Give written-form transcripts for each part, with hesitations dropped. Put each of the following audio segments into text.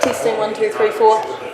Testing 1 2 3 4.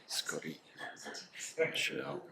Scotty, Michelle.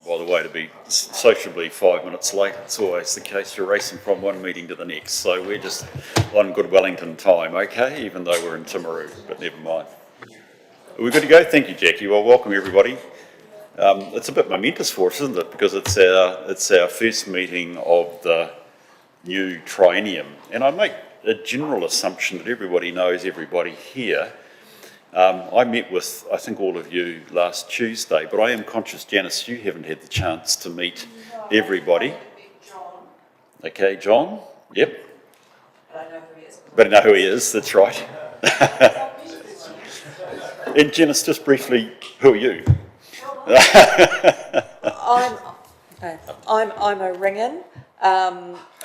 By the way, to be sociably 5 minutes late, it's always the case. You're racing from one meeting to the next. So we're just on good Wellington time, okay? Even though we're in Timaru, but never mind. Are we good to go? Thank you, Jackie. Well, welcome everybody. It's a bit momentous for us, isn't it? Because it's our first meeting of the new triennium. And I make a general assumption that everybody knows everybody here. I met with, I think, all of you last Tuesday, but I am conscious, Janice, you haven't had the chance to meet everybody. Okay, John? Yep. But I know who he is, that's right. And Janice, just briefly, who are you? I'm a ring-in,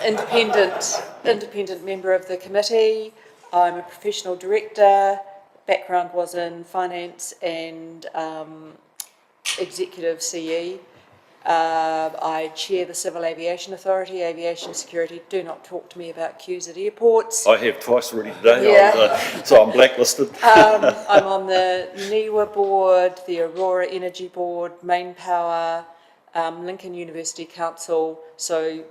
independent member of the committee. I'm a professional director. Background was in finance and executive CE. I chair the Civil Aviation Authority, Aviation Security. Do not talk to me about queues at airports. I have twice already today, Yeah. so I'm blacklisted. I'm on the NIWA board, the Aurora Energy Board, Main Power, Lincoln University Council, so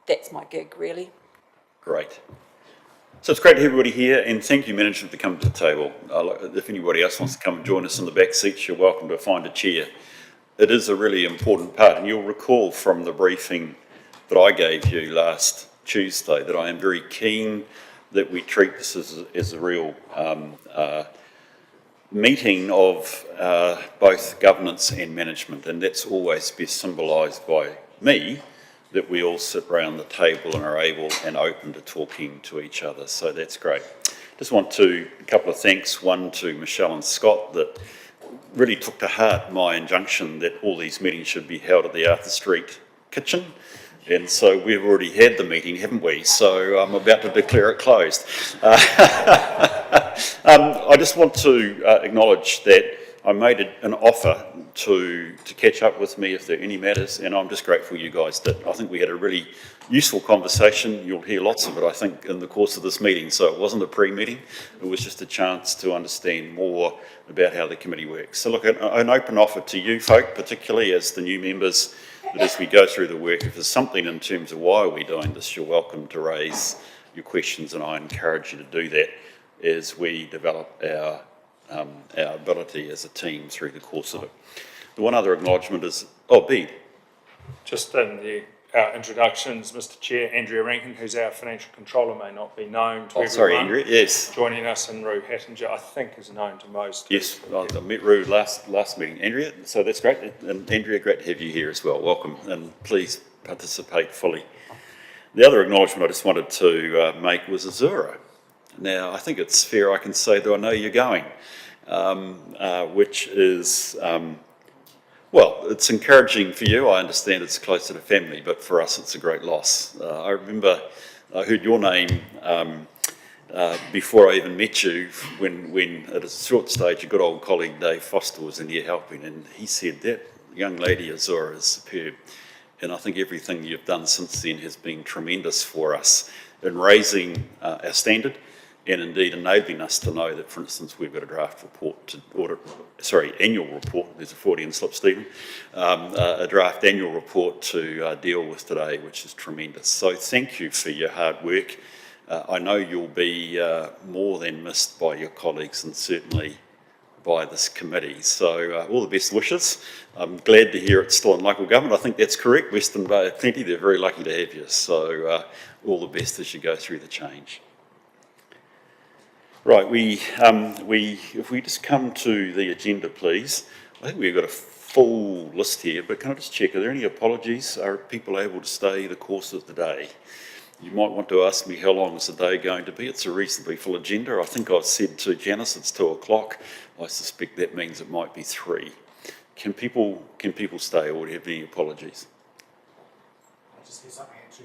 that's my gig really. Great. So it's great to have everybody here, and thank you, management, for coming to the table. If anybody else wants to come and join us in the back seats, you're welcome to find a chair. It is a really important part, and you'll recall from the briefing that I gave you last Tuesday that I am very keen that we treat this as a real meeting of both governance and management, and that's always best symbolised by me, that we all sit round the table and are able and open to talking to each other. So that's great. Just want to, a couple of thanks, one to Michelle and Scott that really took to heart my injunction that all these meetings should be held at the Arthur Street kitchen. And so we've already had the meeting, haven't we? So I'm about to declare it closed. I just want to acknowledge that I made an offer to catch up with me if there are any matters, and I'm just grateful you guys did. I think we had a really useful conversation. You'll hear lots of it, I think, in the course of this meeting. So it wasn't a pre-meeting. It was just a chance to understand more about how the committee works. So look, an open offer to you folk, particularly as the new members, that as we go through the work, if there's something in terms of why are we doing this, you're welcome to raise your questions, and I encourage you to do that as we develop our ability as a team through the course of it. The one other acknowledgement is, B. Just in our introductions, Mr. Chair, Andrea Rankin, who's our financial controller, may not be known to everyone. Sorry, Andrea, yes. Joining us, and Roo Hattinger, I think, is known to most. Yes, I met Roo last meeting, Andrea, so that's great. And Andrea, great to have you here as well. Welcome, and please participate fully. The other acknowledgement I just wanted to make was Azura. Now, I think it's fair I can say that I know you're going, which is, well, it's encouraging for you. I understand it's closer to family, but for us it's a great loss. I remember I heard your name before I even met you when at a short stage a good old colleague Dave Foster was in here helping, and he said that young lady Azura is superb. And I think everything you've done since then has been tremendous for us in raising our standard, and indeed enabling us to know that, for instance, we've got a draft report to annual report, there's a Freudian slip, Stephen, a draft annual report to deal with today, which is tremendous. So thank you for your hard work. I know you'll be more than missed by your colleagues and certainly by this committee. So all the best wishes. I'm glad to hear it's still in local government. I think that's correct. Western Bay have plenty. They're very lucky to have you. So all the best as you go through the change. Right, if we just come to the agenda, please. I think we've got a full list here, but can I just check, are there any apologies? Are people able to stay the course of the day? You might want to ask me how long is the day going to be. It's a reasonably full agenda. I think I said to Janice it's 2 o'clock. I suspect that means it might be 3. Can people stay, or do you have any apologies? I just need something at 2:30.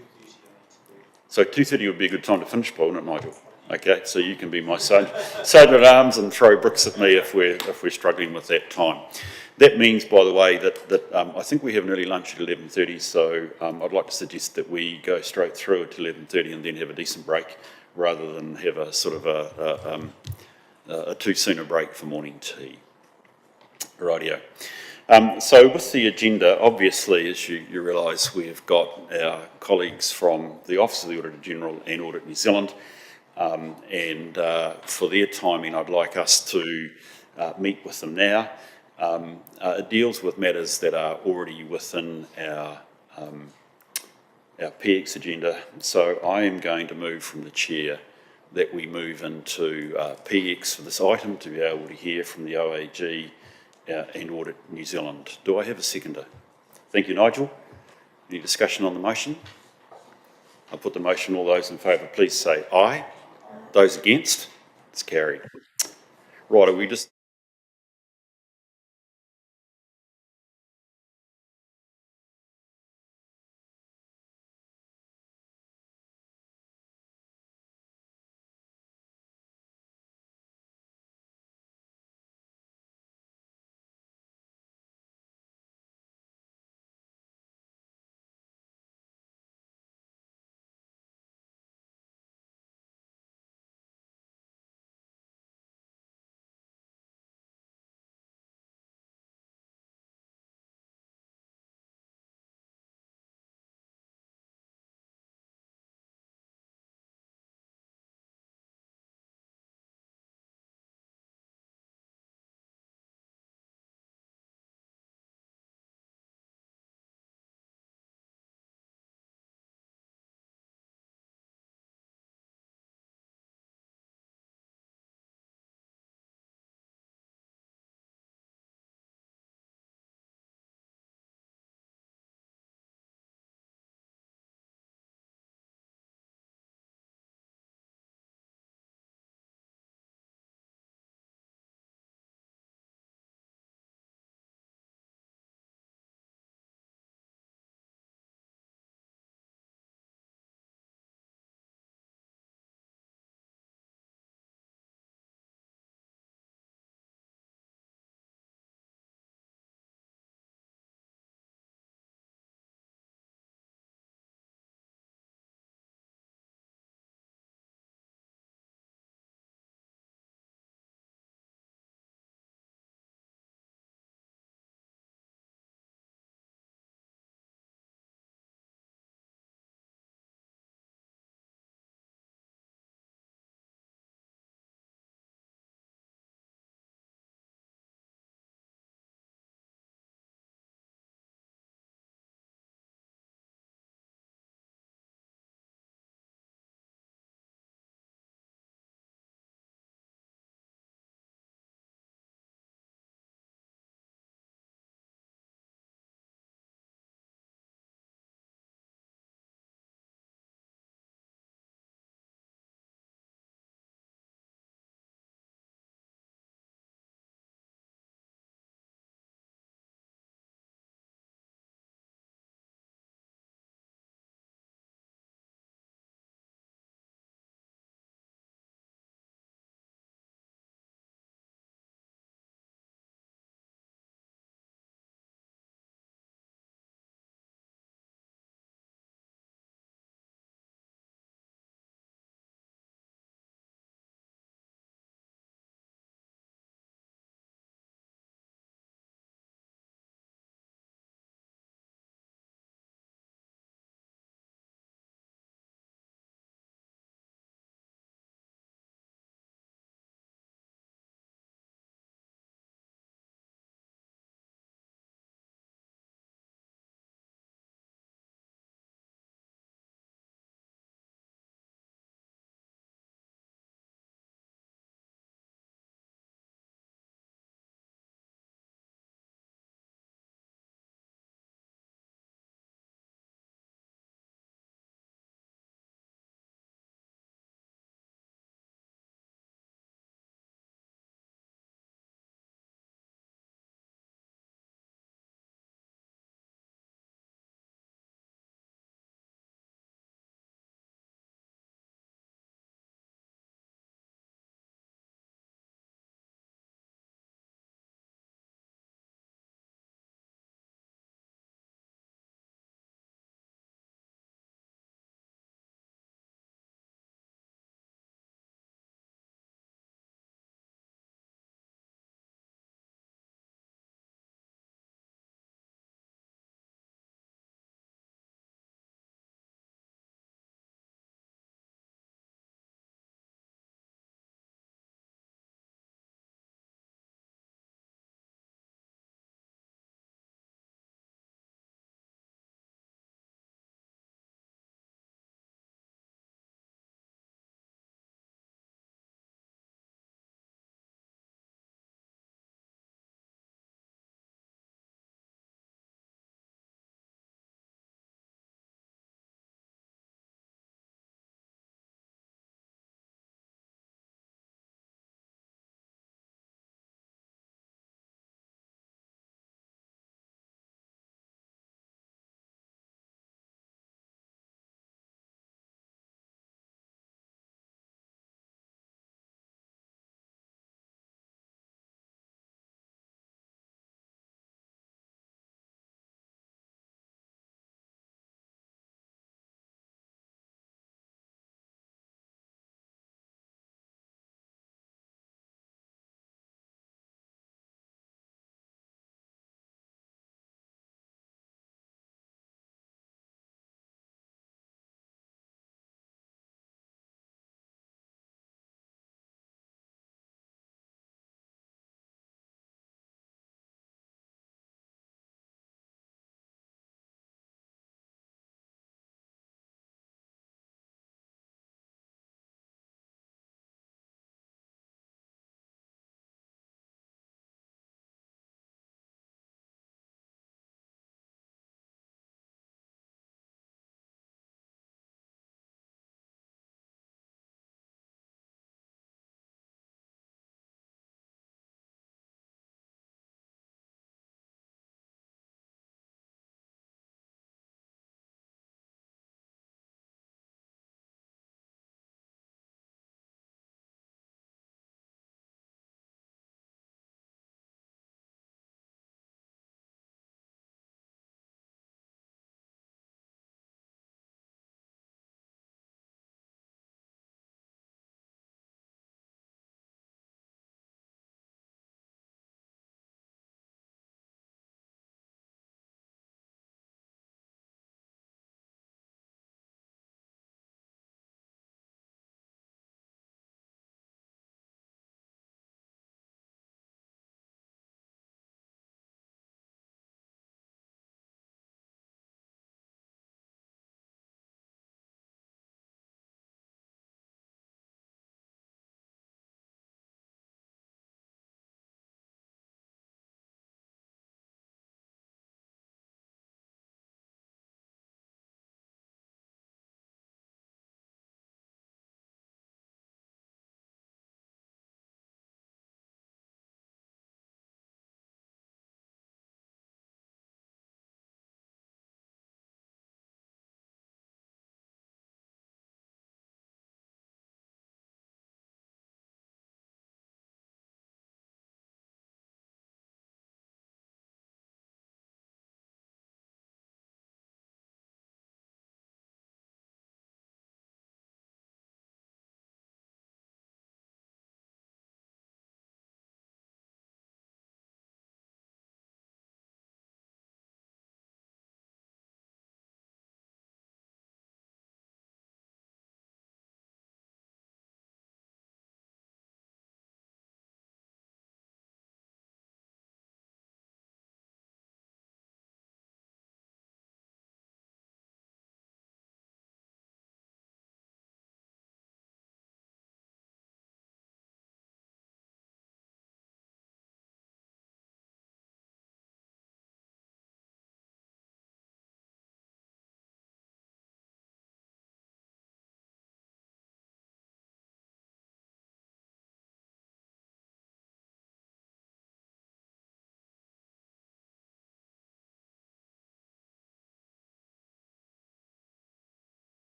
So 2:30 would be a good time to finish, wouldn't it, Nigel? Okay, so you can be my sergeant at arms and throw bricks at me if we're struggling with that time. That means, by the way, that I think we have an early lunch at 11:30, so I'd like to suggest that we go straight through it to 11:30 and then have a decent break, rather than have a sort of a too soon a break for morning tea. Rightio. So with the agenda, obviously, as you realise, we've got our colleagues from the Office of the Auditor General and Audit New Zealand, and for their timing, I'd like us to meet with them now. It deals with matters that are already within our PX agenda, so I am going to move from the chair that we move into PX for this item to be able to hear from the OAG and Audit New Zealand. Do I have a seconder? Thank you, Nigel. Any discussion on the motion? I'll put the motion. All those in favour, please say aye. Those against? It's carried. Right, are we just...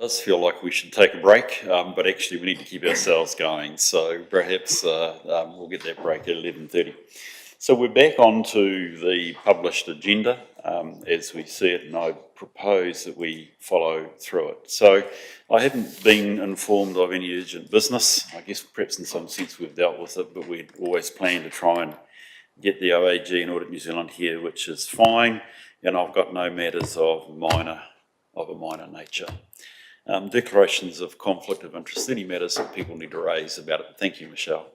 does feel like we should take a break, but actually we need to keep ourselves going. So perhaps we'll get that break at 11:30. So we're back onto the published agenda as we see it, and I propose that we follow through it. So I haven't been informed of any urgent business. I guess perhaps in some sense we've dealt with it, but we'd always planned to try and get the OAG and Audit New Zealand here, which is fine, and I've got no matters of a minor nature. Declarations of conflict of interest, any matters that people need to raise about it? Thank you, Michelle.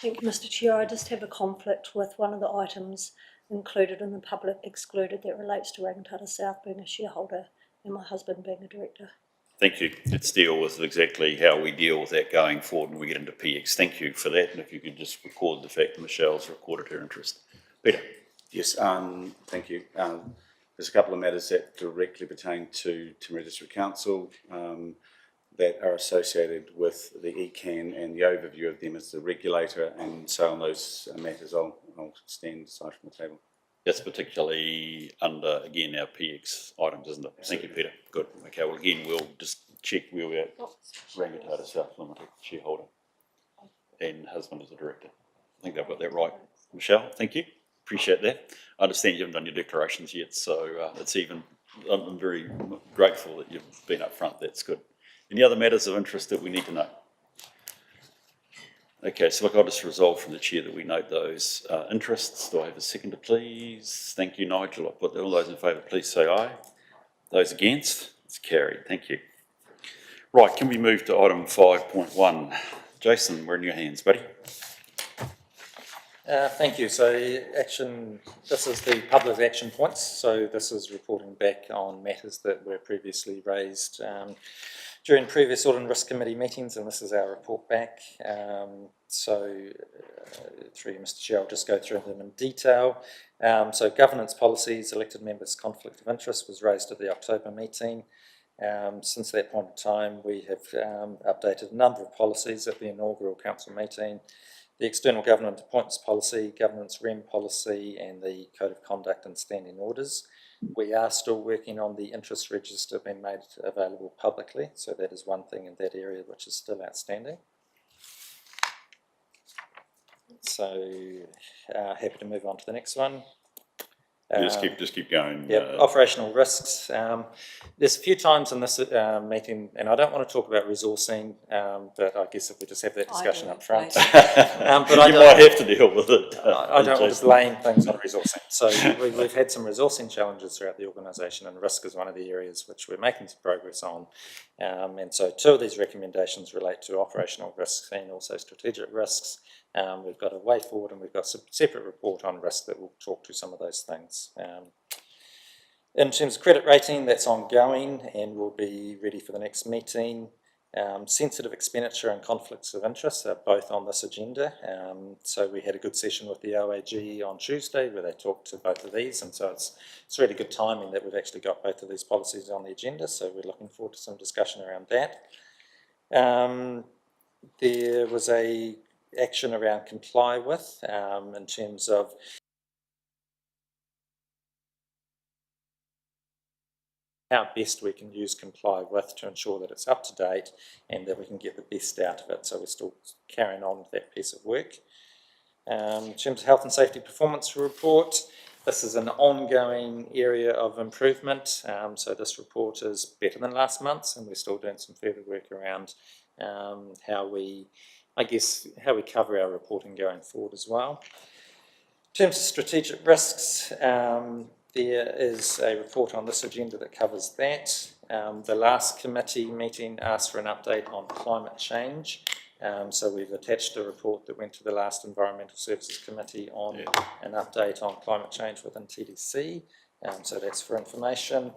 Thank you, Mr. Chair. I just have a conflict with one of the items included in the public excluded that relates to Rangitata South being a shareholder and my husband being a director. Thank you. Let's deal with exactly how we deal with that going forward when we get into PX. Thank you for that. And if you could just record the fact that Michelle's recorded her interest. Peter. Yes, thank you. There's a couple of matters that directly pertain to Timaru District Council that are associated with the ECAN, and the overview of them as the regulator, and so on those matters I'll stand aside from the table. That's particularly under, again, our PX items, isn't it? Thank you, Peter. Good. Okay, well, again, we'll just check where we're at. Rangitata South Limited, shareholder, and husband as a director. I think I've got that right. Michelle, thank you. Appreciate that. I understand you haven't done your declarations yet, so I'm very grateful that you've been up front. That's good. Any other matters of interest that we need to know? Okay, so look, I'll just resolve from the chair that we note those interests. Do I have a seconder, please? Thank you, Nigel. I'll put all those in favour, please say aye. Those against? It's carried. Thank you. Right, can we move to item 5.1? Jason, we're in your hands, buddy. Thank you. So this is the public action points. So this is reporting back on matters that were previously raised during previous Audit and Risk Committee meetings, and this is our report back. Through you, Mr. Chair, I'll just go through them in detail. So governance policies, elected members' conflict of interest was raised at the October meeting. Since that point in time, we have updated a number of policies at the inaugural council meeting. The external government appointments policy, governance REM policy, and the code of conduct and standing orders. We are still working on the interest register being made available publicly, so that is one thing in that area which is still outstanding. So happy to move on to the next one. Just keep going. Yeah, operational risks. There's a few times in this meeting, and I don't want to talk about resourcing, but I guess if we just have that discussion up front. But you might have to deal with it. I don't want to blame things on resourcing. So we've had some resourcing challenges throughout the organisation, and risk is one of the areas which we're making some progress on. And so two of these recommendations relate to operational risks and also strategic risks. We've got a way forward, and we've got a separate report on risk that will talk to some of those things. In terms of credit rating, that's ongoing and will be ready for the next meeting. Sensitive expenditure and conflicts of interest are both on this agenda. So we had a good session with the OAG on Tuesday where they talked to both of these, and so it's really good timing that we've actually got both of these policies on the agenda, so we're looking forward to some discussion around that. There was a action around comply with in terms of how best we can use comply with to ensure that it's up to date and that we can get the best out of it. So we're still carrying on with that piece of work. In terms of health and safety performance report, this is an ongoing area of improvement. So this report is better than last month's, and we're still doing some further work around how we cover our reporting going forward as well. In terms of strategic risks, there is a report on this agenda that covers that. The last committee meeting asked for an update on climate change. So we've attached a report that went to the last Environmental Services Committee on an update on climate change within TDC. So that's for information.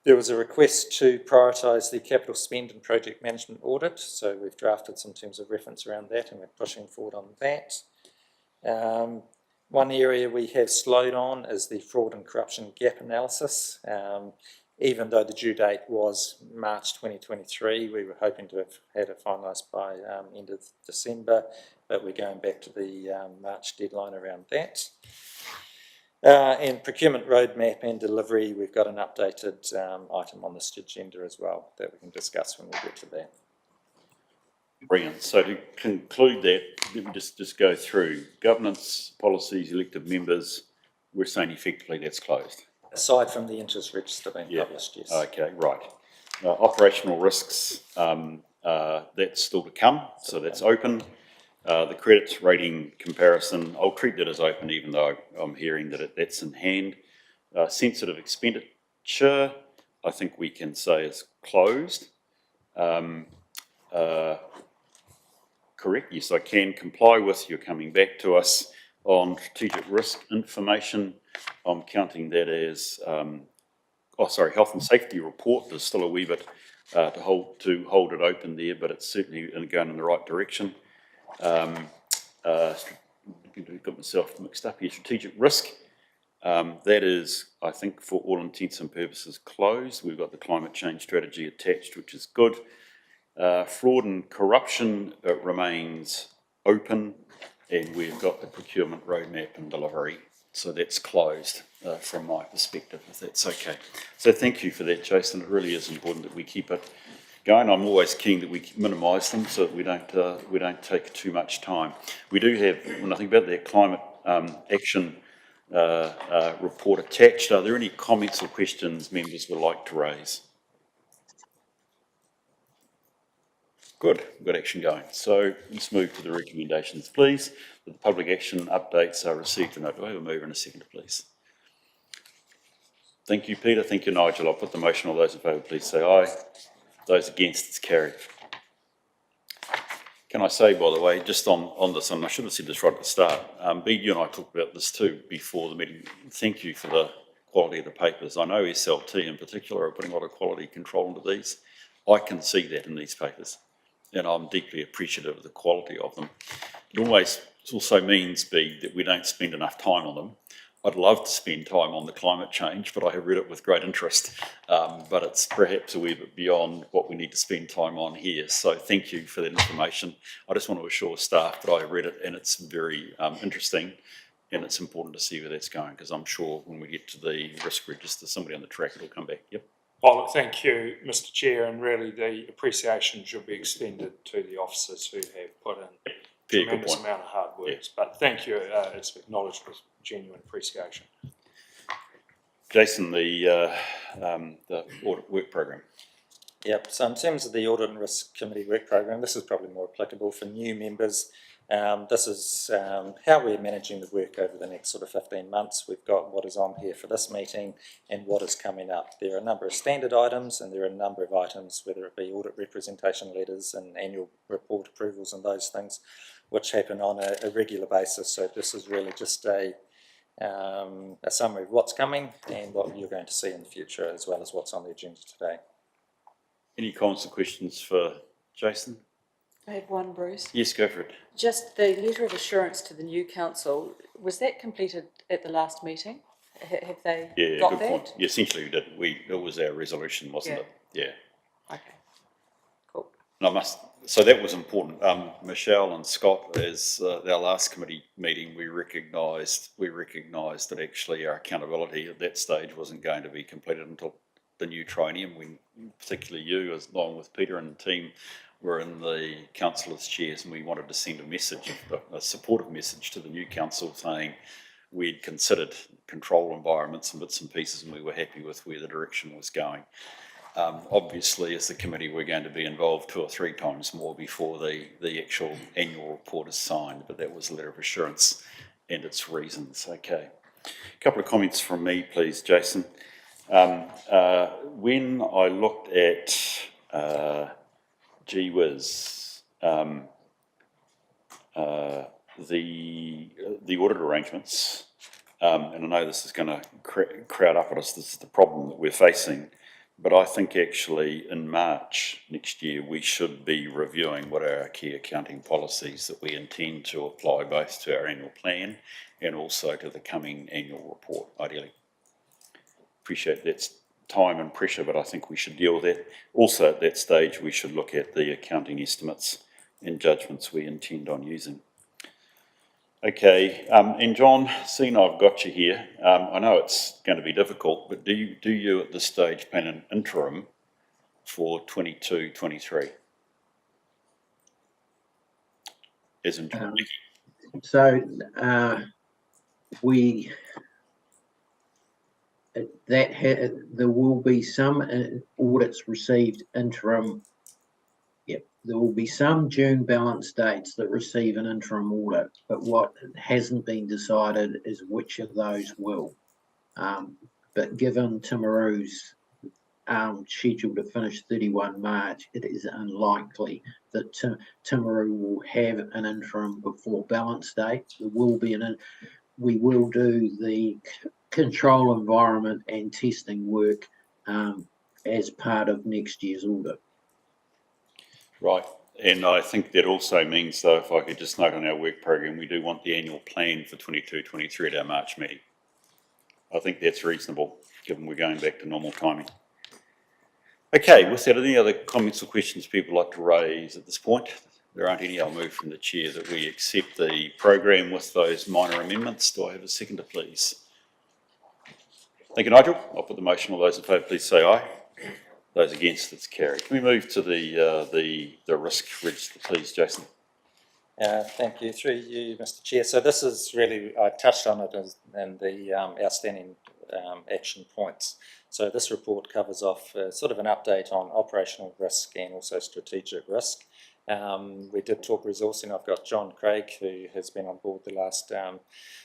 There was a request to prioritise the capital spend and project management audit. So we've drafted some terms of reference around that, and we're pushing forward on that. One area we have slowed on is the fraud and corruption gap analysis. Even though the due date was March 2023, we were hoping to have had it finalised by end of December, but we're going back to the March deadline around that. And procurement roadmap and delivery, we've got an updated item on this agenda as well that we can discuss when we get to that. Brilliant. So to conclude that, let me just go through governance, policies, elected members. We're saying effectively that's closed. Aside from the interest register being Yeah. published, yes. Okay, right. Operational risks, that's still to come, so that's open. The credits rating comparison, I'll treat that as open even though I'm hearing that that's in hand. Sensitive expenditure, I think we can say is closed. Correct, yes, I can comply with. You're coming back to us on strategic risk information. I'm counting that as, health and safety report. There's still a wee bit to hold it open there, but it's certainly going in the right direction. Got myself mixed up here. Strategic risk, that is, I think, for all intents and purposes, closed. We've got the climate change strategy attached, which is good. Fraud and corruption remains open, and we've got the procurement roadmap and delivery. So that's closed from my perspective, if that's okay. So thank you for that, Jason. It really is important that we keep it going. I'm always keen that we minimise them so that we don't take too much time. We do have, when I think about that climate action report attached, are there any comments or questions members would like to raise? Good, we've got action going. So let's move to the recommendations, please. The public action updates are received and noted. Do I have a mover in a second, please? Thank you, Peter. Thank you, Nigel. I'll put the motion. All those in favour, please say aye. Those against, it's carried. Can I say, by the way, just on this, and I should have said this right at the start, Bede, you and I talked about this too before the meeting. Thank you for the quality of the papers. I know SLT in particular are putting a lot of quality control into these. I can see that in these papers, and I'm deeply appreciative of the quality of them. It also means, Bede, that we don't spend enough time on them. I'd love to spend time on the climate change, but I have read it with great interest. But it's perhaps a wee bit beyond what we need to spend time on here. So thank you for that information. I just want to assure staff that I read it and it's very interesting, and it's important to see where that's going, because I'm sure when we get to the risk register, somebody on the track will come back. Yep. Well, thank you, Mr. Chair, and really the appreciation should be extended to the officers who have put in a tremendous amount of hard work. Yeah. But thank you, it's acknowledged with genuine appreciation. Jason, the audit work program. Yep, so in terms of the Audit and Risk Committee work program, this is probably more applicable for new members. This is how we're managing the work over the next sort of 15 months. We've got what is on here for this meeting and what is coming up. There are a number of standard items and there are a number of items, whether it be audit representation letters and annual report approvals and those things, which happen on a regular basis. So this is really just a summary of what's coming and what you're going to see in the future, as well as what's on the agenda today. Any comments or questions for Jason? I have one, Bruce. Yes, go for it. Just the letter of assurance to the new council, was that completed at the last meeting? Have they got good that? point. Yeah, essentially we did. It was our resolution, wasn't it? Yeah. Okay, cool. And so that was important. Michelle and Scott, as our last committee meeting, we recognised that actually our accountability at that stage wasn't going to be completed until the new triennium. Particularly you, as along with Peter and the team, were in the councillors' chairs, and we wanted to send a supportive message to the new council saying we'd considered control environments and bits and pieces, and we were happy with where the direction was going. Obviously, as the committee, we're going to be involved 2 or 3 times more before the actual annual report is signed, but that was a letter of assurance and its reasons. Okay. A couple of comments from me, please, Jason. When I looked at gee whiz, the audit arrangements, and I know this is going to crowd up at us, this is the problem that we're facing, but I think actually in March next year we should be reviewing what are our key accounting policies that we intend to apply both to our annual plan and also to the coming annual report, ideally. Appreciate that's time and pressure, but I think we should deal with that. Also at that stage we should look at the accounting estimates and judgments we intend on using. Okay, and John, seeing I've got you here, I know it's going to be difficult, but do you at this stage plan an interim for 22-23? As in John? So we there will be some audits received interim. Yep, there will be some June balance dates that receive an interim audit, but what hasn't been decided is which of those will. But given Timaru's scheduled to finish 31 March, it is unlikely that Timaru will have an interim before balance day. There will be we will do the control environment and testing work as part of next year's audit. Right, and I think that also means, though, if I could just note on our work program, we do want the annual plan for 22-23 at our March meeting. I think that's reasonable, given we're going back to normal timing. Okay, with that, any other comments or questions people like to raise at this point? There aren't any. I'll move from the chair that we accept the program with those minor amendments. Do I have a seconder, please? Thank you, Nigel. I'll put the motion. All those in favour, please say aye. Those against, it's carried. Can we move to the risk register, please, Jason? Thank you. Through you, Mr. Chair. So this is really, I touched on it in the outstanding action points. So this report covers off sort of an update on operational risk and also strategic risk. We did talk resourcing. I've got John Craig, who has been on board the last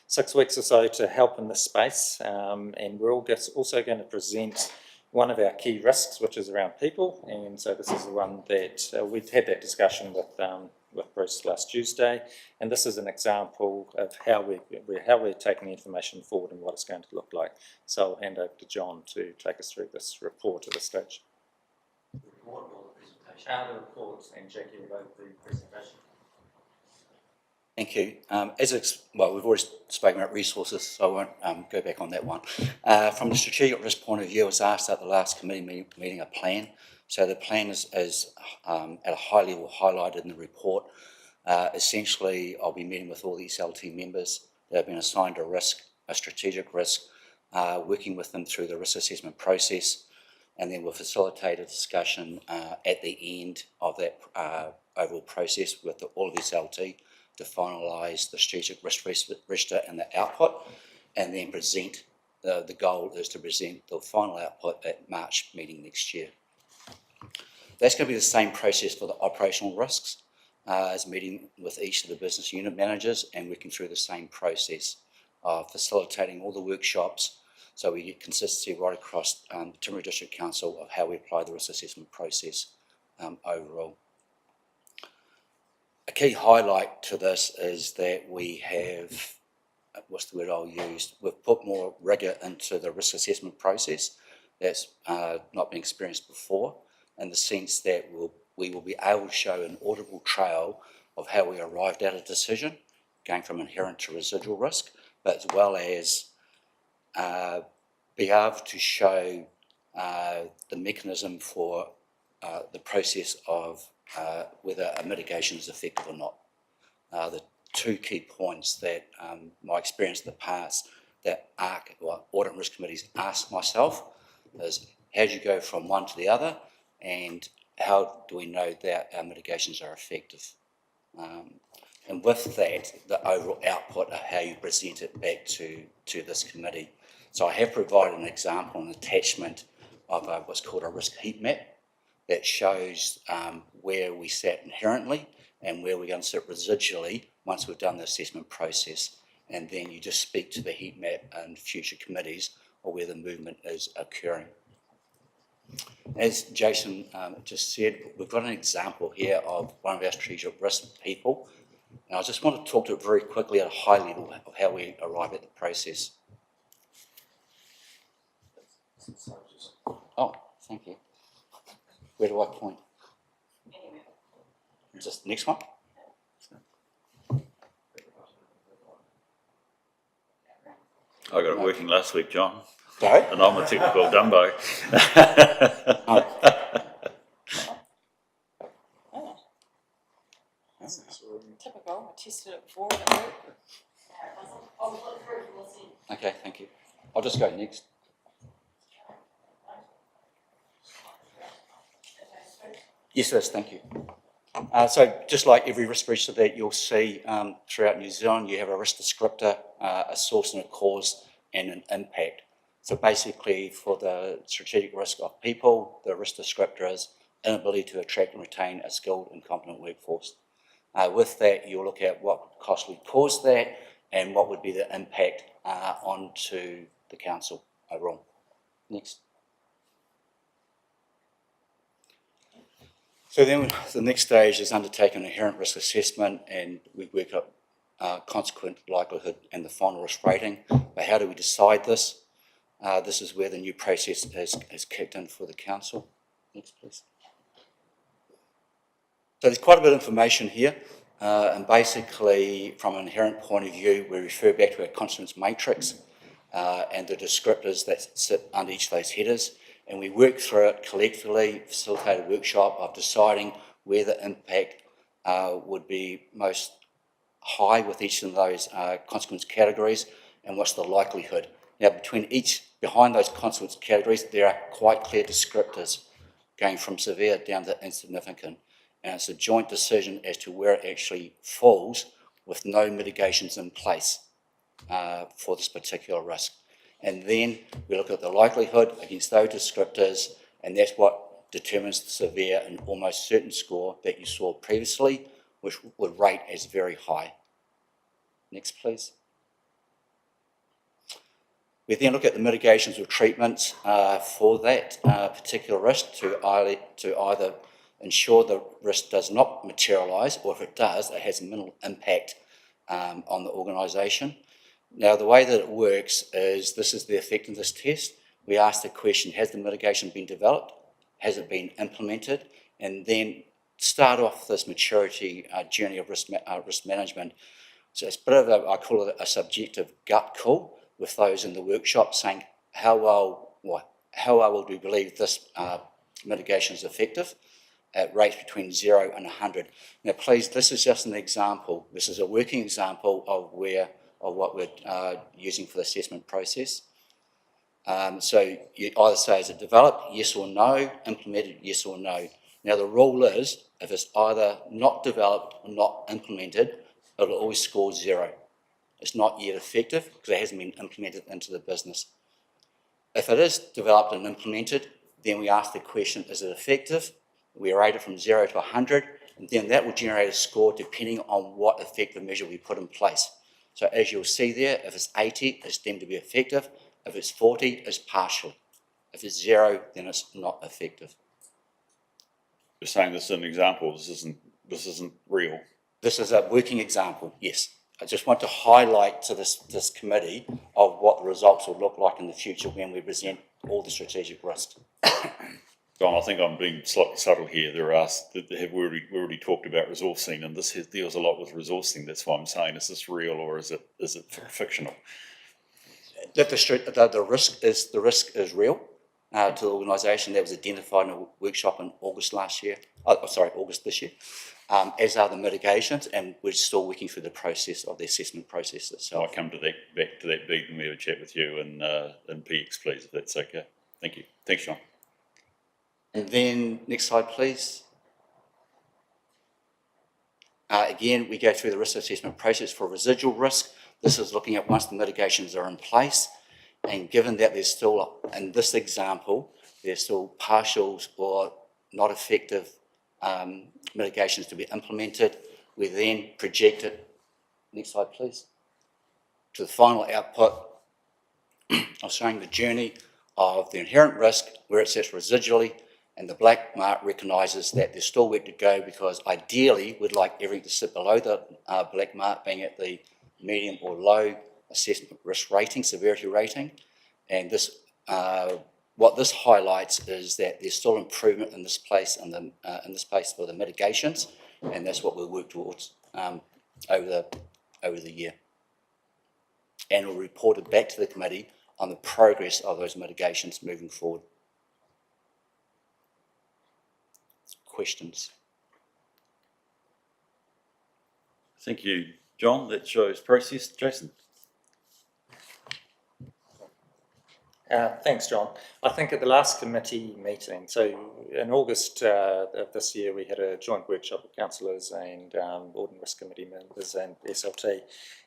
6 weeks or so to help in this space. And we're also going to present one of our key risks, which is around people. And so this is the one that we'd had that discussion with Bruce last Tuesday. And this is an example of how we're taking the information forward and what it's going to look like. So I'll hand over to John to take us through this report at this stage. The reports, and Jackie will go through the presentation. Thank you. Well, we've already spoken about resources, so I won't go back on that one. From the strategic risk point of view, I was asked at the last committee meeting a plan. So the plan is at a high level highlighted in the report. Essentially, I'll be meeting with all the SLT members that have been assigned a strategic risk, working with them through the risk assessment process, and then we'll facilitate a discussion at the end of that overall process with all of SLT to finalise the strategic risk register and the output, and then present, the goal is to present the final output at March meeting next year. That's going to be the same process for the operational risks, as meeting with each of the business unit managers and working through the same process of facilitating all the workshops so we get consistency right across the Timaru District Council of how we apply the risk assessment process overall. A key highlight to this is that we have, what's the word I'll use, we've put more rigour into the risk assessment process that's not been experienced before, in the sense that we will be able to show an auditable trail of how we arrived at a decision, going from inherent to residual risk, but as well as be able to show the mechanism for the process of whether a mitigation is effective or not. The two key points that my experience in the past that audit and risk committees ask myself is, how do you go from one to the other, and how do we know that our mitigations are effective? And with that, the overall output of how you present it back to this committee. So I have provided an example, an attachment of what's called a risk heat map that shows where we sat inherently and where we're going to sit residually once we've done the assessment process. And then you just speak to the heat map and future committees or where the movement is occurring. As Jason just said, we've got an example here of one of our strategic risk people. And I just want to talk to it very quickly at a high level of how we arrive at the process. Oh, thank you. Where do I point? Just next one. I got it working last week, John. Sorry? And I'm a technical Dumbo. Typical. I tested it before and it worked. I'll just go next. Yes, it is, thank you. So just like every risk register that you'll see throughout New Zealand, you have a risk descriptor, a source and a cause, and an impact. So basically for the strategic risk of people, the risk descriptor is inability to attract and retain a skilled and competent workforce. With that, you'll look at what possibly caused that and what would be the impact onto the council overall. Next. So then the next stage is undertake an inherent risk assessment, and we work up consequent likelihood and the final risk rating. But how do we decide this? This is where the new process is kicked in for the council. Next, please. So there's quite a bit of information here, and basically from an inherent point of view, we refer back to our consequence matrix and the descriptors that sit under each of those headers. And we work through it collectively, facilitate a workshop of deciding where the impact would be most high with each of those consequence categories and what's the likelihood. Now, behind those consequence categories, there are quite clear descriptors going from severe down to insignificant. And it's a joint decision as to where it actually falls with no mitigations in place for this particular risk. And then we look at the likelihood against those descriptors, and that's what determines the severe and almost certain score that you saw previously, which would rate as very high. Next, please. We then look at the mitigations or treatments for that particular risk to either ensure the risk does not materialise, or if it does, it has a minimal impact on the organisation. Now, the way that it works is this is the effectiveness test. We ask the question, has the mitigation been developed? Has it been implemented? And then start off this maturity journey of risk management. So it's a bit of I call it a subjective gut call with those in the workshop saying, how well do we believe this mitigation is effective? At rates between 0 and 100. Now, please, this is just an example. This is a working example of what we're using for the assessment process. So you either say, is it developed, yes or no, implemented, yes or no. Now, the rule is, if it's either not developed or not implemented, it'll always score 0. It's not yet effective because it hasn't been implemented into the business. If it is developed and implemented, then we ask the question, is it effective? We rate it from 0 to 100, and then that will generate a score depending on what effective measure we put in place. So as you'll see there, if it's 80, it's deemed to be effective. If it's 40, it's partial. If it's 0, then it's not effective. You're saying this is an example, this isn't real. This is a working example, yes. I just want to highlight to this committee of what the results will look like in the future when we present all the strategic risks. John, I think I'm being slightly subtle here. We already talked about resourcing, and this deals a lot with resourcing. That's why I'm saying, is this real or is it fictional? That the risk is real to the organisation. That was identified in a workshop in August this year, as are the mitigations, and we're still working through the process of the assessment process itself. I'll come back to that beat when we have a chat with you and PX, please, if that's okay. Thank you. Thanks, John. And then, next slide, please. Again, we go through the risk assessment process for residual risk. This is looking at once the mitigations are in place, and given that there's still, in this example, there's still partials or not effective mitigations to be implemented, we then project it, next slide please, to the final output of showing the journey of the inherent risk, where it sits residually, and the black mark recognises that there's still work to go, because ideally we'd like everything to sit below the black mark, being at the medium or low assessment risk rating, severity rating. And this, what this highlights is that there's still improvement in this place and in this place for the mitigations, and that's what we'll work towards over the year. And we'll report it back to the committee on the progress of those mitigations moving forward. Questions? Thank you, John. That shows process. Jason? Thanks, John. I think at the last committee meeting, so in August of this year, we had a joint workshop with councillors and Board and Risk Committee members and SLT,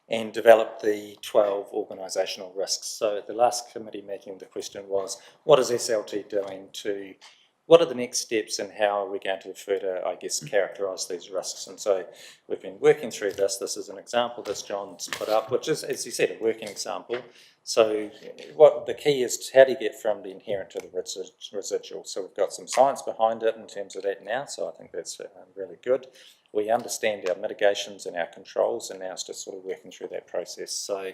and developed the 12 organisational risks. So at the last committee meeting, the question was, what is SLT doing to, what are the next steps and how are we going to further, I guess, characterise these risks? And so we've been working through this. This is an example that John's put up, which is, as you said, a working example. So what the key is, how do you get from the inherent to the residual? So we've got some science behind it in terms of that now, so I think that's really good. We understand our mitigations and our controls, and now it's just sort of working through that process. So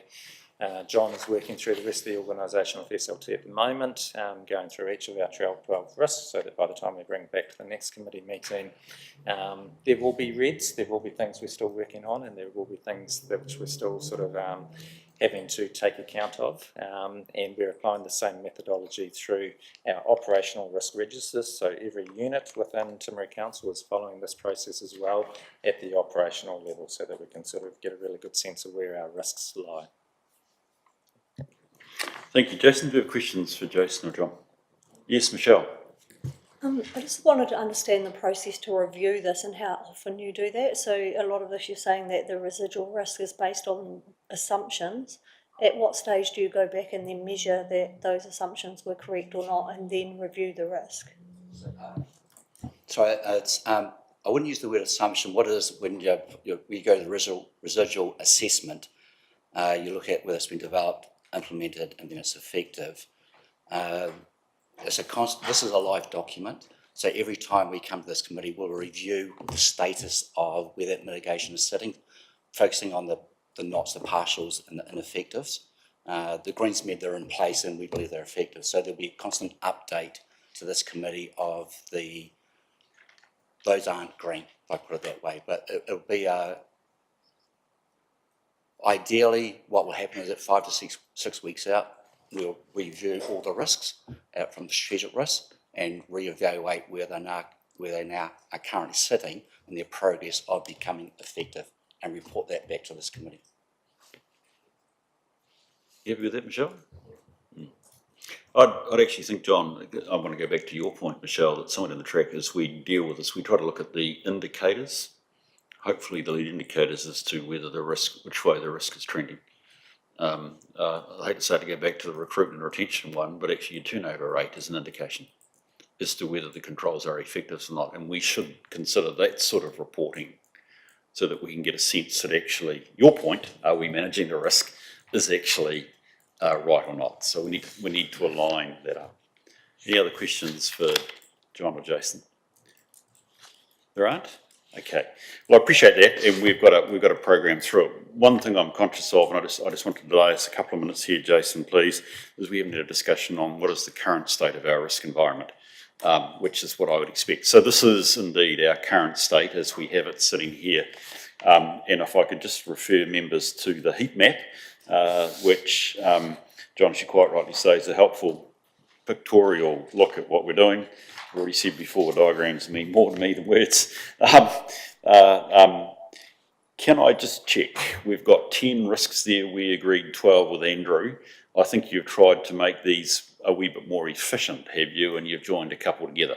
John is working through the rest of the organisation with SLT at the moment, going through each of our 12 risks, so that by the time we bring it back to the next committee meeting, there will be reds, there will be things we're still working on, and there will be things which we're still sort of having to take account of, and we're applying the same methodology through our operational risk registers. So every unit within Timaru Council is following this process as well at the operational level, so that we can sort of get a really good sense of where our risks lie. Thank you, Jason. Do you have questions for Jason or John? Yes, Michelle. I just wanted to understand the process to review this and how often you do that. So a lot of this, you're saying that the residual risk is based on assumptions. At what stage do you go back and then measure that those assumptions were correct or not, and then review the risk? Sorry, it's, I wouldn't use the word assumption. What it is, when you go to the residual assessment, you look at whether it's been developed, implemented, and then it's effective. This is a live document, so every time we come to this committee, we'll review the status of where that mitigation is sitting, focusing on the nots, the partials, and the ineffectives. The greens mean they're in place, and we believe they're effective. So there'll be a constant update to this committee of those aren't green, if I put it that way. But it'll be ideally what will happen is that 5 to 6 weeks out, we'll review all the risks out from the strategic risk and reevaluate where they now are currently sitting in their progress of becoming effective, and report that back to this committee. You happy with that, Michelle? I'd actually think, John, I want to go back to your point, Michelle, that somewhere in the track as we deal with this, we try to look at the indicators, hopefully the lead indicators as to whether the risk, which way the risk is trending. I hate to say to go back to the recruitment and retention one, but actually your turnover rate is an indication as to whether the controls are effective or not. And we should consider that sort of reporting so that we can get a sense that actually, your point, are we managing the risk, is actually right or not. So we need to align that up. Any other questions for John or Jason? There aren't? Okay. Well, I appreciate that, and we've got a program through it. One thing I'm conscious of, and I just want to delay us a couple of minutes here, Jason, please, is we haven't had a discussion on what is the current state of our risk environment, which is what I would expect. So this is indeed our current state as we have it sitting here. And if I could just refer members to the heat map, which John should quite rightly say is a helpful pictorial look at what we're doing. I've already said before, diagrams mean more to me than words. Can I just check? We've got 10 risks there. We agreed 12 with Andrew. I think you've tried to make these a wee bit more efficient, have you? And you've joined a couple together.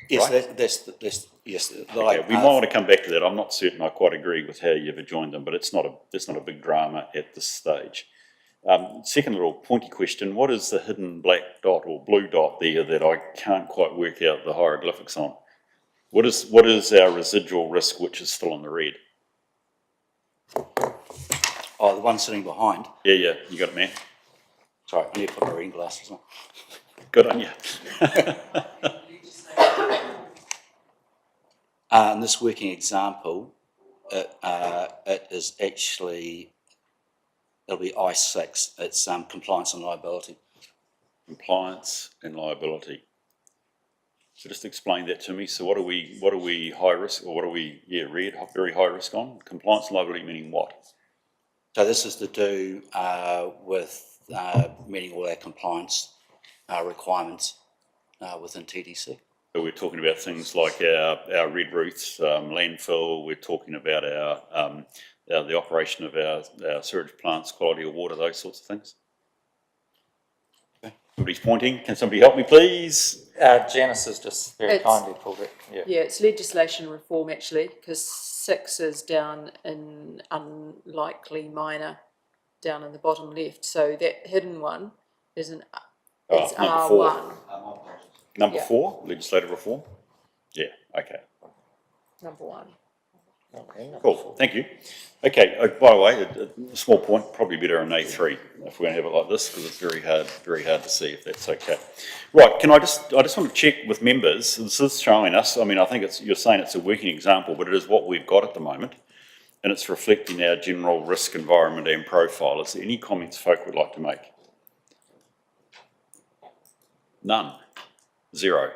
Yes, right? that's yes. Okay, we might want to come back to that. I'm not certain I quite agree with how you've joined them, but it's not a big drama at this stage. Second little pointy question, what is the hidden black dot or blue dot there that I can't quite work out the hieroglyphics on? What is our residual risk which is still in the red? Oh, the one sitting behind. Yeah, you got it, man. Sorry, I need to put my reading glasses on. Good on you. In this working example, it is actually, it'll be I6. It's compliance and liability. Compliance and liability. So just explain that to me. So what are we high risk, or what are we red, very high risk on? Compliance and liability meaning what? So this is to do with meeting all our compliance requirements within TDC. So we're talking about things like our red roofs, landfill. We're talking about the operation of our sewage plants, quality of water, those sorts of things. Somebody's pointing. Can somebody help me, please? Janice has just very It's- kindly pulled it. Yeah. Yeah, it's legislation reform actually, because 6 is down in unlikely minor, down in the bottom left. So that hidden one is it's Number R1. 4. Number Yeah. 4, legislative reform. Yeah. Okay. Number 1. Okay. Cool. Thank you. Okay. By the way, a small point. Probably better in A3 if we're going to have it like this, because it's very hard to see if that's okay. Right. I just want to check with members. This is showing us. I mean, I think you're saying it's a working example, but it is what we've got at the moment, and it's reflecting our general risk environment and profile. Is there any comments folk would like to make? None. 0.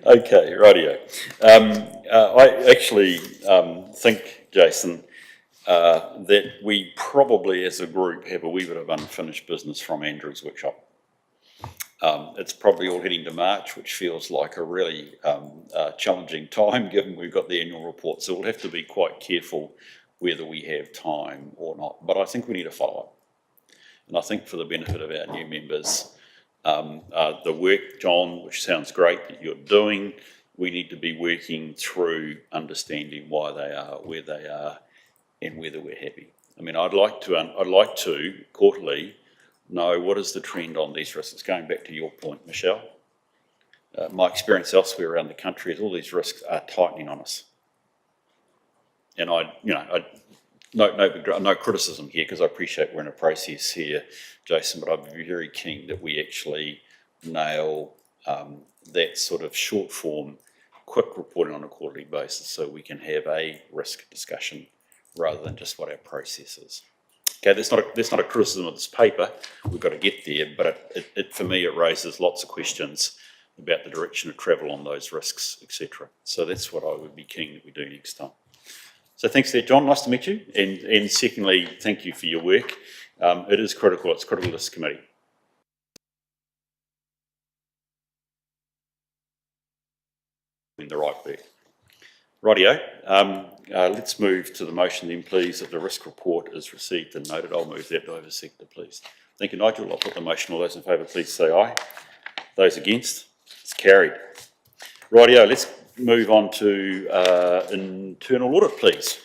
Okay, rightio. I actually think, Jason, that we probably as a group have a wee bit of unfinished business from Andrew's workshop. It's probably all heading to March, which feels like a really challenging time given we've got the annual report. So we'll have to be quite careful whether we have time or not. But I think we need to follow up. And I think for the benefit of our new members, the work, John, which sounds great that you're doing, we need to be working through understanding why they are where they are and whether we're happy. I mean, I'd like to quarterly know what is the trend on these risks. Going back to your point, Michelle, my experience elsewhere around the country is all these risks are tightening on us. And no criticism here, because I appreciate we're in a process here, Jason, but I'd be very keen that we actually nail that sort of short form, quick reporting on a quarterly basis so we can have a risk discussion rather than just what our process is. Okay, that's not a criticism of this paper. We've got to get there, but for me it raises lots of questions about the direction of travel on those risks, etc. So that's what I would be keen that we do next time. So thanks there, John. Nice to meet you. And secondly, thank you for your work. It is critical. It's critical to this committee. In the right work. Rightio. Let's move to the motion then, please, that the risk report is received and noted. I'll move that. Do I have a seconder, please? Thank you, Nigel. I'll put the motion. All those in favour, please say aye. Those against? It's carried. Rightio. Let's move on to internal audit, please.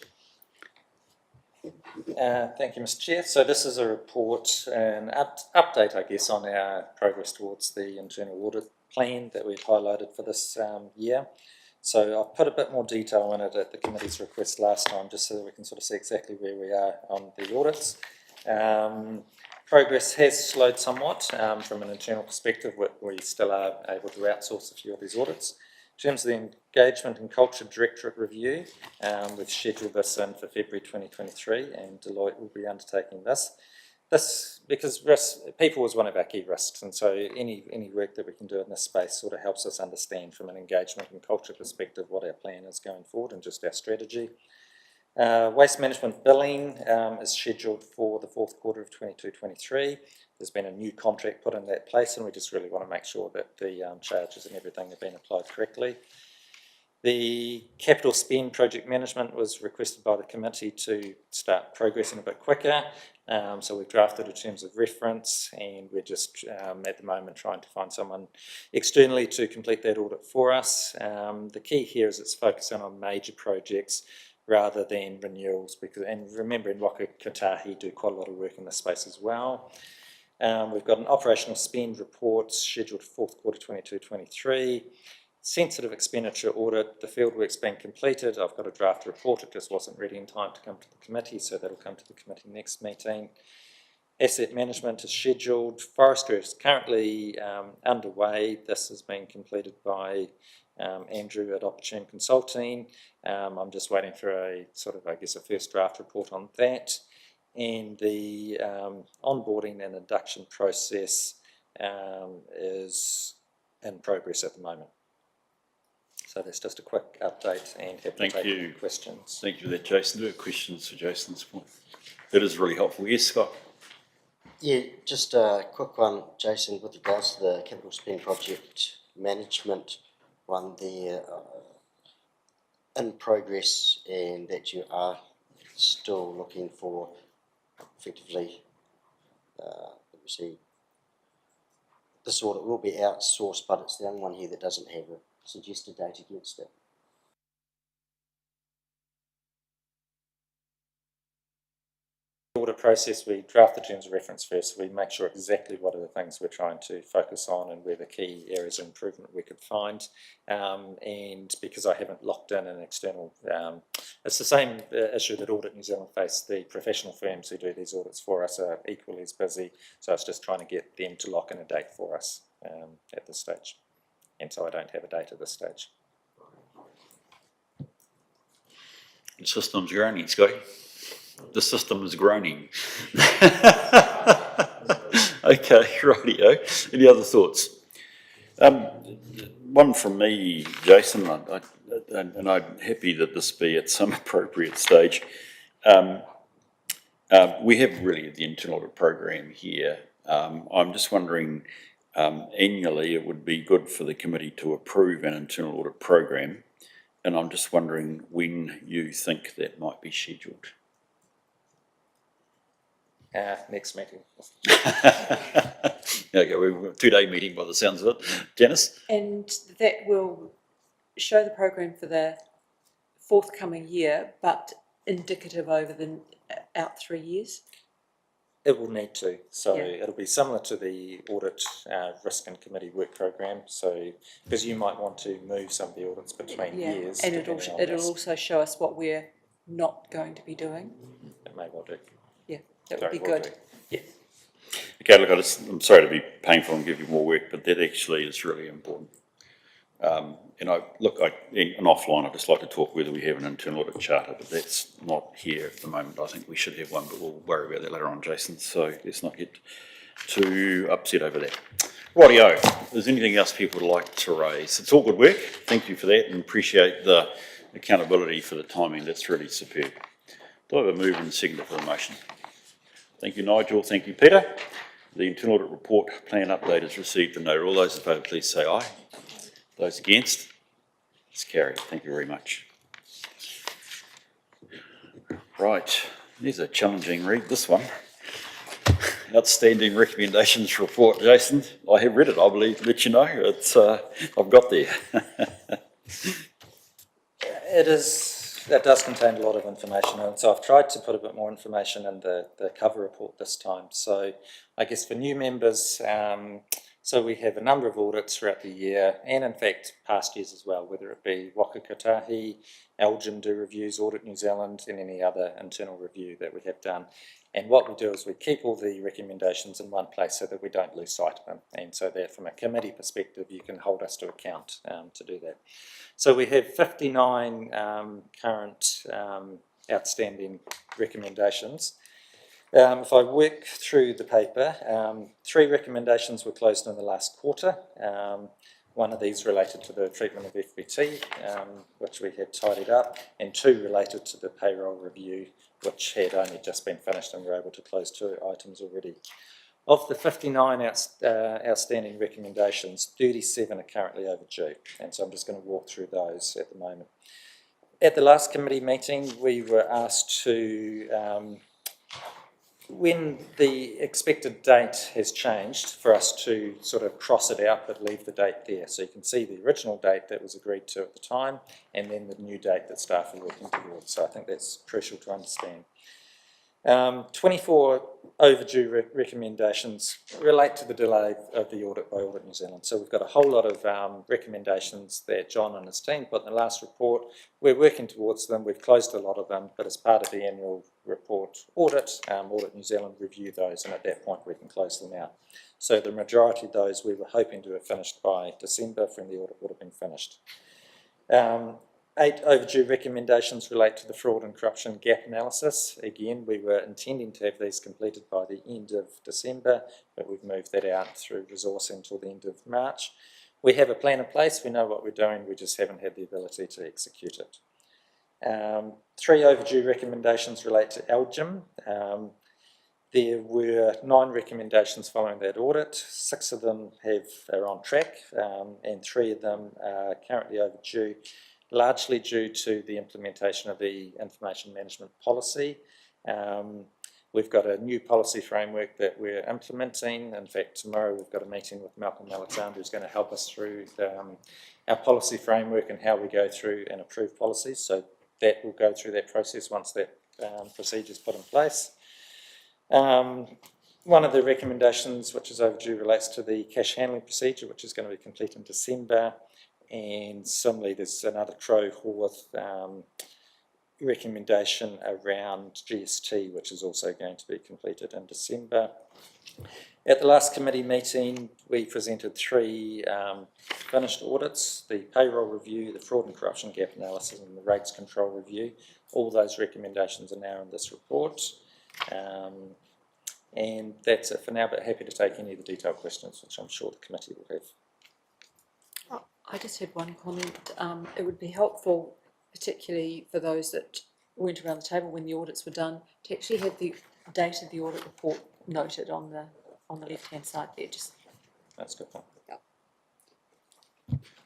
Thank you, Mr. Chair. So this is a report, an update, I guess, on our progress towards the internal audit plan that we've highlighted for this year. So I've put a bit more detail in it at the committee's request last time, just so that we can sort of see exactly where we are on the audits. Progress has slowed somewhat from an internal perspective. We still are able to outsource a few of these audits. In terms of the Engagement and Culture Directorate Review, we've scheduled this in for February 2023, and Deloitte will be undertaking this. This, because people is one of our key risks, and so any work that we can do in this space sort of helps us understand from an engagement and culture perspective what our plan is going forward and just our strategy. Waste management billing is scheduled for the fourth quarter of 22-23. There's been a new contract put in that place, and we just really want to make sure that the charges and everything have been applied correctly. The capital spend project management was requested by the committee to start progressing a bit quicker. So we've drafted a terms of reference, and we're just at the moment trying to find someone externally to complete that audit for us. The key here is it's focusing on major projects rather than renewals, and remember, in Waka Kotahi do quite a lot of work in this space as well. We've got an operational spend report scheduled for fourth quarter 22-23. Sensitive expenditure audit, the fieldwork's been completed. I've got a draft report, it just wasn't ready in time to come to the committee, so that'll come to the committee next meeting. Asset management is scheduled. Forestry is currently underway. This has been completed by Andrew at Opportune Consulting. I'm just waiting for a sort of, I guess, a first draft report on that. And the onboarding and induction process is in progress at the moment. So that's just a quick update, and happy to take questions. Thank you for that, Jason. Do you have questions for Jason's point? That is really helpful. Yes, Scott? Yeah, just a quick one, Jason, with regards to the capital spend project management one there in progress, and that you are still looking for effectively obviously this audit will be outsourced, but it's the only one here that doesn't have a suggested date against it. Audit process, we draft the terms of reference first. We make sure exactly what are the things we're trying to focus on and where the key areas of improvement we could find. And because I haven't locked in an external, it's the same issue that Audit New Zealand face. The professional firms who do these audits for us are equally as busy, so it's just trying to get them to lock in a date for us at this stage. And so I don't have a date at this stage. The system's groaning, Scotty. The system is groaning. Okay, rightio. Any other thoughts? One from me, Jason, and I'm happy that this be at some appropriate stage. We have really the internal audit program here. I'm just wondering, annually it would be good for the committee to approve an internal audit program, and I'm just wondering when you think that might be scheduled. Next meeting. Okay, we've got a 2-day meeting by the sounds of it. Janice? And that will show the program for the forthcoming year, but indicative over the out 3 years. It will need to. So Yeah. it'll be similar to the audit risk and committee work program. So because you might want to move some of the audits between years. And depending on it'll this. also show us what we're not going to be doing. It may well do. Yeah, that Sorry, would be will good. do. Yeah. Okay, look, I'm sorry to be painful and give you more work, but that actually is really important. And offline, I'd just like to talk whether we have an internal audit charter, but that's not here at the moment. I think we should have one, but we'll worry about that later on, Jason. So let's not get too upset over that. Rightio, if there's anything else people would like to raise? It's all good work. Thank you for that and appreciate the accountability for the timing. That's really superb. Do I have a move and second for the motion? Thank you, Nigel. Thank you, Peter. The internal audit report plan update is received and noted. All those in favour, please say aye. Those against? It's carried. Thank you very much. Right, there's a challenging read, this one. Outstanding recommendations report, Jason. I have read it, I believe, let you know. It's, I've got there. That does contain a lot of information, and so I've tried to put a bit more information in the cover report this time. So I guess for new members, so we have a number of audits throughout the year, and in fact past years as well, whether it be Waka Kotahi, Elgin do reviews, Audit New Zealand, and any other internal review that we have done. And what we do is we keep all the recommendations in one place so that we don't lose sight of them, and so that from a committee perspective you can hold us to account to do that. So we have 59 current outstanding recommendations. If I work through the paper, 3 recommendations were closed in the last quarter. One of these related to the treatment of FBT, which we had tidied up, and 2 related to the payroll review, which had only just been finished, and we were able to close 2 items already. Of the 59 outstanding recommendations, 37 are currently overdue, and so I'm just going to walk through those at the moment. At the last committee meeting, we were asked to, when the expected date has changed, for us to sort of cross it out but leave the date there. So you can see the original date that was agreed to at the time, and then the new date that staff are working towards. So I think that's crucial to understand. 24 overdue recommendations relate to the delay of the audit by Audit New Zealand. So we've got a whole lot of recommendations that John and his team put in the last report. We're working towards them. We've closed a lot of them, but as part of the annual report audit, Audit New Zealand review those, and at that point we can close them out. So the majority of those we were hoping to have finished by December, when the audit would have been finished. 8 overdue recommendations relate to the fraud and corruption gap analysis. Again, we were intending to have these completed by the end of December, but we've moved that out through resourcing until the end of March. We have a plan in place, we know what we're doing, we just haven't had the ability to execute it. 3 overdue recommendations relate to Elgin. There were 9 recommendations following that audit. 6 of them are on track, and 3 of them are currently overdue, largely due to the implementation of the information management policy. We've got a new policy framework that we're implementing. In fact, tomorrow we've got a meeting with Malcolm Alexander, who's going to help us through our policy framework and how we go through and approve policies. So that will go through that process once that procedure is put in place. One of the recommendations, which is overdue, relates to the cash handling procedure, which is going to be complete in December. And similarly, there's another Trove Horwath recommendation around GST, which is also going to be completed in December. At the last committee meeting, we presented 3 finished audits: the payroll review, the fraud and corruption gap analysis, and the rates control review. All those recommendations are now in this report. And that's it for now, but happy to take any of the detailed questions, which I'm sure the committee will have. I just had one comment. It would be helpful, particularly for those that weren't around the table when the audits were done, to actually have the date of the audit report noted on the left-hand side there. Just that's a good point. Yeah.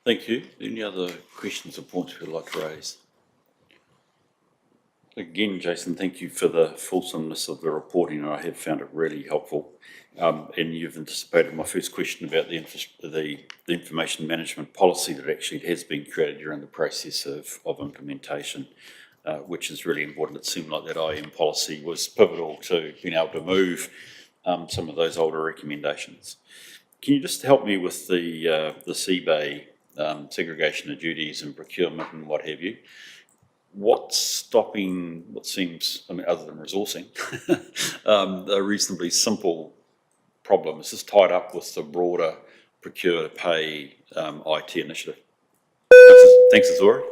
Thank you. Any other questions or points you'd like to raise? Again, Jason, thank you for the fulsomeness of the reporting. I have found it really helpful. And you've anticipated my first question about the information management policy that actually has been created during the process of implementation, which is really important. It seemed like that IM policy was pivotal to being able to move some of those older recommendations. Can you just help me with the CBAE segregation of duties and procurement and what have you? What's stopping what seems, I mean, other than resourcing, a reasonably simple problem? Is this tied up with the broader procure to pay IT initiative? Thanks, Azora.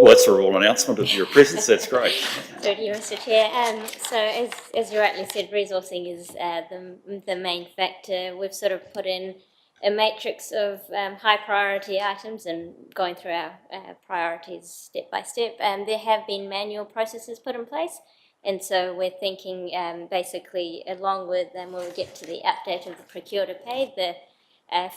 Well, that's a royal announcement of your presence. That's great. Thank you, Mr. Chair. So as you rightly said, resourcing is the main factor. We've sort of put in a matrix of high priority items and going through our priorities step by step. There have been manual processes put in place, and so we're thinking basically along with when we get to the update of the procure to pay, the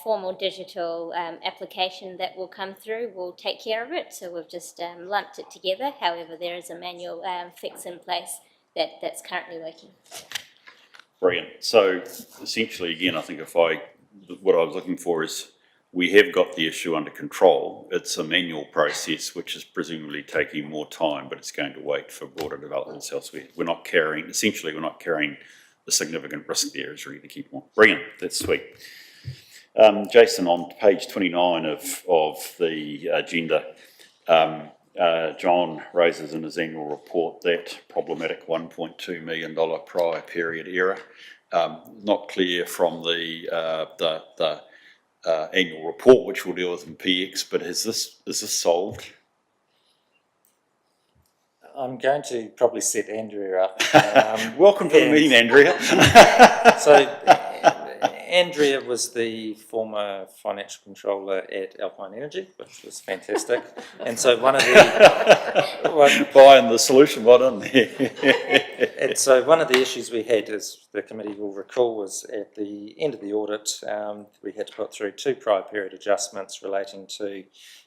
formal digital application that will come through will take care of it. So we've just lumped it together. However, there is a manual fix in place that's currently working. Brilliant. So essentially, again, I think what I was looking for is we have got the issue under control. It's a manual process, which is presumably taking more time, but it's going to wait for broader developments elsewhere. We're not carrying the significant risk there is really the key point. Brilliant. That's sweet. Jason, on page 29 of the agenda, John raises in his annual report that problematic $1.2 million prior period error. Not clear from the annual report, which we'll deal with in PX, but is this solved? I'm going to probably set Andrea up. Welcome to the meeting, Andrea. So Andrea was the former financial controller at Alpine Energy, which was fantastic. And so one of the buying the solution, well done. And so one of the issues we had, as the committee will recall, was at the end of the audit, we had to put through 2 prior period adjustments relating to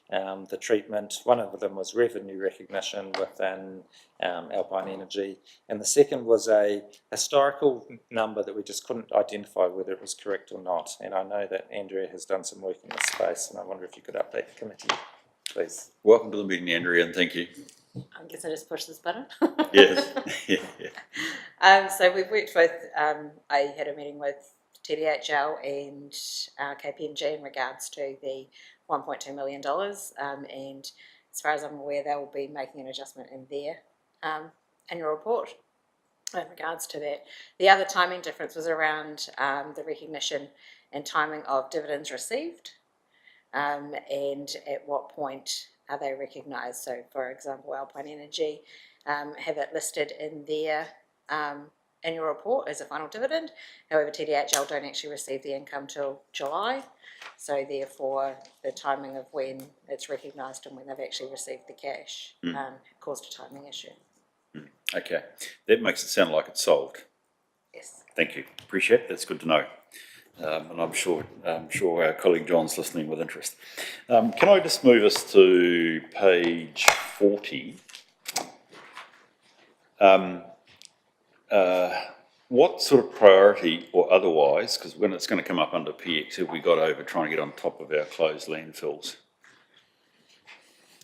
the treatment. One of them was revenue recognition within Alpine Energy, and the second was a historical number that we just couldn't identify whether it was correct or not. And I know that Andrea has done some work in this space, and I wonder if you could update the committee, please. Welcome to the meeting, Andrea, and thank you. I guess I just push this button. Yes. So we've worked with, I had a meeting with TDHL and KPMG in regards to the $1.2 million, and as far as I'm aware, they will be making an adjustment in their annual report in regards to that. The other timing difference was around the recognition and timing of dividends received, and at what point are they recognised. So, for example, Alpine Energy have it listed in their annual report as a final dividend. However, TDHL don't actually receive the income till July. So therefore, the timing of when it's recognised and when they've actually received the cash caused a timing issue. Okay, that makes it sound like it's solved. Yes. Thank you. Appreciate it. That's good to know. And I'm sure our colleague John's listening with interest. Can I just move us to page 40? what sort of priority or otherwise, because when it's going to come up under PX, have we got over trying to get on top of our closed landfills?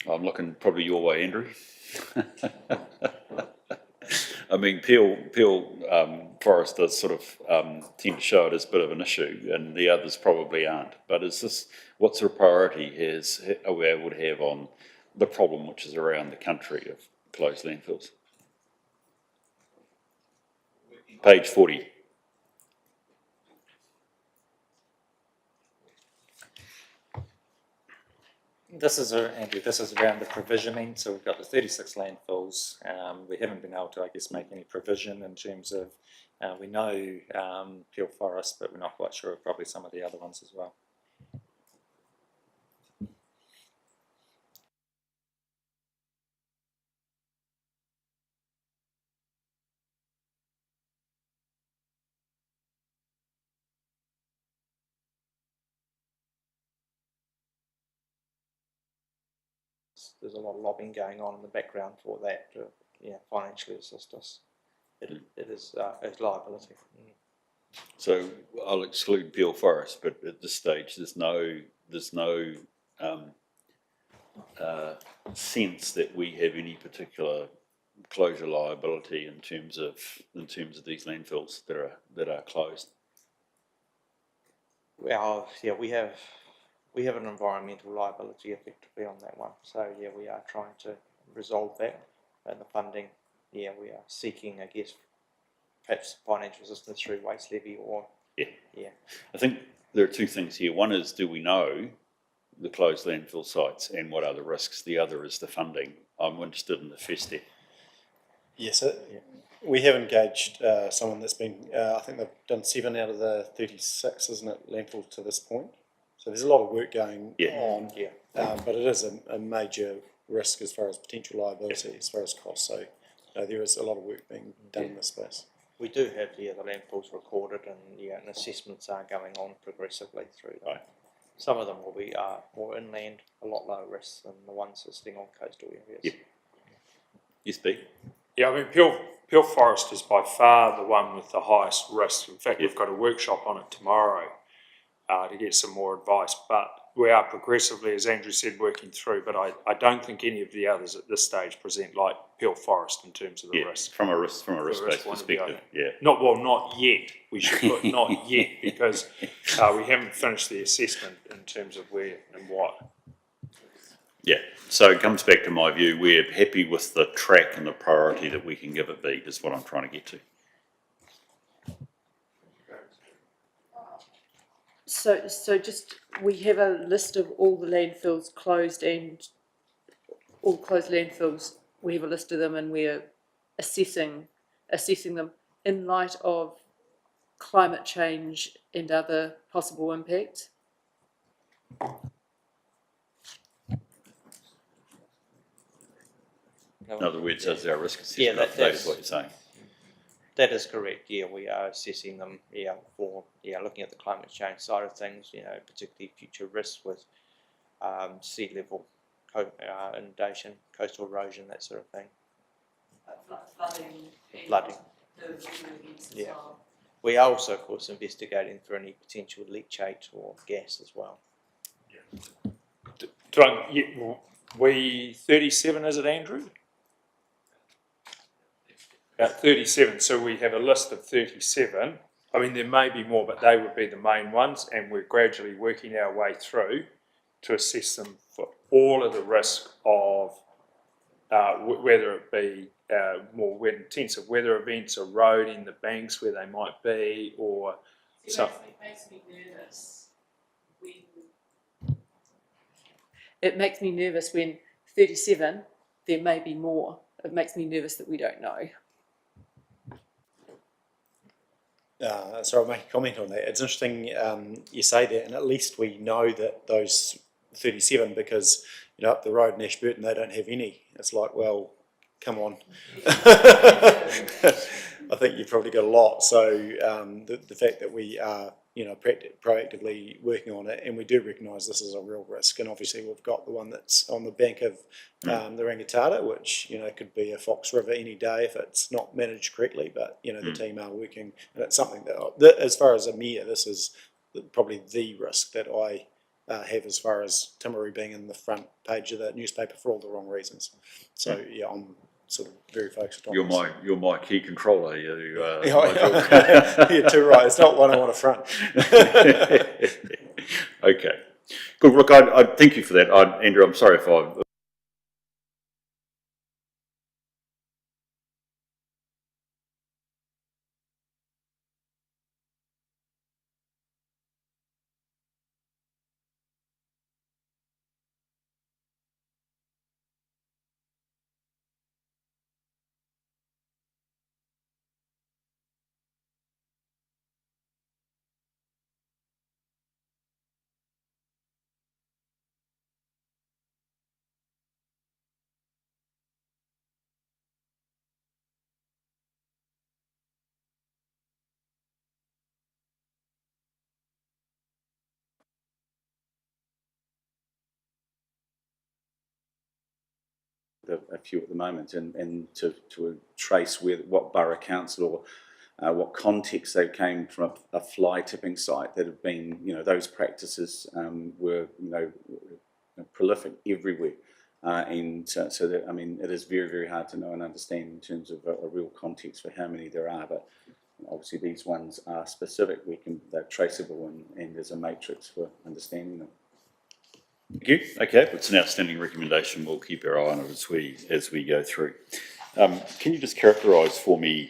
I'm looking probably your way, Andrew. I mean, Peel Forest does sort of tend to show it as a bit of an issue, and the others probably aren't. But is this, what sort of priority are we able to have on the problem which is around the country of closed landfills? Page 40. This is, Andrew, this is around the provisioning. So we've got the 36 landfills. We haven't been able to, I guess, make any provision in terms of, we know Peel Forest, but we're not quite sure of probably some of the other ones as well. There's a lot of lobbying going on in the background for that to financially assist us. It is liability. So I'll exclude Peel Forest, but at this stage, there's no sense that we have any particular closure liability in terms of these landfills that are closed. Well, yeah, we have an environmental liability effectively on that one. So yeah, we are trying to resolve that, and the funding. Yeah, we are seeking, I guess, perhaps financial assistance through waste levy or yeah. I think there are two things here. One is, do we know the closed landfill sites and what are the risks? The other is the funding. I'm interested in the first step. Yes, we have engaged someone that's been, I think they've done 7 out of the 36, isn't it, landfill to this point. So there's a lot of work going on, but it is a major risk as far as potential liability, as far as cost. So there is a lot of work being done in this space. We do have the landfills recorded, and assessments are going on progressively through them. Right. Some of them will be more inland, a lot lower risk than the ones sitting on coastal areas. Yeah. Yes, B. Yeah, I mean, Peel Forest is by far the one with the highest risk. In fact, we've got a workshop on it tomorrow to get some more advice. But we are progressively, as Andrew said, working through. But I don't think any of the others at this stage present like Peel Forest in terms of the risk. From a risk-based perspective. Yeah. Not yet. We should put not yet, because we haven't finished the assessment in terms of where and what. Yeah, so it comes back to my view, we're happy with the track and the priority that we can give it B, is what I'm trying to get to. So just, we have a list of all the landfills closed and all closed landfills, we have a list of them and we're assessing them in light of climate change and other possible impacts. In other words, as our risk assessment, that is what you're saying. That is correct. Yeah, we are assessing them. Yeah, for looking at the climate change side of things. Particularly future risks with sea level, inundation, coastal erosion, that sort of thing. Flooding. Yeah. We are also, of course, investigating for any potential leachate or gas as well. We 37, is it, Andrew? About 37, so we have a list of 37. I mean, there may be more, but they would be the main ones, and we're gradually working our way through to assess them for all of the risk of whether it be more wet intensive weather events, eroding the banks where they might be, or something. It makes me nervous. It makes me nervous when 37, there may be more. It makes me nervous that we don't know. So I'll make a comment on that. It's interesting you say that, and at least we know that those 37, because up the road in Ashburton they don't have any. It's like, well, come on. I think you've probably got a lot. So the fact that we are, proactively working on it, and we do recognise this is a real risk, and obviously we've got the one that's on the bank of the Rangitata, which could be a Fox River any day if it's not managed correctly. But the team are working, and it's something that as far as a mayor, this is probably the risk that I have as far as Timaru being in the front page of the newspaper for all the wrong reasons. So I'm sort of very focused on this. You're my key controller. You're too right. It's not one I want to front. Okay, good. Look, I thank you for that, Andrew. I'm sorry if I. A few at the moment, and to trace what borough council or what context they came from a fly tipping site that have been, those practices were, prolific everywhere. And so that, it is very, very hard to know and understand in terms of a real context for how many there are, but obviously these ones are specific. They're traceable, and there's a matrix for understanding them. Thank you. Okay, it's an outstanding recommendation. We'll keep our eye on it as we go through. Can you just characterise for me,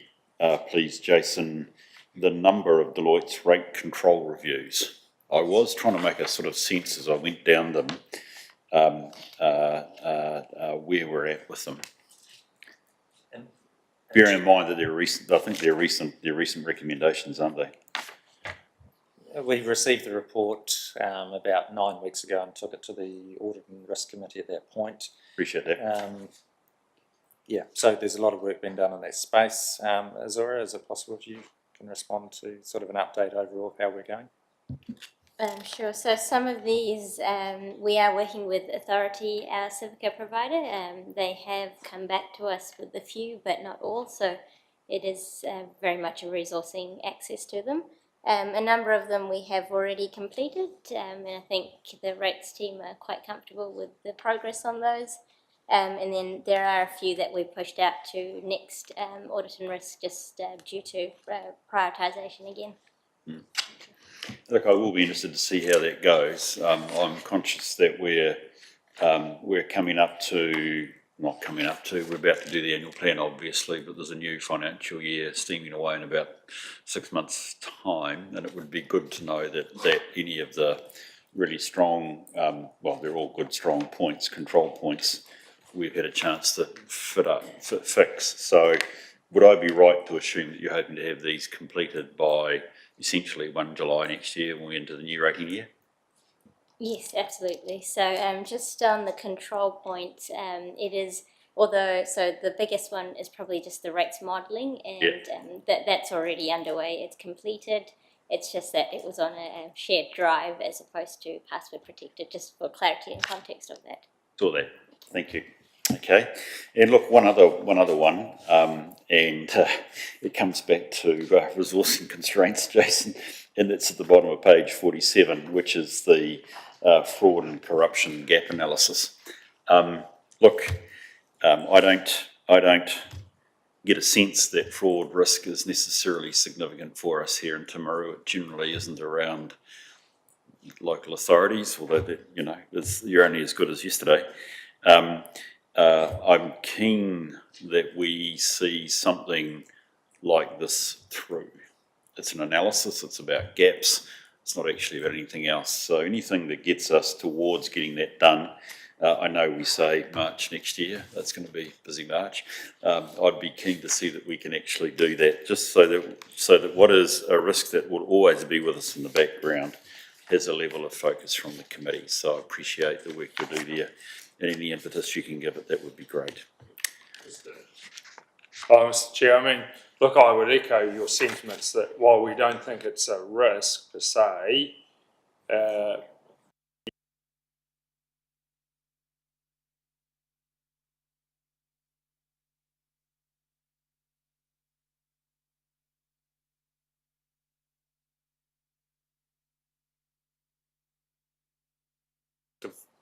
please, Jason, the number of Deloitte's rate control reviews? I was trying to make a sort of sense as I went down them, where we're at with them. Bearing in mind that they're recent, I think they're recent recommendations, aren't they? We received the report about 9 weeks ago and took it to the Audit and Risk Committee at that point. Appreciate that. So there's a lot of work being done in that space. Azura, is it possible if you can respond to sort of an update overall of how we're going? Sure. So some of these, we are working with Authority, our Civica provider. They have come back to us with a few, but not all. So it is very much a resourcing access to them. A number of them we have already completed, and I think the rates team are quite comfortable with the progress on those. And then there are a few that we pushed out to next Audit and Risk just due to prioritisation again. Look, I will be interested to see how that goes. I'm conscious that we're we're about to do the annual plan, obviously, but there's a new financial year steaming away in about 6 months' time, and it would be good to know that any of the really strong, they're all good, strong points, control points, we've had a chance to fix. So would I be right to assume that you're hoping to have these completed by essentially 1 July next year when we enter the new rating year? Yes, absolutely. So just on the control points, it is, the biggest one is probably just the rates modelling, and that's already underway. It's completed. It's just that it was on a shared drive as opposed to password protected, just for clarity and context of that. Saw that. Thank you. Okay, and look, one other one, and it comes back to resourcing constraints, Jason, and it's at the bottom of page 47, which is the fraud and corruption gap analysis. I don't get a sense that fraud risk is necessarily significant for us here in Timaru. It generally isn't around local authorities, although you're only as good as yesterday. I'm keen that we see something like this through. It's an analysis, it's about gaps, it's not actually about anything else. So anything that gets us towards getting that done, I know we say March next year, that's going to be busy March. I'd be keen to see that we can actually do that, just so that what is a risk that will always be with us in the background has a level of focus from the committee. So I appreciate the work you do there. And any impetus you can give it, that would be great. Mr Chair, Look, I would echo your sentiments that while we don't think it's a risk per se,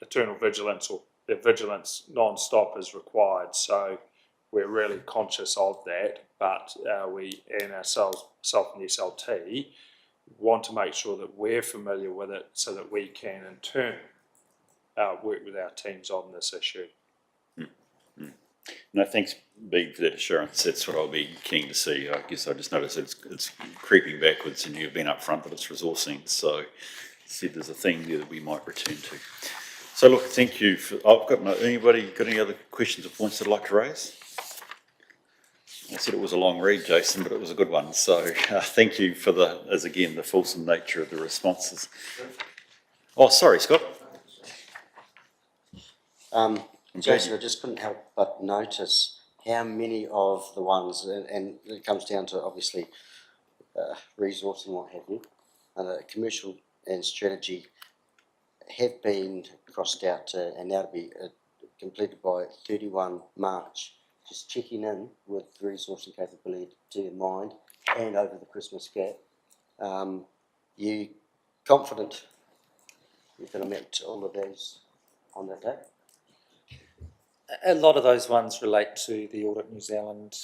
eternal vigilance or vigilance non-stop is required. So we're really conscious of that, but we and ourselves, self and the SLT, want to make sure that we're familiar with it so that we can in turn work with our teams on this issue. No, thanks, Bede, for that assurance. That's what I'll be keen to see. I guess I just noticed it's creeping backwards, and you've been upfront that it's resourcing. So, see, there's a theme there that we might return to. So, look, thank you. I've got anybody got any other questions or points they'd like to raise? I said it was a long read, Jason, but it was a good one. So, thank you for the fulsome nature of the responses. Oh, sorry, Scott. Jason, I just couldn't help but notice how many of the ones, and it comes down to obviously resourcing, what have you, commercial and strategy have been crossed out and now to be completed by 31 March. Just checking in with the resourcing capability in mind and over the Christmas gap. You confident you're going to meet all of those on that day? A lot of those ones relate to the Audit New Zealand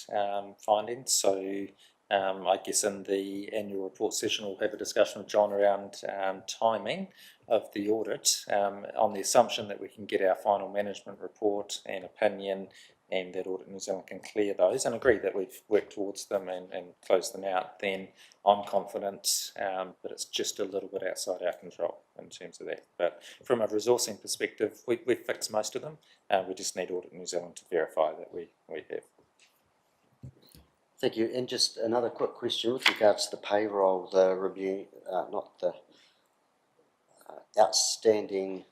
findings. So I guess in the annual report session we'll have a discussion with John around timing of the audit on the assumption that we can get our final management report and opinion and that Audit New Zealand can clear those and agree that we've worked towards them and closed them out. Then I'm confident, but it's just a little bit outside our control in terms of that. But from a resourcing perspective, we've fixed most of them. We just need Audit New Zealand to verify that we have. Thank you. And just another quick question with regards to the payroll, the review, not the outstanding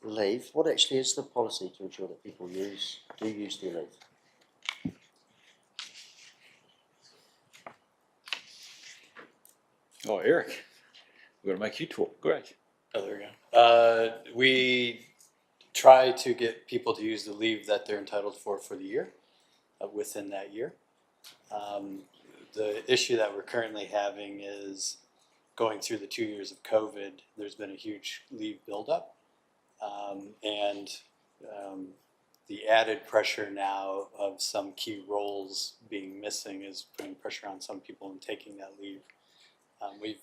leave. What actually is the policy to ensure that people do use their leave? Oh, Eric, we're going to make you talk. Great. Oh, there we go. We try to get people to use the leave that they're entitled for the year, within that year. The issue that we're currently having is going through the 2 years of COVID, there's been a huge leave buildup. The added pressure now of some key roles being missing is putting pressure on some people in taking that leave. We've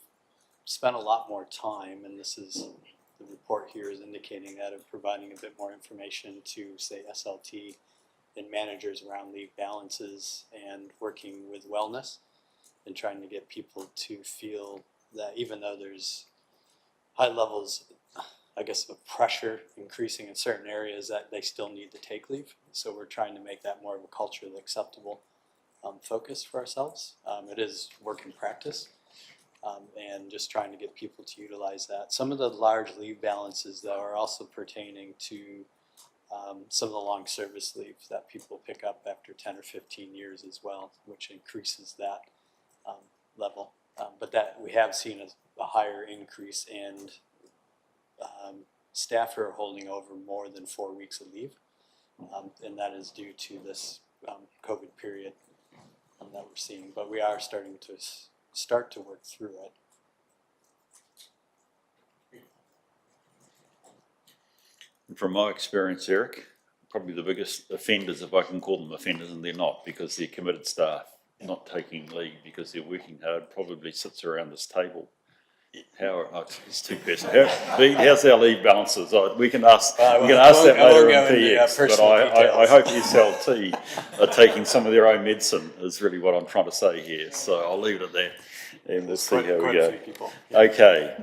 spent a lot more time, and this is the report here is indicating that, of providing a bit more information to, say, SLT and managers around leave balances and working with wellness and trying to get people to feel that even though there's high levels, I guess, of pressure increasing in certain areas, that they still need to take leave. So we're trying to make that more of a culturally acceptable focus for ourselves. It is work in practice. And just trying to get people to utilize that. Some of the large leave balances, though, are also pertaining to some of the long service leave that people pick up after 10 or 15 years as well, which increases that level. But that we have seen a higher increase, and staff are holding over more than 4 weeks of leave, and that is due to this COVID period that we're seeing. But we are starting to work through it. And from my experience, Eric, probably the biggest offenders, if I can call them offenders, and they're not, because they're committed staff not taking leave because they're working hard, probably sits around this table. It's too personal. How's our leave balances? We can ask that later in PX, but I hope SLT are taking some of their own medicine, is really what I'm trying to say here. So I'll leave it at that, and we'll see how we go. Okay.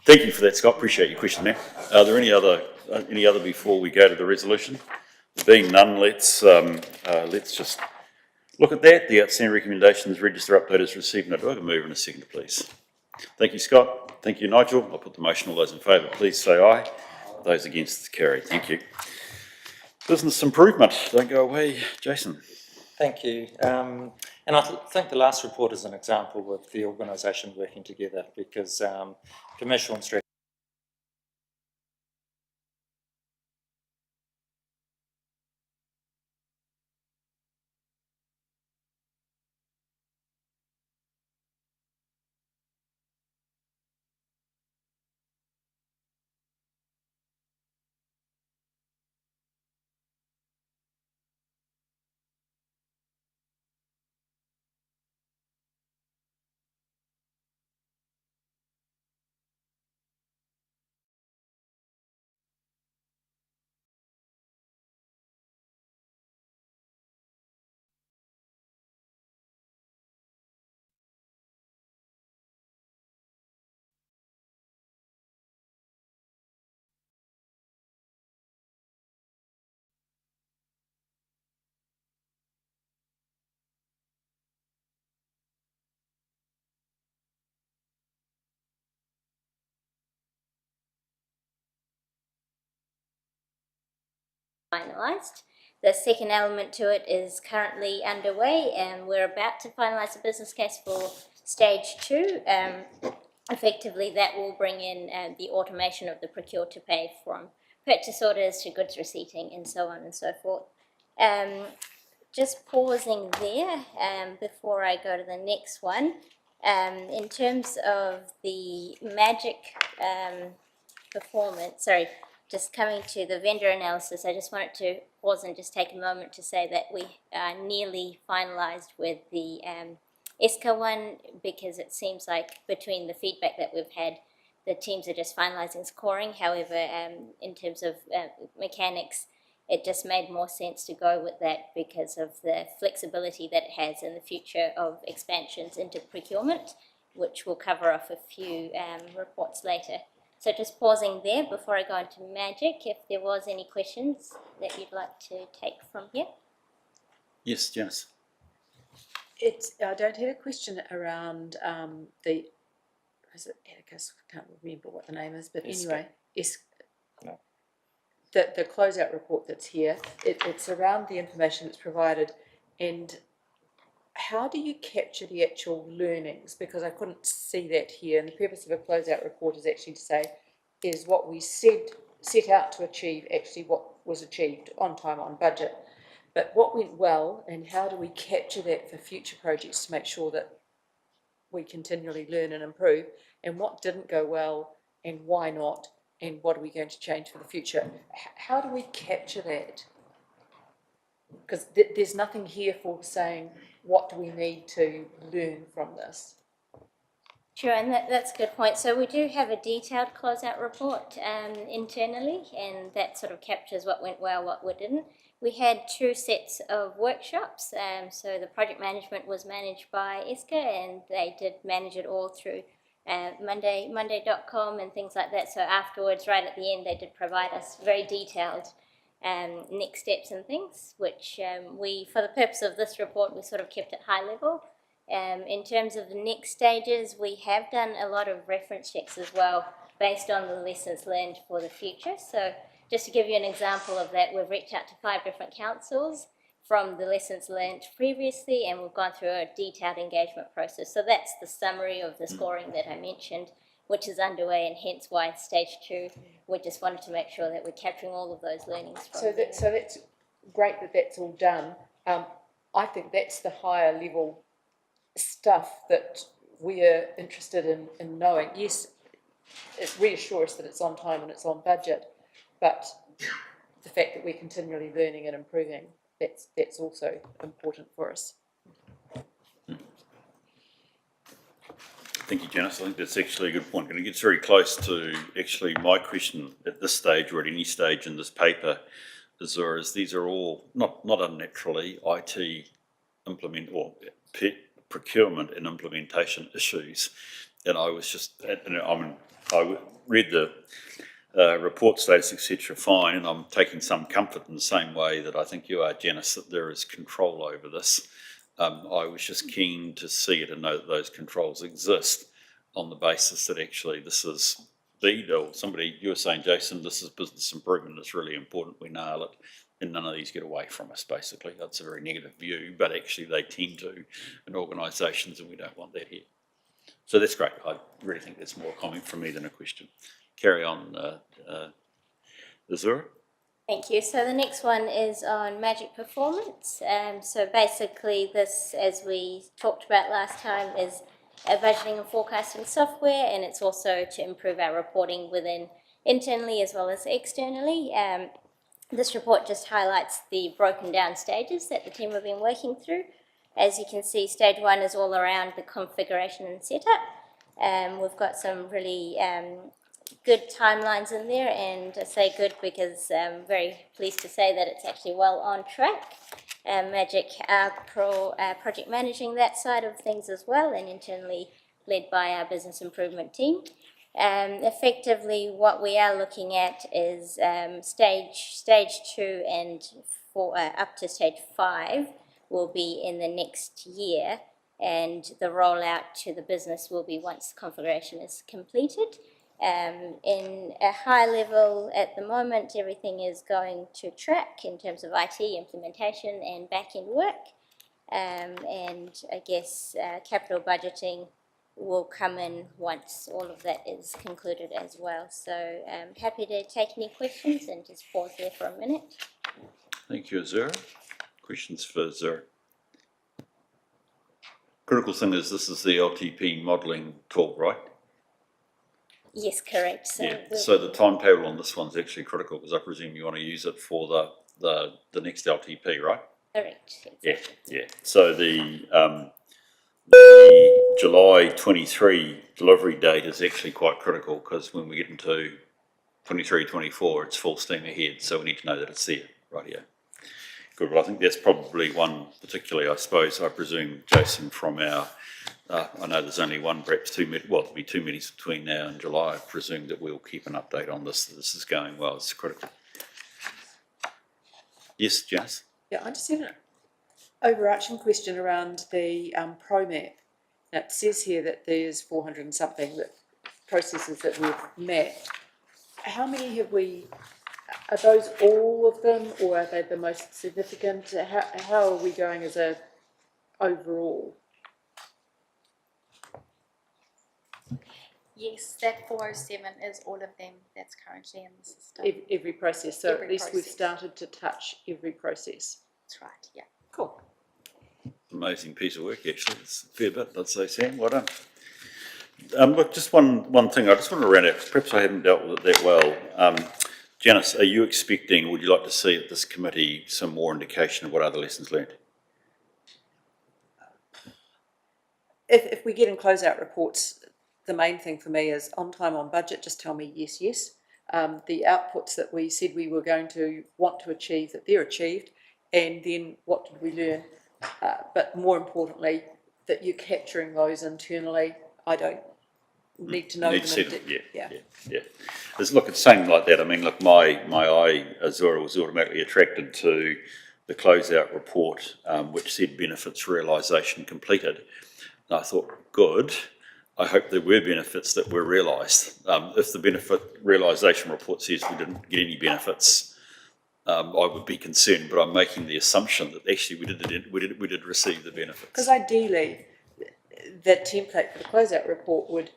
Thank you for that, Scott. Appreciate your question there. Are there any other before we go to the resolution? There being none, let's just look at that. The outstanding recommendations register update is received. Now, do I have a mover in a second, please? Thank you, Scott. Thank you, Nigel. I'll put the motion. All those in favour, please say aye. Those against, carried. Thank you. Business improvement. Don't go away, Jason. Thank you. And I think the last report is an example of the organisation working together, because commercial and strategic finalised. The second element to it is currently underway, and we're about to finalise the business case for stage 2. Effectively, that will bring in the automation of the procure to pay, from purchase orders to goods receipting and so on and so forth. Just pausing there before I go to the next one. In terms of the magic performance, sorry, just coming to the vendor analysis, I just wanted to pause and just take a moment to say that we are nearly finalised with the ESCA one, because it seems like between the feedback that we've had, the teams are just finalising scoring. However, in terms of mechanics, it just made more sense to go with that because of the flexibility that it has in the future of expansions into procurement, which we'll cover off a few reports later. So just pausing there before I go into magic, if there was any questions that you'd like to take from here. Yes, Janice. I don't have a question around is it Atticus? I can't remember what the name is, but anyway, No. The closeout report that's here, it's around the information that's provided, and how do you capture the actual learnings? Because I couldn't see that here, and the purpose of a closeout report is actually to say, is what we set out to achieve actually what was achieved on time, on budget? But what went well, and how do we capture that for future projects to make sure that we continually learn and improve, and what didn't go well, and why not, and what are we going to change for the future? How do we capture that? Because there's nothing here for saying, what do we need to learn from this? Sure, and that's a good point. So we do have a detailed closeout report internally, and that sort of captures what went well, what didn't. We had 2 sets of workshops, so the project management was managed by ESCA, and they did manage it all through Monday.com and things like that. So afterwards, right at the end, they did provide us very detailed next steps and things, which we, for the purpose of this report, we sort of kept it high level. In terms of the next stages, we have done a lot of reference checks as well, based on the lessons learned for the future. So just to give you an example of that, we've reached out to 5 different councils from the lessons learned previously, and we've gone through a detailed engagement process. So that's the summary of the scoring that I mentioned, which is underway, and hence why stage 2, we just wanted to make sure that we're capturing all of those learnings from so that's great that that's all done. I think that's the higher level stuff that we're interested in knowing. Yes, it reassures us that it's on time and it's on budget, but the fact that we're continually learning and improving, that's also important for us. Thank you, Janice. I think that's actually a good point, and it gets very close to actually my question at this stage, or at any stage in this paper, is these are all not unnaturally IT implement or procurement and implementation issues. And I was just, I read the report status, etc., fine, and I'm taking some comfort in the same way that I think you are, Janice, that there is control over this. I was just keen to see it and know that those controls exist, on the basis that actually this is somebody, you were saying, Jason, this is business improvement, it's really important we nail it, and none of these get away from us, basically. That's a very negative view, but actually they tend to in organisations, and we don't want that here. So that's great. I really think that's more a comment from me than a question. Carry on, Azura. Thank you. So the next one is on Magic Performance. So basically this, as we talked about last time, is a budgeting and forecasting software, and it's also to improve our reporting within internally as well as externally. This report just highlights the broken down stages that the team have been working through. As you can see, stage 1 is all around the configuration and setup. We've got some really good timelines in there, and I say good because I'm very pleased to say that it's actually well on track. Magic project managing that side of things as well, and internally led by our business improvement team. Effectively, what we are looking at is stage 2 and up to stage 5 will be in the next year, and the rollout to the business will be once the configuration is completed. In a high level at the moment, everything is going to track in terms of IT implementation and back-end work, and I guess capital budgeting will come in once all of that is concluded as well. So I'm happy to take any questions and just pause there for a minute. Thank you, Azura. Questions for Azura? Critical thing is this is the LTP modelling tool, right? Yes, correct. So yeah. So the timetable on this one's actually critical because I presume you want to use it for the next LTP, right? Correct. Exactly. Yeah. So the July 23 delivery date is actually quite critical because when we get into 23-24, it's full steam ahead. So we need to know that it's there, right here. Good. Well, I think that's probably one particularly, I suppose, I presume, Jason, from our, I know there's only one, perhaps 2 meetings, well, there'll be 2 meetings between now and July. I presume that we'll keep an update on this. This is going well. It's critical. Yes, Janice? Yeah, I just had an overarching question around the ProMap. Now, it says here that there's 400 and something processes that we've mapped. How many have we, are those all of them, or are they the most significant? How are we going as a overall? Yes, that 407 is all of them that's currently in the system. Every process, so every at least process. we've started to touch every process. That's right, yeah. Cool. Amazing piece of work, actually. It's a fair bit, I'd say, Sam. Well done. Look, just one thing. I just want to round out, perhaps I haven't dealt with it that well. Janice, are you expecting, would you like to see at this committee some more indication of what other lessons learned? If we get in closeout reports, the main thing for me is on time, on budget, just tell me yes, yes. The outputs that we said we were going to want to achieve, that they're achieved, and then what did we learn? But more importantly, that you're capturing those internally. I don't need to know them. Yeah. Look, it's something like that. I mean, look, my eye, Azura, was automatically attracted to the closeout report, which said benefits realisation completed. And I thought, good. I hope there were benefits that were realised. If the benefit realisation report says we didn't get any benefits, I would be concerned. But I'm making the assumption that actually we did receive the benefits. Because ideally, the template for the closeout report would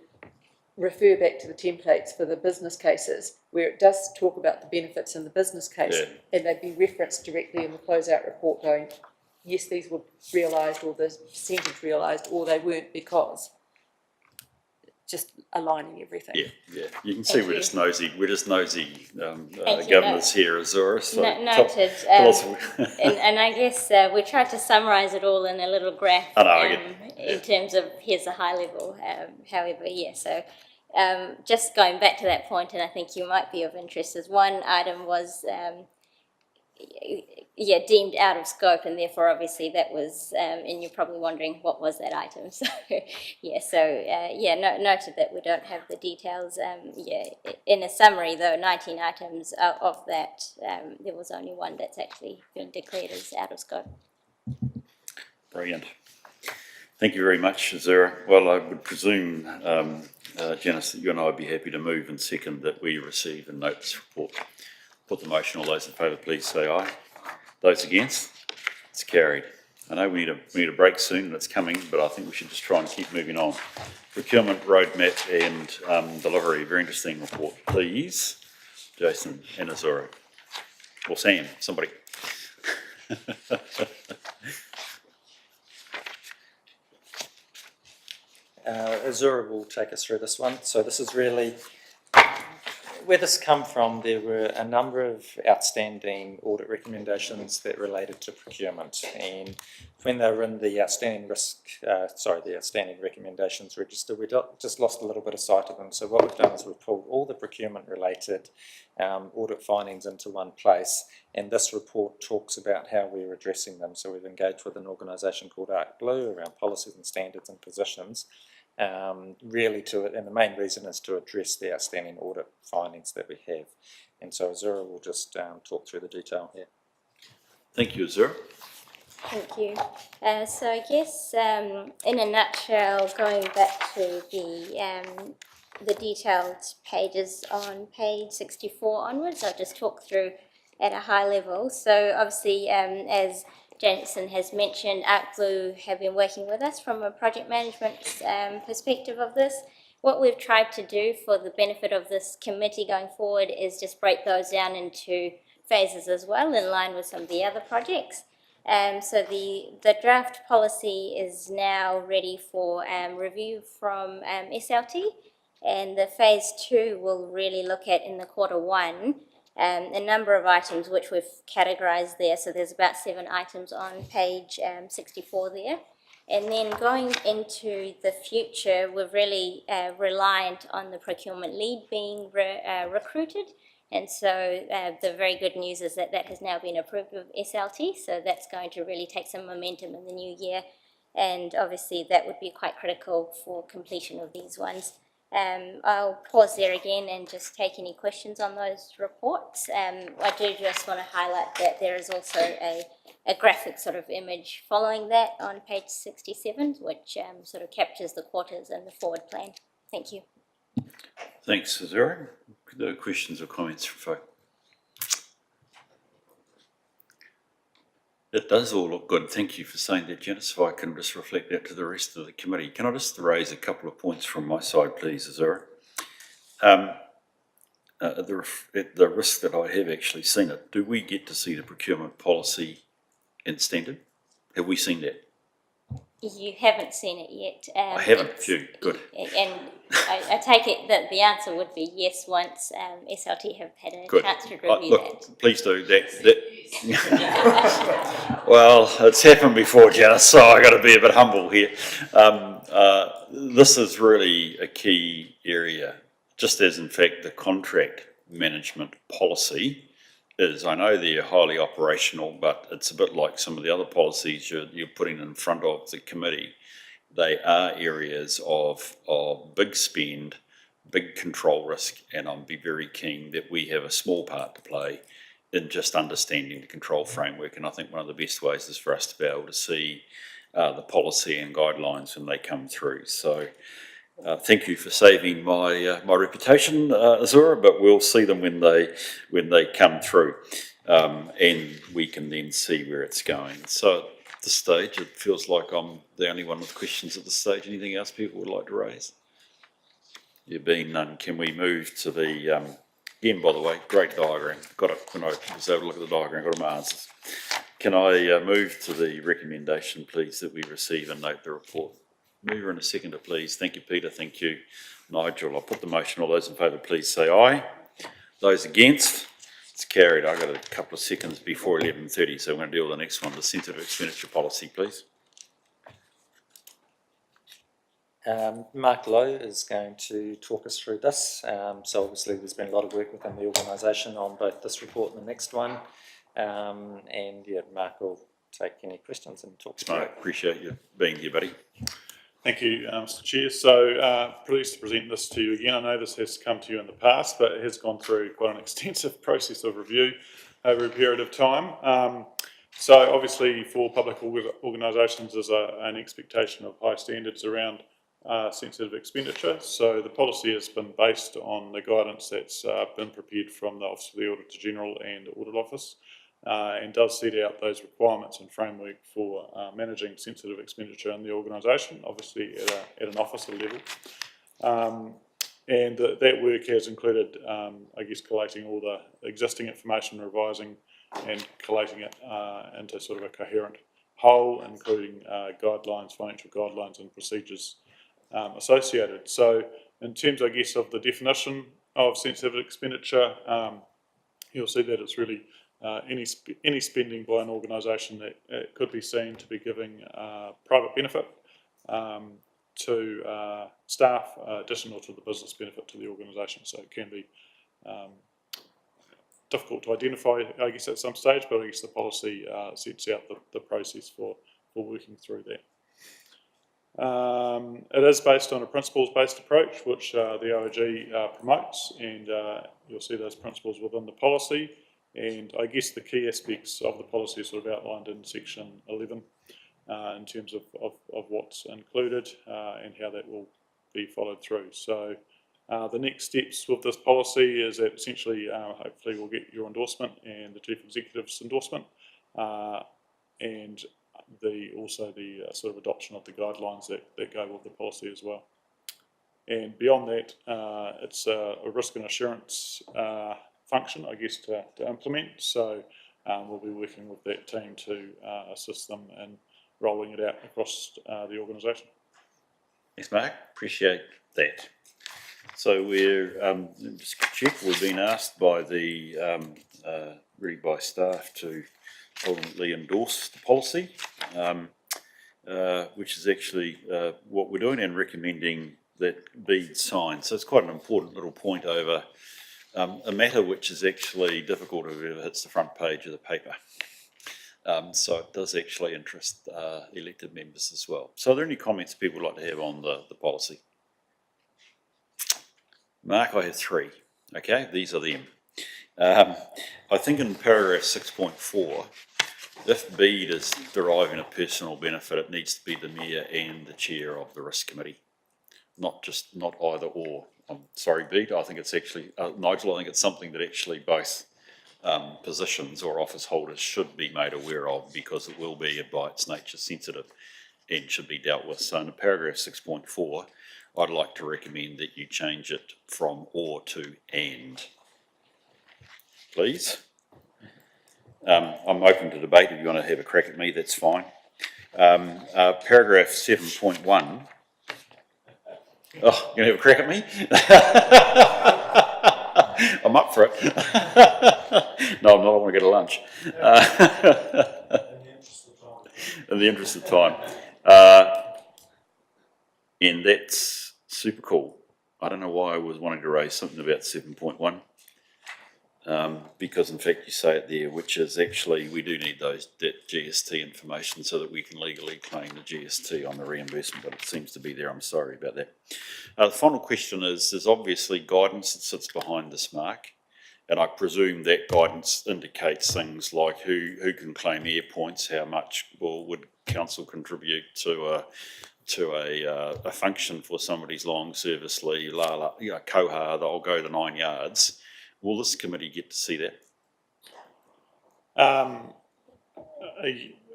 refer back to the templates for the business cases, where it does talk about the benefits in the business case, and they'd be referenced directly in the closeout report, going, yes, these were realised, or the percentage realised, or they weren't because. Just aligning everything. Yeah. You can see we're just nosy governors here, Azura. So noted. And I guess we tried to summarise it all in a little graph in terms of here's a high level. However, yeah. So just going back to that point, and I think you might be of interest, as one item was deemed out of scope, and therefore obviously that was and you're probably wondering what was that item. So noted that we don't have the details. In a summary though, 19 items of that, there was only one that's actually been declared as out of scope. Brilliant. Thank you very much, Azura. Well, I would presume, Janice, that you and I would be happy to move and second that we receive and note this report. Put the motion. All those in favour, please say aye. Those against? It's carried. I know we need a break soon and it's coming, but I think we should just try and keep moving on. Procurement roadmap and delivery. Very interesting report, please. Jason and Azura. Or Sam, somebody. Azura will take us through this one. So this is really where this come from. There were a number of outstanding audit recommendations that related to procurement, and when they were in the outstanding the outstanding recommendations register, we just lost a little bit of sight of them. So what we've done is we've pulled all the procurement related audit findings into one place, and this report talks about how we're addressing them. So we've engaged with an organisation called Arc Blue around policies and standards and positions. And the main reason is to address the outstanding audit findings that we have. And so Azura will just talk through the detail here. Thank you, Azura. Thank you. So I guess in a nutshell, going back to the detailed pages on page 64 onwards, I'll just talk through at a high level. So obviously, as Jason has mentioned, Arc Blue have been working with us from a project management perspective of this. What we've tried to do for the benefit of this committee going forward is just break those down into phases as well, in line with some of the other projects. So the draft policy is now ready for review from SLT, and the phase 2 will really look at in the Q1 a number of items which we've categorised there. So there's about 7 items on page 64 there. And then going into the future, we're really reliant on the procurement lead being recruited. And so the very good news is that has now been approved with SLT. So that's going to really take some momentum in the new year. And obviously that would be quite critical for completion of these ones. I'll pause there again and just take any questions on those reports. I do just want to highlight that there is also a graphic sort of image following that on page 67, which sort of captures the quarters and the forward plan. Thank you. Thanks, Azura. No questions or comments from folk? It does all look good. Thank you for saying that, Janice. If I can just reflect that to the rest of the committee. Can I just raise a couple of points from my side, please, Azura? At the risk that I have actually seen it, do we get to see the procurement policy in standard? Have we seen that? You haven't seen it yet. I haven't. Phew, good. And I take it that the answer would be yes once SLT have had a chance to review that. Please do. Well, it's happened before, Janice, so I've got to be a bit humble here. This is really a key area, just as in fact the contract management policy is. I know they're highly operational, but it's a bit like some of the other policies you're putting in front of the committee. They are areas of big spend, big control risk, and I'll be very keen that we have a small part to play in just understanding the control framework. And I think one of the best ways is for us to be able to see the policy and guidelines when they come through. So thank you for saving my reputation, Azura, but we'll see them when they come through, and we can then see where it's going. So at this stage, it feels like I'm the only one with questions at this stage. Anything else people would like to raise? There being none, can we move to the again, by the way, great diagram. Got it when I was able to look at the diagram. Got my answers. Can I move to the recommendation, please, that we receive and note the report? Mover and a seconder, please. Thank you, Peter. Thank you, Nigel. I'll put the motion. All those in favour, please say aye. Those against? It's carried. I've got a couple of seconds before 11:30, so I'm going to deal with the next one, the sensitive expenditure policy, please. Mark Lowe is going to talk us through this. So obviously there's been a lot of work within the organisation on both this report and the next one. And yeah, Mark will take any questions and talk to you. I appreciate you being here, buddy. Thank you, Mr. Chair. So pleased to present this to you again. I know this has come to you in the past, but it has gone through quite an extensive process of review over a period of time. So obviously for public organisations there's an expectation of high standards around sensitive expenditure. So the policy has been based on the guidance that's been prepared from the Office of the Auditor General and Audit Office. and does set out those requirements and framework for managing sensitive expenditure in the organisation, obviously at an officer level. And that work has included, I guess, collating all the existing information, revising and collating it into sort of a coherent whole, including guidelines, financial guidelines and procedures associated. So in terms, I guess, of the definition of sensitive expenditure, you'll see that it's really any spending by an organisation that could be seen to be giving private benefit to staff, additional to the business benefit to the organisation. So it can be difficult to identify, I guess, at some stage, but I guess the policy sets out the process for working through that. It is based on a principles-based approach, which the OAG promotes, and you'll see those principles within the policy. And I guess the key aspects of the policy are sort of outlined in section 11 in terms of what's included and how that will be followed through. So the next steps with this policy is that essentially, hopefully, we'll get your endorsement and the Chief Executive's endorsement, and also the sort of adoption of the guidelines that go with the policy as well. And beyond that, it's a risk and assurance function, I guess, to implement. So we'll be working with that team to assist them in rolling it out across the organisation. Thanks, Mark. Appreciate that. So we're just check. We've been asked by really by staff to ultimately endorse the policy, which is actually what we're doing, and recommending that be signed. So it's quite an important little point over a matter which is actually difficult if it ever hits the front page of the paper. So it does actually interest elected members as well. So are there any comments people would like to have on the policy? Mark, I have three. Okay, these are them. I think in paragraph 6.4, if Bede is deriving a personal benefit, it needs to be the mayor and the chair of the risk committee, not either or. I'm sorry, Bede. I think it's actually Nigel. I think it's something that actually both positions or office holders should be made aware of, because it will be by its nature sensitive and should be dealt with. So in paragraph 6.4, I'd like to recommend that you change it from or to and, please. I'm open to debate. If you want to have a crack at me, that's fine. Paragraph 7.1. Oh, you're going to have a crack at me? I'm up for it. No, I'm not. I want to go to lunch. In the interest of time. And that's super cool. I don't know why I was wanting to raise something about 7.1. Because in fact you say it there, which is actually we do need that GST information so that we can legally claim the GST on the reimbursement, but it seems to be there. I'm sorry about that. The final question is, there's obviously guidance that sits behind this, Mark, and I presume that guidance indicates things like who can claim air points, how much would council contribute to a function for somebody's long service leave, koha, they'll go the 9 yards. Will this committee get to see that?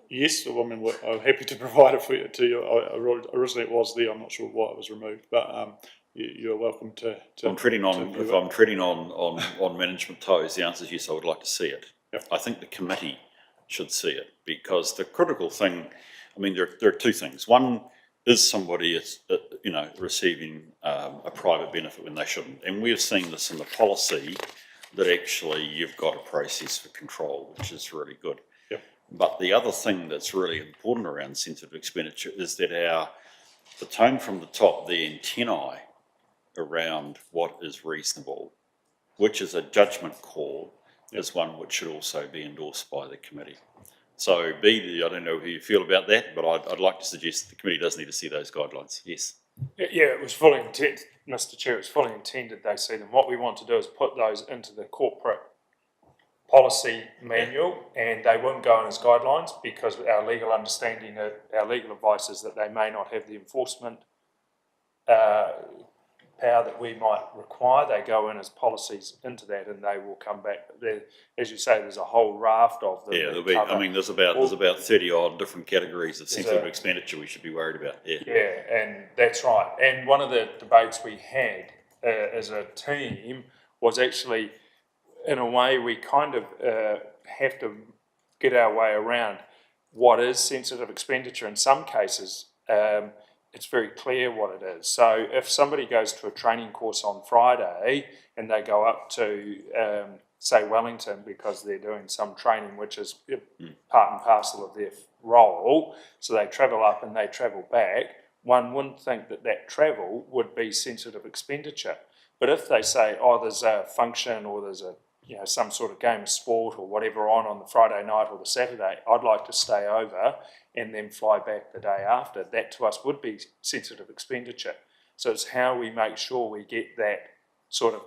Yes, I mean, I'm happy to provide it to you. Originally it was there. I'm not sure why it was removed, but you're welcome to. If I'm treading on management toes, the answer is yes. I would like to see it. Yep. I think the committee should see it, because the critical thing, I mean, there are two things. One is somebody receiving a private benefit when they shouldn't, and we've seen this in the policy that actually you've got a process for control, which is really good. Yep. But the other thing that's really important around sensitive expenditure is that the tone from the top, the antennae around what is reasonable, which is a judgment call, is one which should also be endorsed by the committee. So, I don't know how you feel about that, but I'd like to suggest that the committee does need to see those guidelines. Yes. Yeah, it was fully intended, Mr. Chair, it was fully intended they see them. What we want to do is put those into the corporate policy manual, and they won't go in as guidelines, because our legal understanding, our legal advice is that they may not have the enforcement power that we might require. They go in as policies into that, and they will come back. There, as you say, there's a whole raft of them. Yeah, there'll be. I mean, there's about 30 odd different categories of sensitive expenditure we should be worried about. Yeah. Yeah, and that's right. And one of the debates we had as a team was actually, in a way, we kind of have to get our way around what is sensitive expenditure. In some cases, it's very clear what it is. So if somebody goes to a training course on Friday and they go up to, say, Wellington because they're doing some training which is part and parcel of their role, so they travel up and they travel back, one wouldn't think that that travel would be sensitive expenditure. But if they say, oh, there's a function or there's a some sort of game of sport or whatever on the Friday night or the Saturday, I'd like to stay over and then fly back the day after. That to us would be sensitive expenditure. So it's how we make sure we get that sort of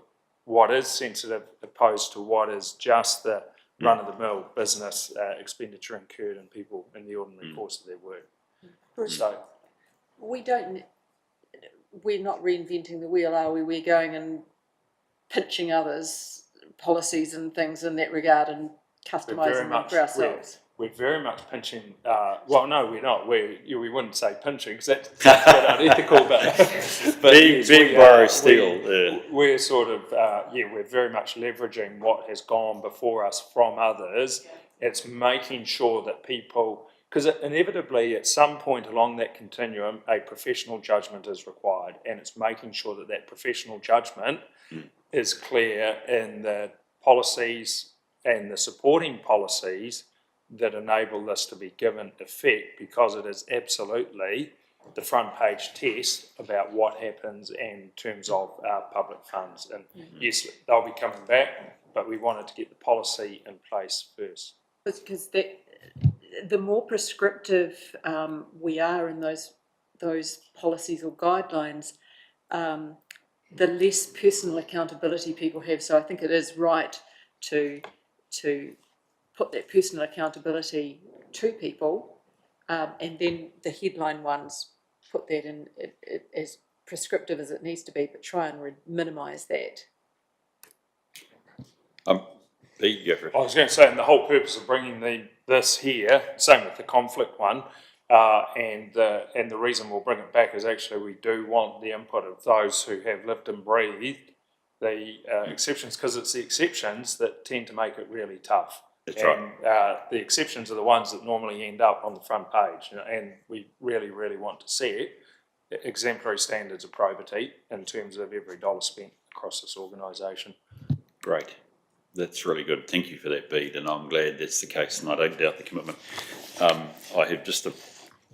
what is sensitive opposed to what is just the run-of-the-mill business expenditure incurred in people in the ordinary course of their work. So we're not reinventing the wheel, are we? We're going and pinching others' policies and things in that regard and customising them for ourselves. We're very much pinching. Well, no, we're not. We wouldn't say pinching because that's a bit unethical. But big borrow steal. We're sort of we're very much leveraging what has gone before us from others. It's making sure that people, because inevitably at some point along that continuum, a professional judgment is required, and it's making sure that that professional judgment is clear in the policies and the supporting policies that enable this to be given effect, because it is absolutely the front page test about what happens in terms of public funds. And yes, they'll be coming back, but we wanted to get the policy in place first. Because the more prescriptive we are in those policies or guidelines, the less personal accountability people have. So I think it is right to put that personal accountability to people, and then the headline ones put that in as prescriptive as it needs to be, but try and minimise that. I was going to say, and the whole purpose of bringing this here, same with the conflict one, and the reason we'll bring it back is actually we do want the input of those who have lived and breathed the exceptions, because it's the exceptions that tend to make it really tough. That's right. The exceptions are the ones that normally end up on the front page, and we really, really want to see it. Exemplary standards of probity in terms of every dollar spent across this organisation. Great. That's really good. Thank you for that, Bede, and I'm glad that's the case, and I don't doubt the commitment. I have just,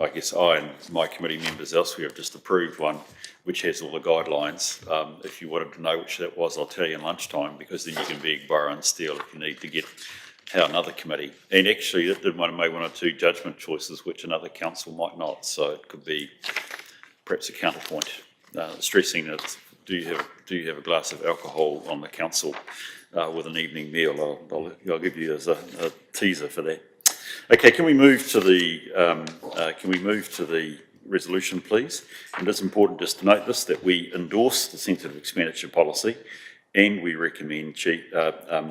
I guess I and my committee members elsewhere have just approved one which has all the guidelines. If you wanted to know which that was, I'll tell you in lunchtime, because then you can beg, borrow and steal if you need to get how another committee. And actually it did make one or two judgment choices which another council might not, so it could be perhaps a counterpoint. Stressing that do you have a glass of alcohol on the council with an evening meal? I'll give you as a teaser for that. Okay, can we move to the resolution, please? And it's important just to note this, that we endorse the sensitive expenditure policy, and we recommend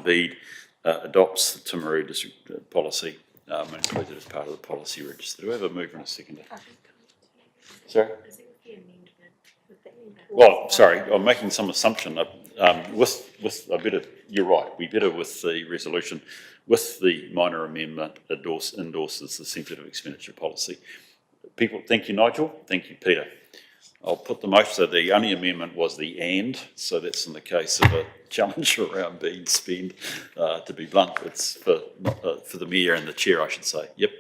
Bede adopts the Timaru district policy and includes it as part of the policy register. Do we have a mover and a seconder? Sorry? Well, sorry, I'm making some assumption that you're right, we better with the resolution, with the minor amendment, endorses the sensitive expenditure policy. People, thank you, Nigel. Thank you, Peter. I'll put the motion. So the only amendment was the and, so that's in the case of a challenge around being spent. To be blunt, it's for the mayor and the chair, I should say. Yep.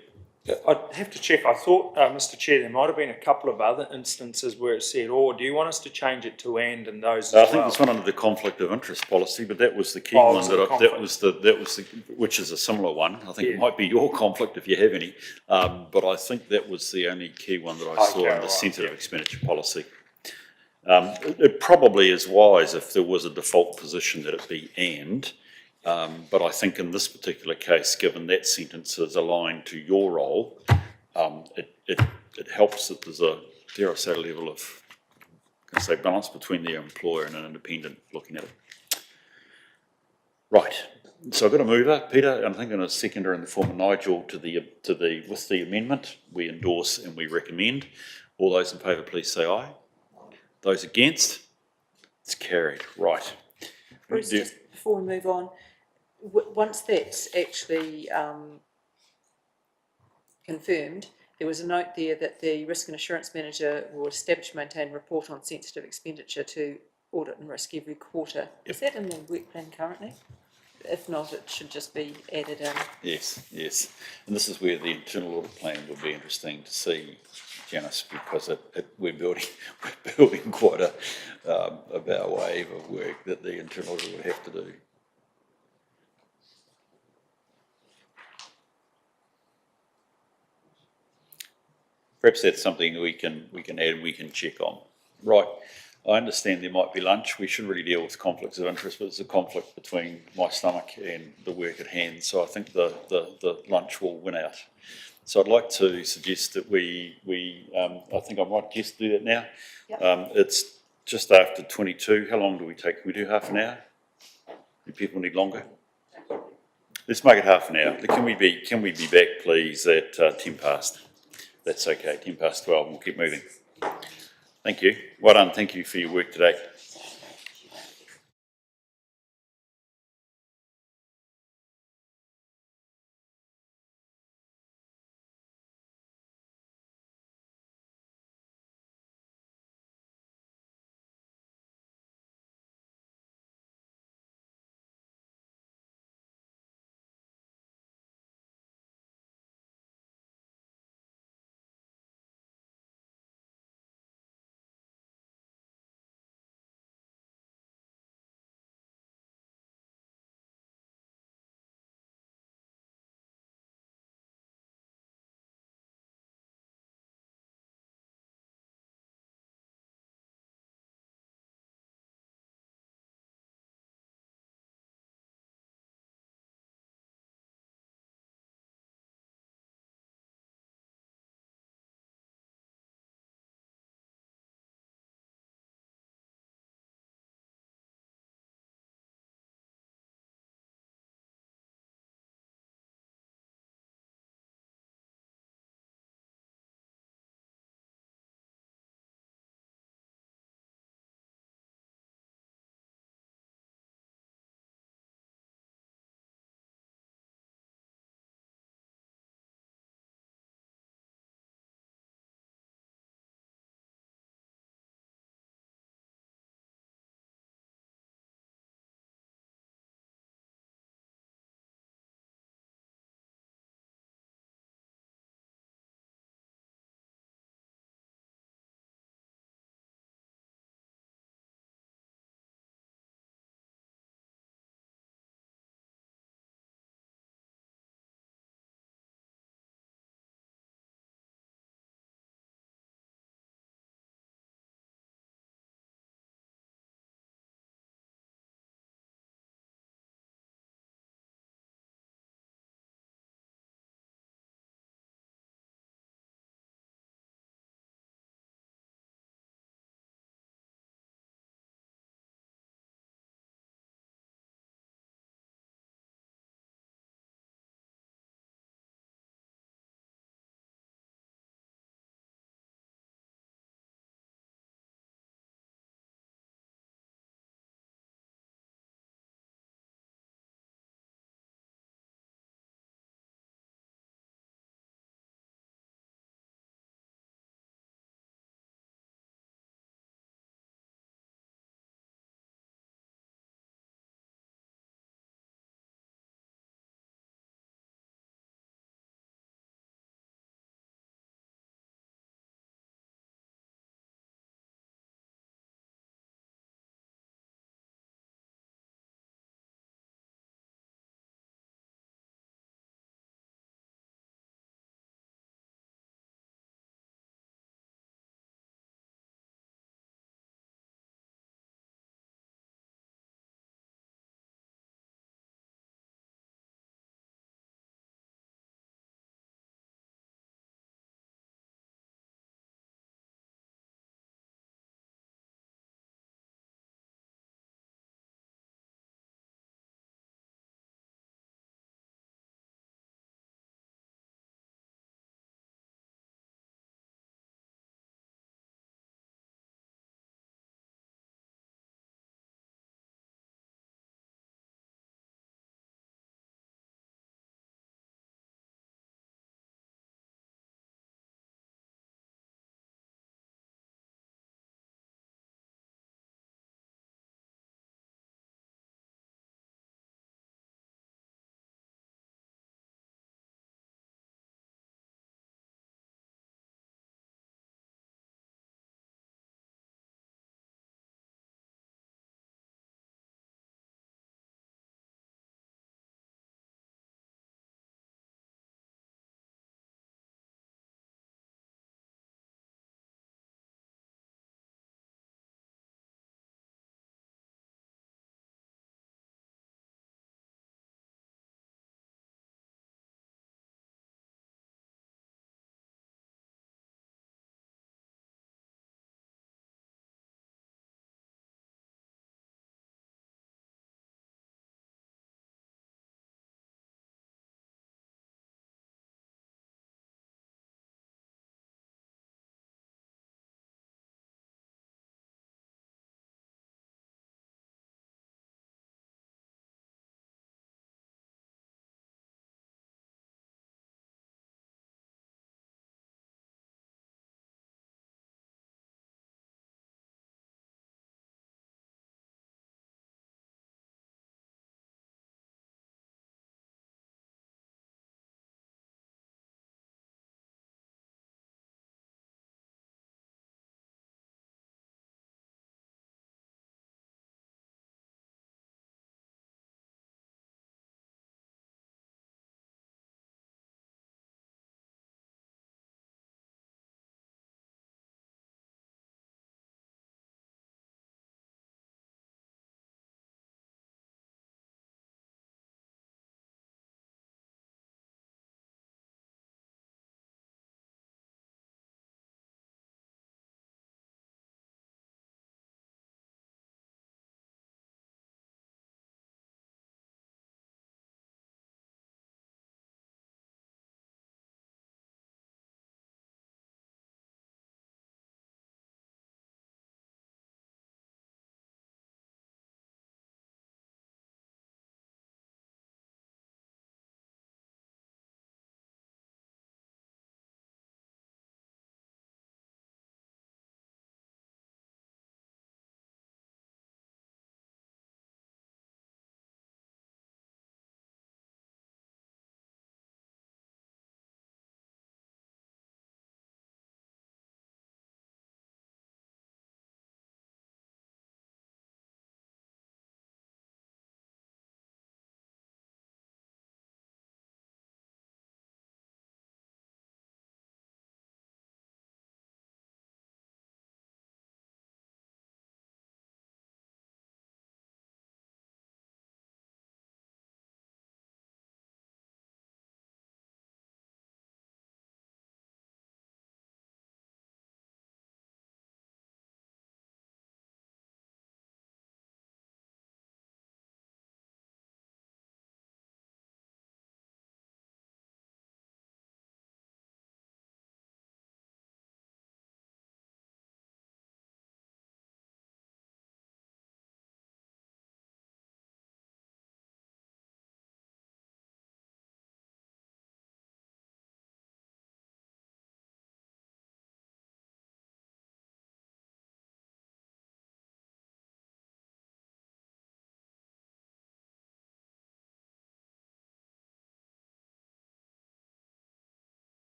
I'd have to check. I thought, Mr. Chair, there might have been a couple of other instances where it said, "Or do you want us to change it to and those as well?" I think there's one under the conflict of interest policy, but that was the key one. Which is a similar one. I think it might be your conflict if you have any, but I think that was the only key one that I saw in the sensitive expenditure policy. It probably is wise if there was a default position that it be and. But I think in this particular case, given that sentence is aligned to your role, it helps that there's a, dare I say, a level of can say balance between the employer and an independent looking at it. Right, so I've got a mover, Peter, and I think in a seconder in the form of Nigel with the amendment, we endorse and we recommend. All those in favour, please say aye. Those against? It's carried, right. Bruce, just before we move on, once that's actually confirmed, there was a note there that the risk and assurance manager will establish and maintain a report on sensitive expenditure to audit and risk every quarter. Is that in the work plan currently? If not, it should just be added in. Yes, yes. And this is where the internal audit plan would be interesting to see, Janice, because we're building quite a bow wave of work that the internal audit would have to do. Perhaps that's something we can add and we can check on. Right. I understand there might be lunch. We should really deal with conflicts of interest, but there's a conflict between my stomach and the work at hand. So I think the lunch will win out. So I'd like to suggest that I think I might just do that now. Yep. It's just after 22. How long do we take? Can we do half an hour? Do people need longer? Let's make it half an hour. Can we be back, please, at 10 past? That's okay, 10 past 12, and we'll keep moving. Thank you. Well done. Thank you for your work today.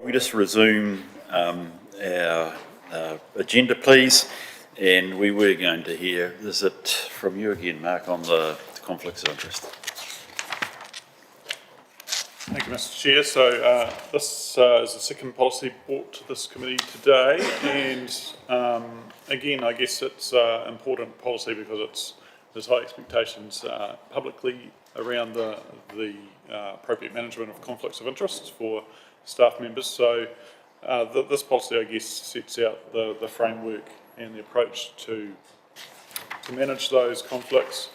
We just resume our agenda, please, and we were going to hear, is it from you again, Mark, on the conflicts of interest? Thank you, Mr. Chair. So this is the second policy brought to this committee today, and again, I guess it's important policy because there's high expectations publicly around the appropriate management of conflicts of interest for staff members. So this policy, I guess, sets out the framework and the approach to manage those conflicts.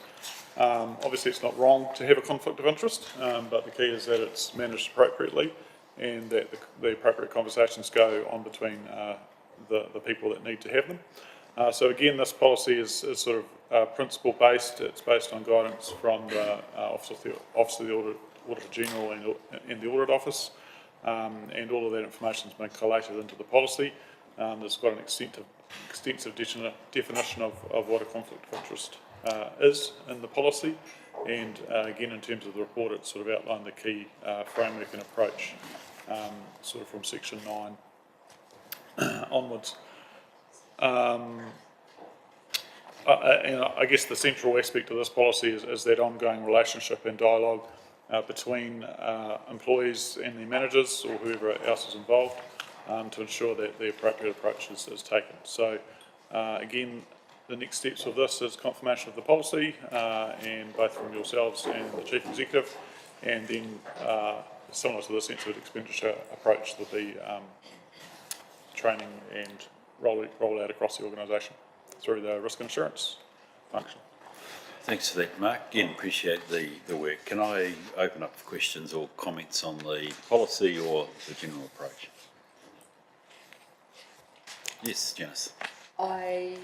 Obviously, it's not wrong to have a conflict of interest, but the key is that it's managed appropriately and that the appropriate conversations go on between the people that need to have them. So again, this policy is sort of principle-based. It's based on guidance from the Office of the Auditor General and the Audit Office, and all of that information has been collated into the policy. There's got an extensive definition of what a conflict of interest is in the policy, and again, in terms of the report, it's sort of outlined the key framework and approach, sort of from section 9 onwards. And I guess the central aspect of this policy is that ongoing relationship and dialogue between employees and their managers or whoever else is involved to ensure that the appropriate approach is taken. So again, the next steps of this is confirmation of the policy, and both from yourselves and the Chief Executive, and then similar to the sensitive expenditure approach, there'll be training and roll out across the organisation through the risk insurance function. Thanks for that, Mark. Again, appreciate the work. Can I open up for questions or comments on the policy or the general approach? Yes, Janice. I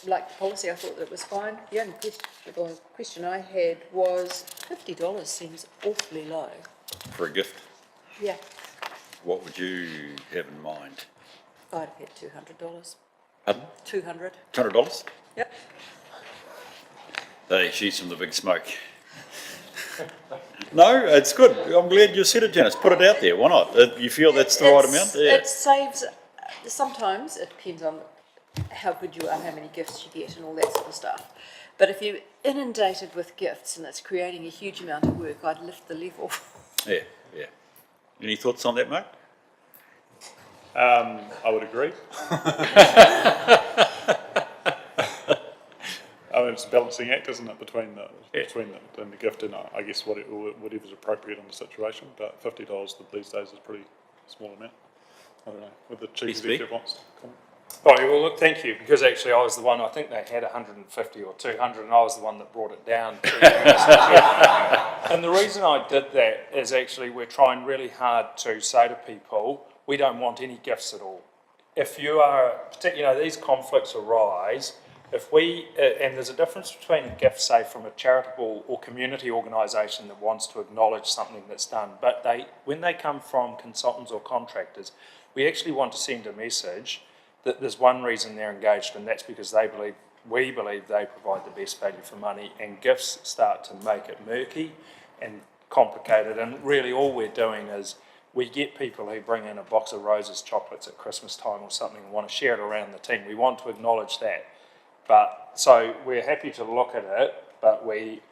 liked the policy. I thought that it was fine. The only question I had was $50 seems awfully low. For a gift? Yeah. What would you have in mind? I'd have had $200. Pardon? $200. $200? Yep. Hey, she's from the big smoke. No, it's good. I'm glad you said it, Janice. Put it out there. Why not? You feel that's the right amount? Yeah. It saves, sometimes it depends on how good you are, how many gifts you get and all that sort of stuff. But if you're inundated with gifts and it's creating a huge amount of work, I'd lift the level. Yeah, yeah. Any thoughts on that, Mark? I would agree. I mean, it's a balancing act, isn't it, between the gift and I guess whatever's appropriate in the situation. But $50 these days is a pretty small amount. I don't know. Whether the Chief Executive wants to comment. Oh, well, look, thank you, because actually I was the one, I think they had 150 or 200, and I was the one that brought it down. And the reason I did that is actually we're trying really hard to say to people, we don't want any gifts at all. If you are, these conflicts arise, and there's a difference between a gift, say, from a charitable or community organisation that wants to acknowledge something that's done, but when they come from consultants or contractors, we actually want to send a message that there's one reason they're engaged, and that's because we believe they provide the best value for money, and gifts start to make it murky and complicated. And really all we're doing is we get people who bring in a box of roses, chocolates at Christmas time or something and want to share it around the team. We want to acknowledge that. But so we're happy to look at it, but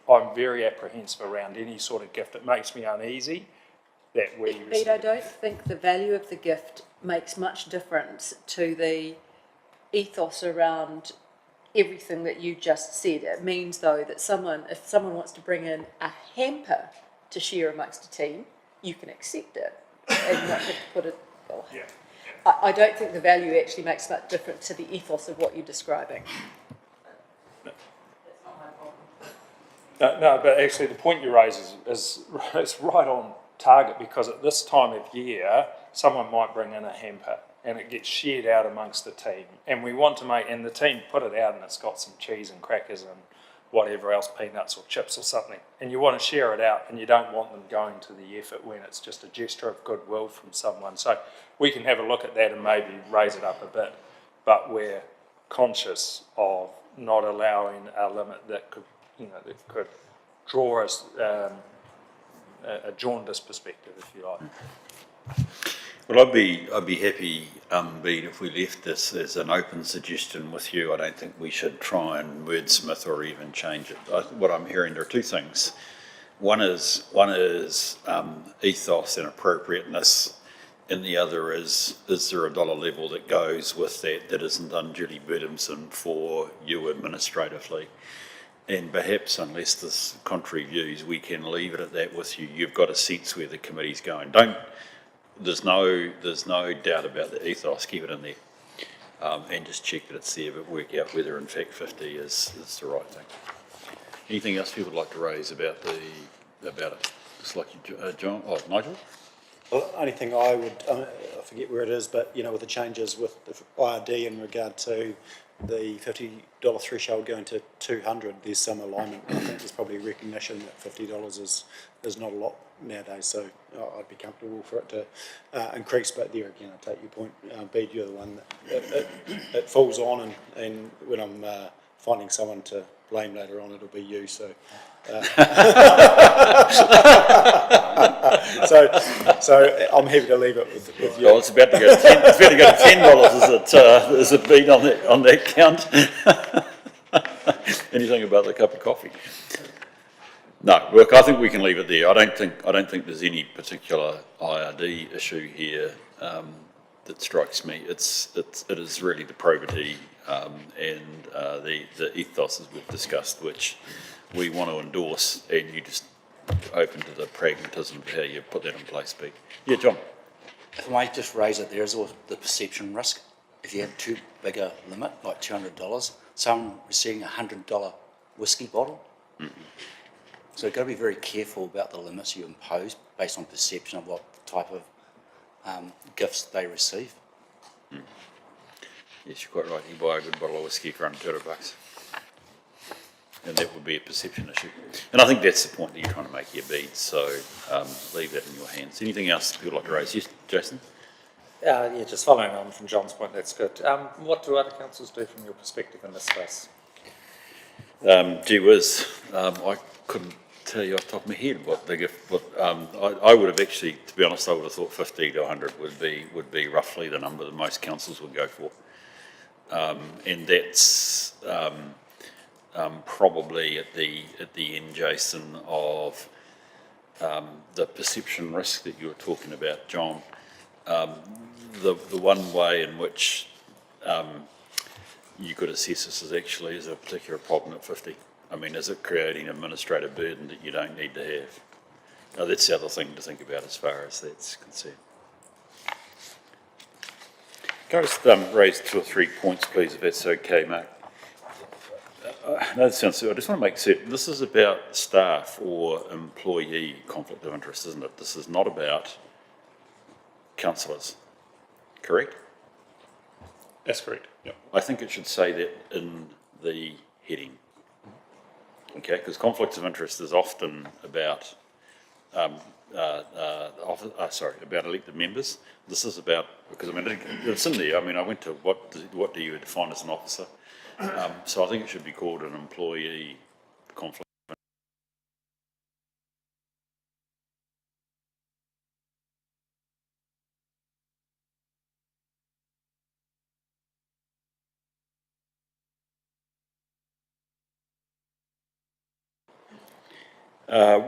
I'm very apprehensive around any sort of gift. It makes me uneasy that we But I don't think the value of the gift makes much difference to the ethos around everything that you just said. It means, though, that if someone wants to bring in a hamper to share amongst a team, you can accept it and not have to put it. Well, yeah. I don't think the value actually makes much difference to the ethos of what you're describing. No, but actually the point you raise is right on target, because at this time of year, someone might bring in a hamper and it gets shared out amongst the team. And we want to and the team put it out and it's got some cheese and crackers and whatever else, peanuts or chips or something. And you want to share it out and you don't want them going to the effort when it's just a gesture of goodwill from someone. So we can have a look at that and maybe raise it up a bit, but we're conscious of not allowing a limit that could draw us a jaundiced perspective, if you like. Well, I'd be happy, Bede, if we left this as an open suggestion with you. I don't think we should try and wordsmith or even change it. What I'm hearing, there are two things. One is ethos and appropriateness, and the other is there a dollar level that goes with that isn't unduly burdensome for you administratively? And perhaps, unless there's contrary views, we can leave it at that with you. You've got a sense where the committee's going. There's no doubt about the ethos. Keep it in there, and just check that it's there, but work out whether in fact 50 is the right thing. Anything else people would like to raise about it? It's like John, Nigel. Well, the only thing I would, I forget where it is, but with the changes with the IRD in regard to the $50 threshold going to 200, there's some alignment. I think there's probably recognition that $50 is not a lot nowadays, so I'd be comfortable for it to increase. But there again, I take your point, Bede, you're the one that it falls on, and when I'm finding someone to blame later on, it'll be you. So, so I'm happy to leave it with you. Well, it's about to go to $10. Is it Bede on that count? Anything about the cup of coffee? No, look, I think we can leave it there. I don't think there's any particular IRD issue here that strikes me. It is really the probity and the ethos, as we've discussed, which we want to endorse, and you just open to the pragmatism of how you put that in place, Pete. Yeah, John. If I might just raise it, there is also the perception risk. If you have too big a limit, like $200, someone receiving a $100 whiskey bottle. Mm-hmm. So you've got to be very careful about the limits you impose based on perception of what type of gifts they receive. Mm. Yes, you're quite right. You buy a good bottle of whiskey for under $200. And that would be a perception issue. And I think that's the point that you're trying to make here, Bede. So leave that in your hands. Anything else people like to raise? Yes, Jason? Yeah, just following on from John's point, that's good. What do other councils do from your perspective in this space? Gee whiz, I couldn't tell you off the top of my head what the gift. I would have actually, to be honest, I would have thought 50 to 100 would be roughly the number that most councils would go for, and that's probably at the end, Jason, of the perception risk that you were talking about, John. The one way in which you could assess this is actually is a particular problem at 50. I mean, is it creating an administrative burden that you don't need to have? Now, that's the other thing to think about as far as that's concerned. Can I just raise 2 or 3 points, please, if that's okay, Mark? No, that sounds good. I just want to make certain, this is about staff or employee conflict of interest, isn't it? This is not about councillors, correct? That's correct, yep. I think it should say that in the heading. Okay, because conflicts of interest is often about about elected members. This is about, because I mean, it's in there. I mean, I went to what do you define as an officer? So I think it should be called an employee conflict.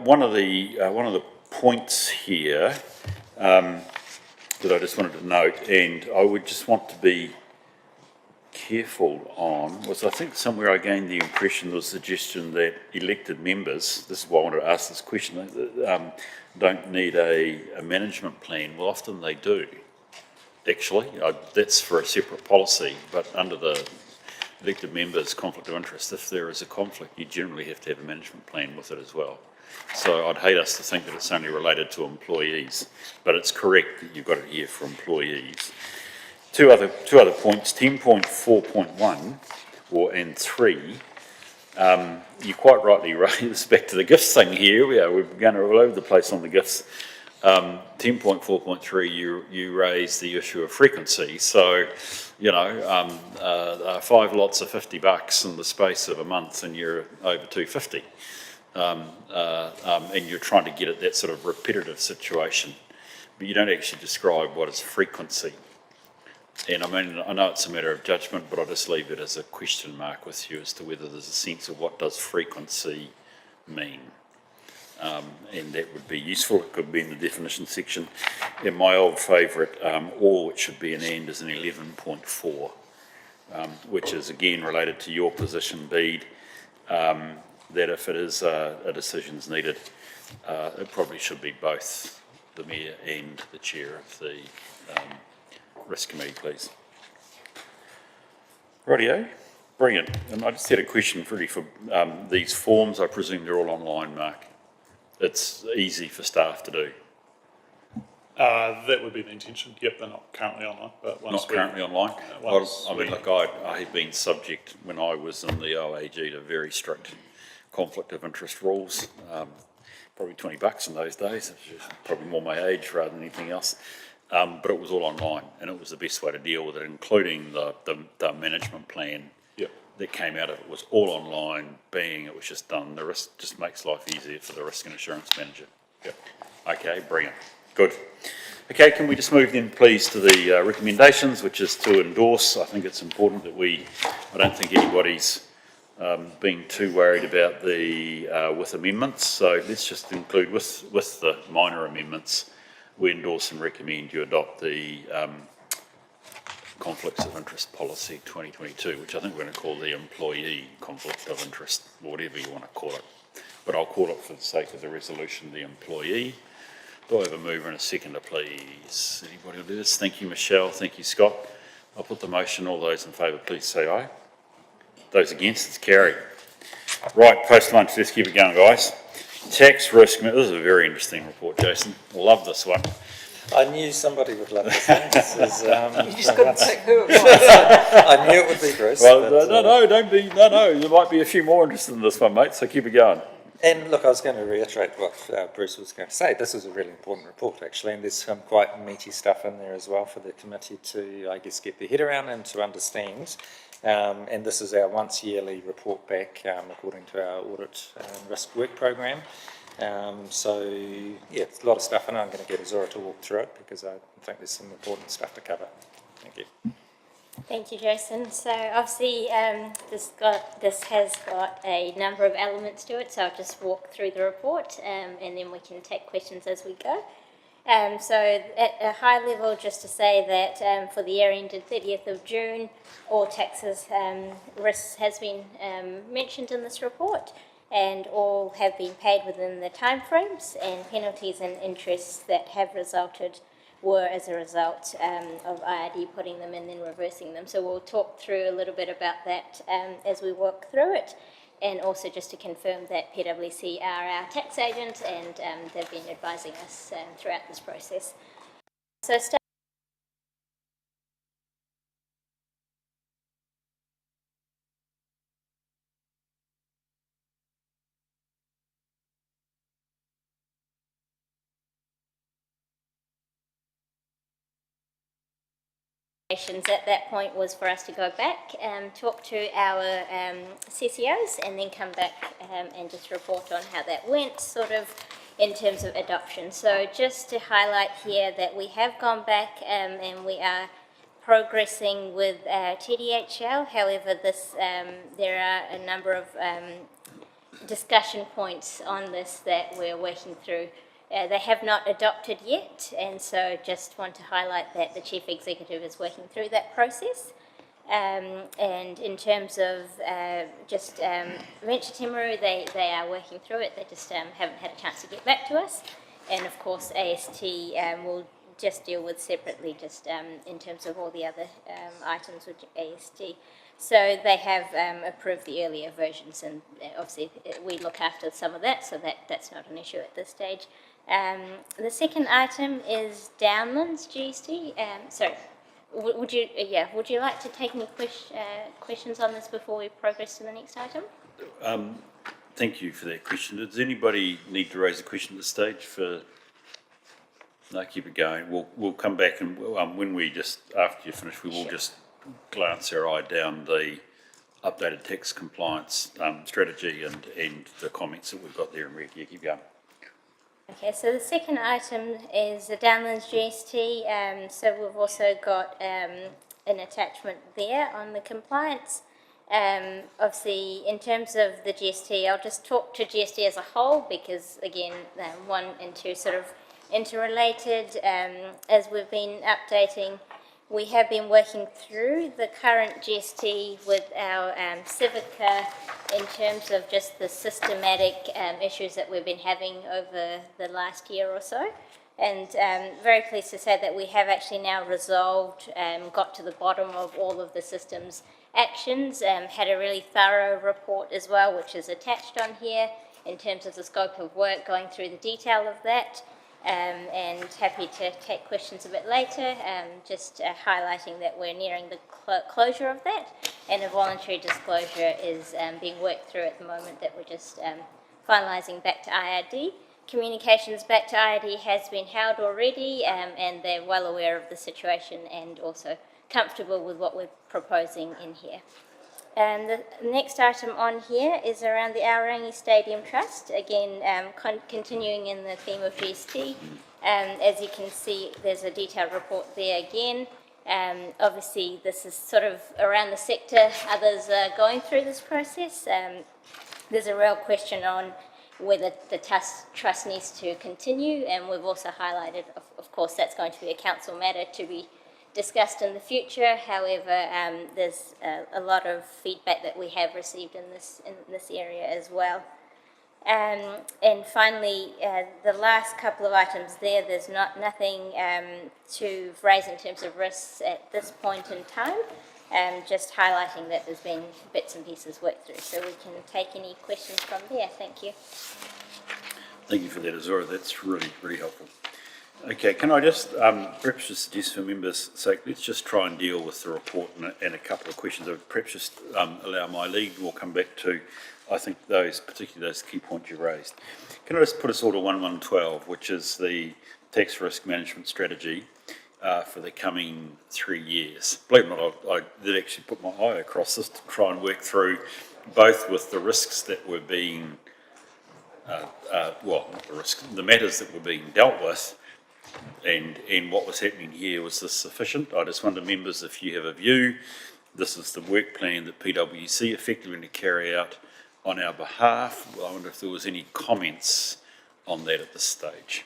One of the points here that I just wanted to note, and I would just want to be careful on, was I think somewhere I gained the impression there was a suggestion that elected members, this is why I wanted to ask this question, don't need a management plan. Well, often they do, actually. That's for a separate policy, but under the elected members' conflict of interest, if there is a conflict, you generally have to have a management plan with it as well. So I'd hate us to think that it's only related to employees, but it's correct that you've got it here for employees. Two other points, 10.4.1 and 3, you quite rightly raised back to the gifts thing here. We're going all over the place on the gifts. 10.4.3, you raise the issue of frequency. So, 5 lots of $50 in the space of a month, and you're over 250, and you're trying to get at that sort of repetitive situation. but you don't actually describe what is frequency. And I mean, I know it's a matter of judgment, but I'll just leave it as a question mark with you as to whether there's a sense of what does frequency mean. And that would be useful. It could be in the definition section. And my old favourite, or which should be an and, is an 11.4, which is again related to your position, Bede, that if it is a decision's needed, it probably should be both the Mayor and the Chair of the Risk Committee, please. Rightio, brilliant. And I just had a question really for these forms. I presume they're all online, Mark. It's easy for staff to do. That would be the intention. Yep, they're not currently online, but once Not currently online. I mean, look, I have been subject when I was in the OAG to very strict conflict of interest rules. Probably $20 in those days. It was probably more my age rather than anything else. But it was all online, and it was the best way to deal with it, including the management plan that came out of it was all online. Being it was just done. The risk just makes life easier for the risk and assurance manager. Yep. Okay, brilliant. Good. Okay, can we just move then, please, to the recommendations, which is to endorse. I think it's important that I don't think anybody's being too worried about the with amendments. So let's just include with the minor amendments. We endorse and recommend you adopt the Conflicts of Interest Policy 2022, which I think we're going to call the Employee Conflict of Interest, or whatever you want to call it. But I'll call it, for the sake of the resolution, the Employee. Do I have a mover and a seconder, please? Anybody will do this? Thank you, Michelle. Thank you, Scott. I'll put the motion. All those in favour, please say aye. Those against, it's carried. Right, post-lunch, let's keep it going, guys. Tax risk, this is a very interesting report, Jason. Love this one. I knew somebody would love this one. This is, You just couldn't pick who it was. I knew it would be Bruce. Well, but, no, there might be a few more interested in this one, mate, so keep it going. And look, I was going to reiterate what Bruce was going to say. This is a really important report, actually, and there's some quite meaty stuff in there as well for the committee to, I guess, get their head around and to understand. And this is our once yearly report back, according to our audit and risk work programme. So, yeah, it's a lot of stuff, and I'm going to get Azura to walk through it because I think there's some important stuff to cover. Thank you. Thank you, Jason. So obviously this has got a number of elements to it, so I'll just walk through the report and then we can take questions as we go. So at a high level, just to say that for the year ended 30th of June, all taxes risks has been mentioned in this report, and all have been paid within the timeframes, and penalties and interests that have resulted were as a result of IRD putting them in and then reversing them. So we'll talk through a little bit about that as we work through it, and also just to confirm that PwC are our tax agent, and they've been advising us throughout this process. So at that point was for us to go back and talk to our CCOs and then come back and just report on how that went, sort of in terms of adoption. So just to highlight here that we have gone back and we are progressing with TDHL. However, there are a number of discussion points on this that we're working through. They have not adopted yet, and so just want to highlight that the Chief Executive is working through that process. And in terms of Venture Timaru, they are working through it. They just haven't had a chance to get back to us. And of course, AST will just deal with separately, just in terms of all the other items with AST. So they have approved the earlier versions, and obviously we look after some of that, so that's not an issue at this stage. The second item is Downlands GST. Sorry, would you like to take any questions on this before we progress to the next item? Thank you for that question. Does anybody need to raise a question at this stage? No, keep it going. We'll come back, and when we after you finish, we will just glance our eye down the updated tax compliance strategy and the comments that we've got there, and keep going. Okay, so the second item is the Downlands GST. So we've also got an attachment there on the compliance. Obviously, in terms of the GST, I'll just talk to GST as a whole because, again, 1 and 2 sort of interrelated. As we've been updating, we have been working through the current GST with our Civica in terms of just the systematic issues that we've been having over the last year or so. And very pleased to say that we have actually now resolved, got to the bottom of all of the systems actions, had a really thorough report as well, which is attached on here in terms of the scope of work, going through the detail of that. And happy to take questions a bit later, just highlighting that we're nearing the closure of that, and a voluntary disclosure is being worked through at the moment that we're just finalising back to IRD. Communications back to IRD has been held already, and they're well aware of the situation and also comfortable with what we're proposing in here. And the next item on here is around the Aorangi Stadium Trust, again continuing in the theme of GST. As you can see, there's a detailed report there again. Obviously, this is sort of around the sector, others are going through this process. There's a real question on whether the trust needs to continue, and we've also highlighted, of course, that's going to be a council matter to be discussed in the future. However, there's a lot of feedback that we have received in this area as well. And finally, the last couple of items there, there's nothing to raise in terms of risks at this point in time. Just highlighting that there's been bits and pieces worked through, so we can take any questions from there. Thank you. Thank you for that, Azora. That's really, really helpful. Okay, can I just perhaps just suggest for members' sake, let's just try and deal with the report and a couple of questions. I would perhaps just allow my lead. We'll come back to, I think, particularly those key points you raised. Can I just put us all to 1112, which is the tax risk management strategy for the coming 3 years. Believe it or not, I did actually put my eye across this to try and work through both with the risks that were being, not the risks, the matters that were being dealt with, and what was happening here. Was this sufficient? I just wonder, members, if you have a view. This is the work plan that PwC effectively going to carry out on our behalf. I wonder if there was any comments on that at this stage.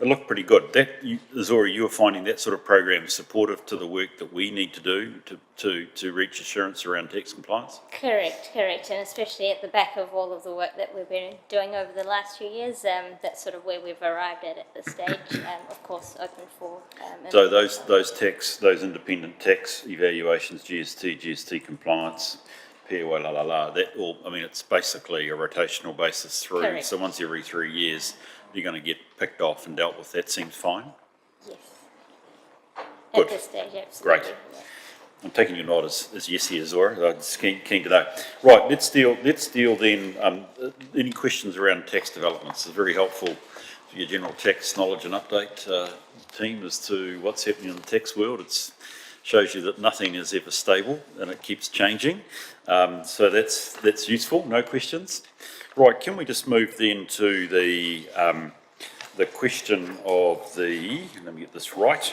It looked pretty good. Azora, you were finding that sort of program supportive to the work that we need to do to reach assurance around tax compliance? Correct, and especially at the back of all of the work that we've been doing over the last few years, that's sort of where we've arrived at this stage. Of course, open for. So those independent tax evaluations, GST compliance, POA, that all. I mean, it's basically a rotational basis through. Correct. So once every 3 years, you're going to get picked off and dealt with. That seems fine. Yes. Good. At this stage, absolutely. Great. Yeah. I'm taking your nod as yes here, Zora. I'm just keen to know. Right, let's deal then. Any questions around tax developments? It's very helpful to your general tax knowledge and update team as to what's happening in the tax world. It shows you that nothing is ever stable and it keeps changing. So that's useful. No questions. Right, can we just move then to the question of let me get this right,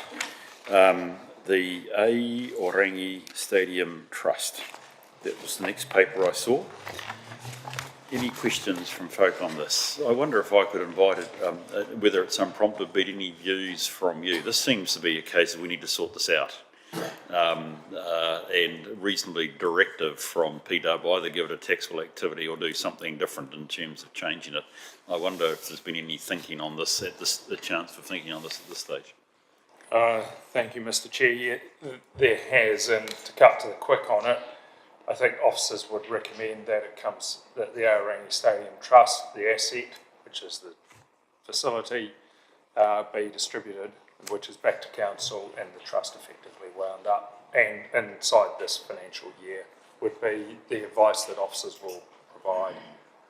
the Aorangi Stadium Trust. That was the next paper I saw. Any questions from folk on this? I wonder if I could invite whether it's unprompted, but any views from you. This seems to be a case that we need to sort this out. And reasonably directive from PW, either give it a taxable activity or do something different in terms of changing it. I wonder if there's been any thinking on this, a chance for thinking on this at this stage. Thank you, Mr. Chair. Yeah, there has, and to cut to the quick on it, I think officers would recommend that that the Aorangi Stadium Trust, the asset, which is the facility, be distributed, which is back to council, and the trust effectively wound up. And inside this financial year would be the advice that officers will provide.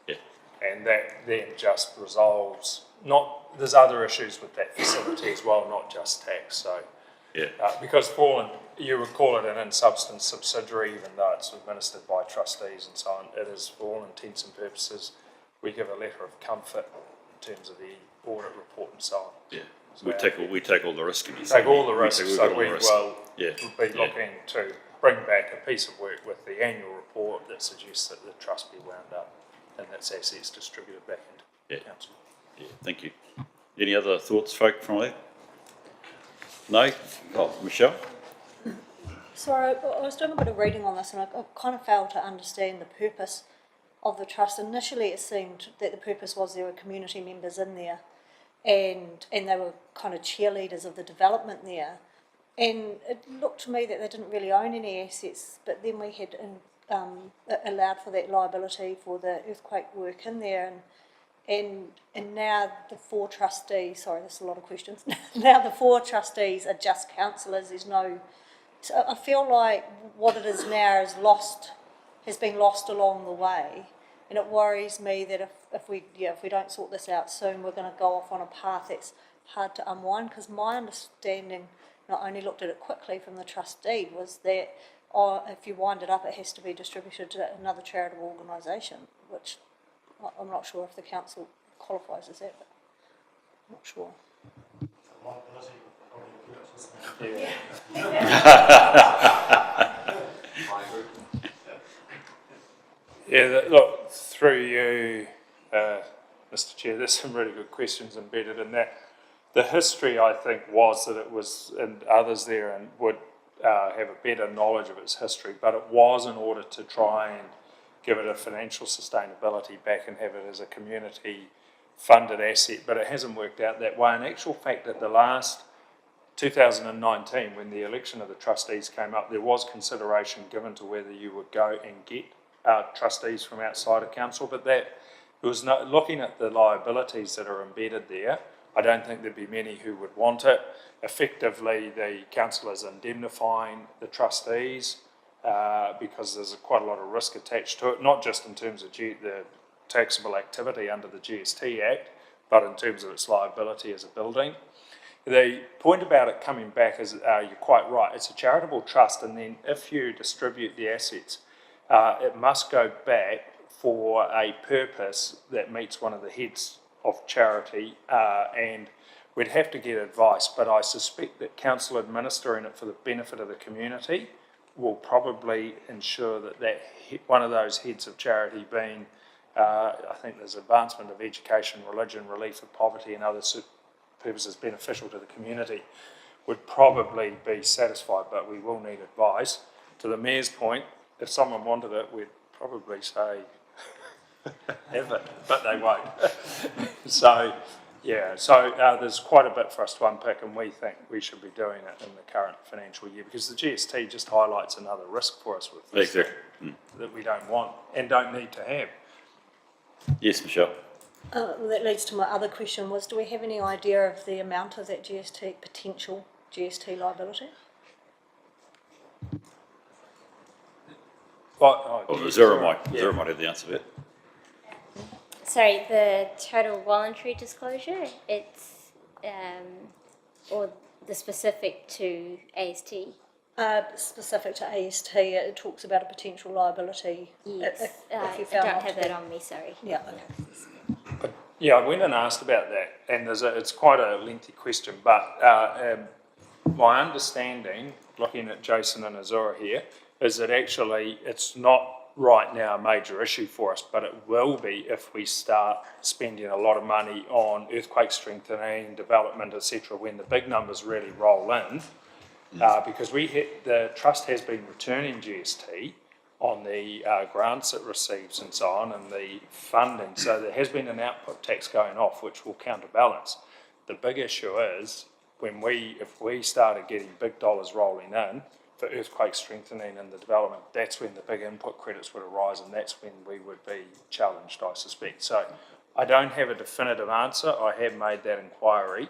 Yeah. And that then just resolves, there's other issues with that facility as well, not just tax. So, yeah. Because you would call it an in-substance subsidiary, even though it's administered by trustees and so on, it is, for all intents and purposes, we give a letter of comfort in terms of the audit report and so on. Yeah, So we take all the risk. take all the risks, we've so got all we the risk. will Yeah, be looking to bring back a piece of work with the annual report that suggests that the trust be wound up and its assets distributed back into council. Yeah, thank you. Any other thoughts, folk, from there? No? Oh, Michelle? Sorry, I was doing a bit of reading on this and I kind of failed to understand the purpose of the trust. Initially it seemed that the purpose was there were community members in there and they were kind of cheerleaders of the development there. And it looked to me that they didn't really own any assets, but then we had allowed for that liability for the earthquake work in there. And now the 4 trustees, sorry, there's a lot of questions. Now the 4 trustees are just councillors. There's no. So I feel like what it is now has been lost along the way, and it worries me that if we don't sort this out soon, we're going to go off on a path that's hard to unwind. Because my understanding, and I only looked at it quickly from the trustee, was that if you wind it up, it has to be distributed to another charitable organisation, which I'm not sure if the council qualifies as that, but I'm not sure. Yeah, look, through you, Mr. Chair, there's some really good questions embedded in that. The history, I think, was that it was, and others there and would have a better knowledge of its history, but it was in order to try and give it a financial sustainability back and have it as a community funded asset, but it hasn't worked out that way. In actual fact, at the last 2019, when the election of the trustees came up, there was consideration given to whether you would go and get trustees from outside of council, but that there was no, looking at the liabilities that are embedded there, I don't think there'd be many who would want it. Effectively, the council is indemnifying the trustees because there's quite a lot of risk attached to it, not just in terms of the taxable activity under the GST Act, but in terms of its liability as a building. The point about it coming back is, you're quite right, it's a charitable trust, and then if you distribute the assets, it must go back for a purpose that meets one of the heads of charity, and we'd have to get advice, but I suspect that council administering it for the benefit of the community will probably ensure that one of those heads of charity being, I think there's advancement of education, religion, relief of poverty and other purposes beneficial to the community, would probably be satisfied, but we will need advice. To the Mayor's point, if someone wanted it, we'd probably say have it, but they won't. So there's quite a bit for us to unpick, and we think we should be doing it in the current financial year, because the GST just highlights another risk for us with this that we don't want and don't need to have. Yes, Michelle. Well, that leads to my other question, was do we have any idea of the amount of that potential GST liability? Zero might have the answer to it. Sorry, the total voluntary disclosure, it's, or the specific to AST? Specific to AST, it talks about a potential liability. Yes, if you I found don't have that on me, sorry. Yeah, okay. Yeah, I went and asked about that, and it's quite a lengthy question, but my understanding, looking at Jason and Azura here, is that actually it's not right now a major issue for us, but it will be if we start spending a lot of money on earthquake strengthening, development, etc., when the big numbers really roll in, because the trust has been returning GST on the grants it receives and so on, and the funding. So there has been an output tax going off, which will counterbalance. The big issue is if we started getting big dollars rolling in for earthquake strengthening and the development, that's when the big input credits would arise, and that's when we would be challenged, I suspect. So I don't have a definitive answer. I have made that inquiry,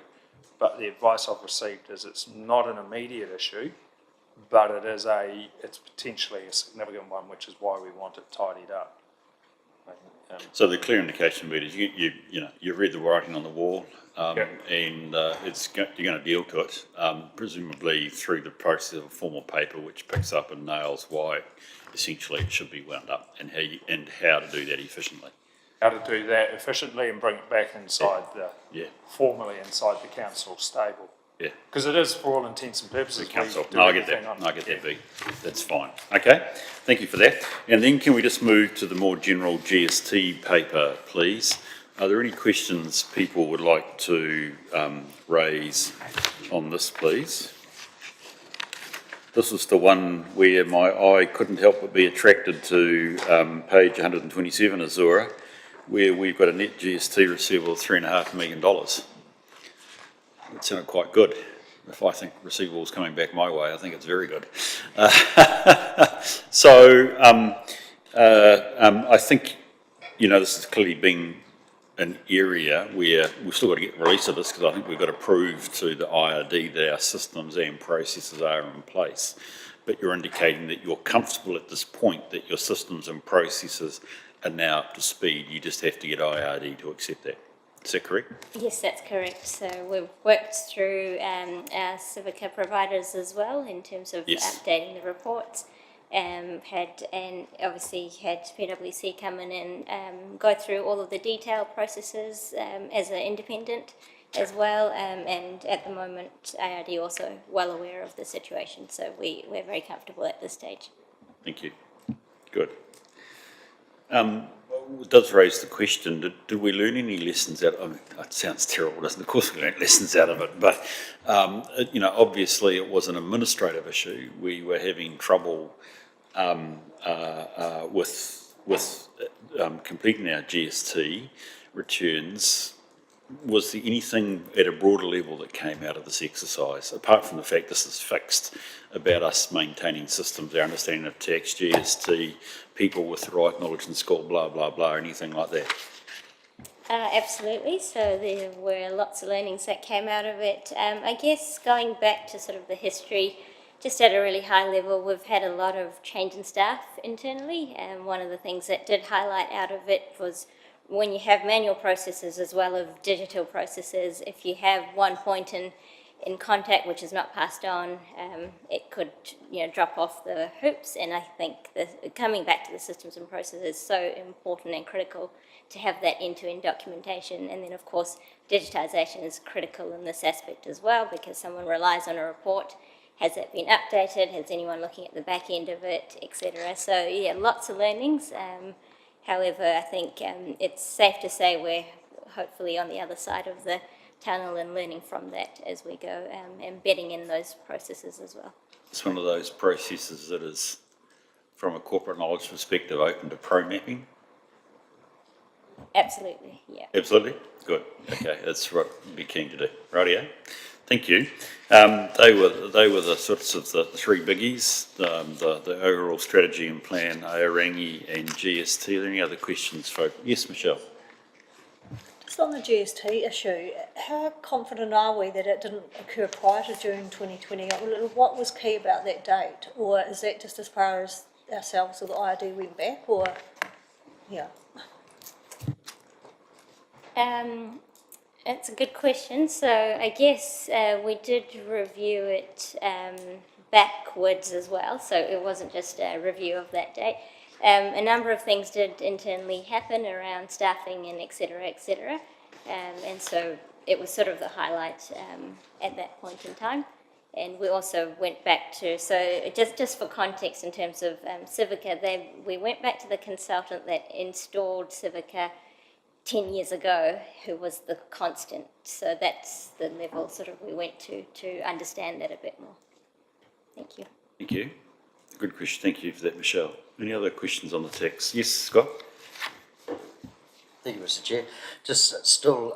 but the advice I've received is it's not an immediate issue, but it's potentially a significant one, which is why we want it tidied up. So the clear indication is you've read the writing on the wall, and you're going to deal to it, presumably through the process of a formal paper which picks up and nails why essentially it should be wound up and how to do that efficiently. how to do that efficiently and bring it back inside formally inside the council stable. Yeah. Because it is, for all intents and purposes, The council. we do No, I get everything that. on- No, I get that, V. That's fine. Okay, thank you for that. And then can we just move to the more general GST paper, please? Are there any questions people would like to raise on this, please? This is the one where my eye couldn't help but be attracted to page 127, Azura, where we've got a net GST receivable of $3.5 million. It sounded quite good. If I think receivables coming back my way, I think it's very good. I think, this has clearly been an area where we've still got to get release of this, because I think we've got to prove to the IRD that our systems and processes are in place. But you're indicating that you're comfortable at this point that your systems and processes are now up to speed. You just have to get IRD to accept that. Is that correct? Yes, that's correct. So we've worked through our Civica providers as well in terms of updating the reports. Obviously had PwC come in and go through all of the detailed processes as an independent as well. And at the moment, ARD also well aware of the situation. So we're very comfortable at this stage. Thank you. Good. It does raise the question, did we learn any lessons out of it? It sounds terrible, doesn't it? Of course we learned lessons out of it, but, obviously it was an administrative issue. We were having trouble with completing our GST returns. Was there anything at a broader level that came out of this exercise, apart from the fact this is fixed, about us maintaining systems, our understanding of tax, GST, people with the right knowledge and skill, blah, blah, blah, anything like that? Absolutely. So there were lots of learnings that came out of it. I guess going back to sort of the history, just at a really high level, we've had a lot of change in staff internally. And one of the things that did highlight out of it was when you have manual processes as well as digital processes, if you have one point in contact which is not passed on, it could drop off the hoops. And I think coming back to the systems and processes is so important and critical to have that end-to-end documentation. And then of course digitisation is critical in this aspect as well, because someone relies on a report. Has it been updated? Has anyone looking at the back end of it, etc.? So yeah, lots of learnings. However, I think it's safe to say we're hopefully on the other side of the tunnel and learning from that as we go, embedding in those processes as well. It's one of those processes that is, from a corporate knowledge perspective, open to pro-mapping? Absolutely, yeah. Absolutely? Good. Okay, that's what we'd be keen to do. Rightio. Thank you. They were the sorts of the three biggies, the overall strategy and plan, Aorangi and GST. Are there any other questions, folks? Yes, Michelle. Just on the GST issue, how confident are we that it didn't occur prior to June 2020? What was key about that date? Or is that just as far as ourselves or the IRD went back? Or, yeah. It's a good question. So I guess we did review it backwards as well. So it wasn't just a review of that date. A number of things did internally happen around staffing and et cetera, and so it was sort of the highlight at that point in time. And we also went back to, so just for context in terms of Civica, we went back to the consultant that installed Civica 10 years ago, who was the constant. So that's the level sort of we went to understand that a bit more. Thank you. Thank you. Good question. Thank you for that, Michelle. Any other questions on the text? Yes, Scott? Thank you, Mr. Chair. Just still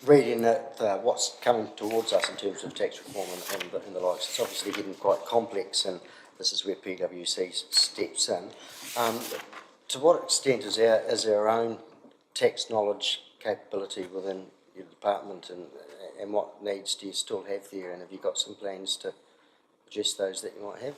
reading at what's coming towards us in terms of tax reform and the likes. It's obviously getting quite complex, and this is where PwC steps in. To what extent is our own tax knowledge capability within your department, and what needs do you still have there, and have you got some plans to address those that you might have?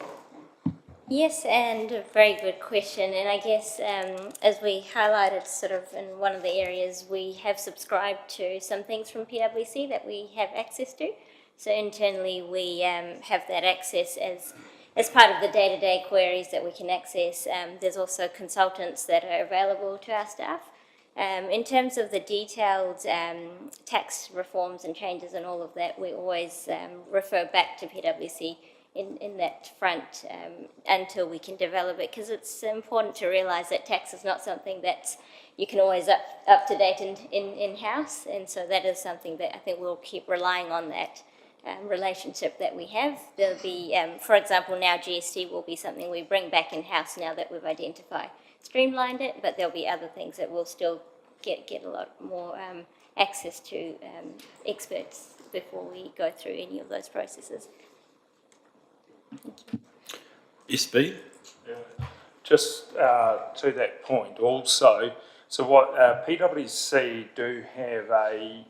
Yes, and a very good question. And I guess as we highlighted sort of in one of the areas, we have subscribed to some things from PwC that we have access to. So internally we have that access as as part of the day-to-day queries that we can access, there's also consultants that are available to our staff. In terms of the detailed tax reforms and changes and all of that, we always refer back to PwC in that front until we can develop it, because it's important to realise that tax is not something that you can always up to date in-house, and so that is something that I think we'll keep relying on, that relationship that we have. There'll be, for example, now GST will be something we bring back in-house now that we've streamlined it, but there'll be other things that we'll still get a lot more access to experts before we go through any of those processes. SB? Just to that point also, so what PwC do have a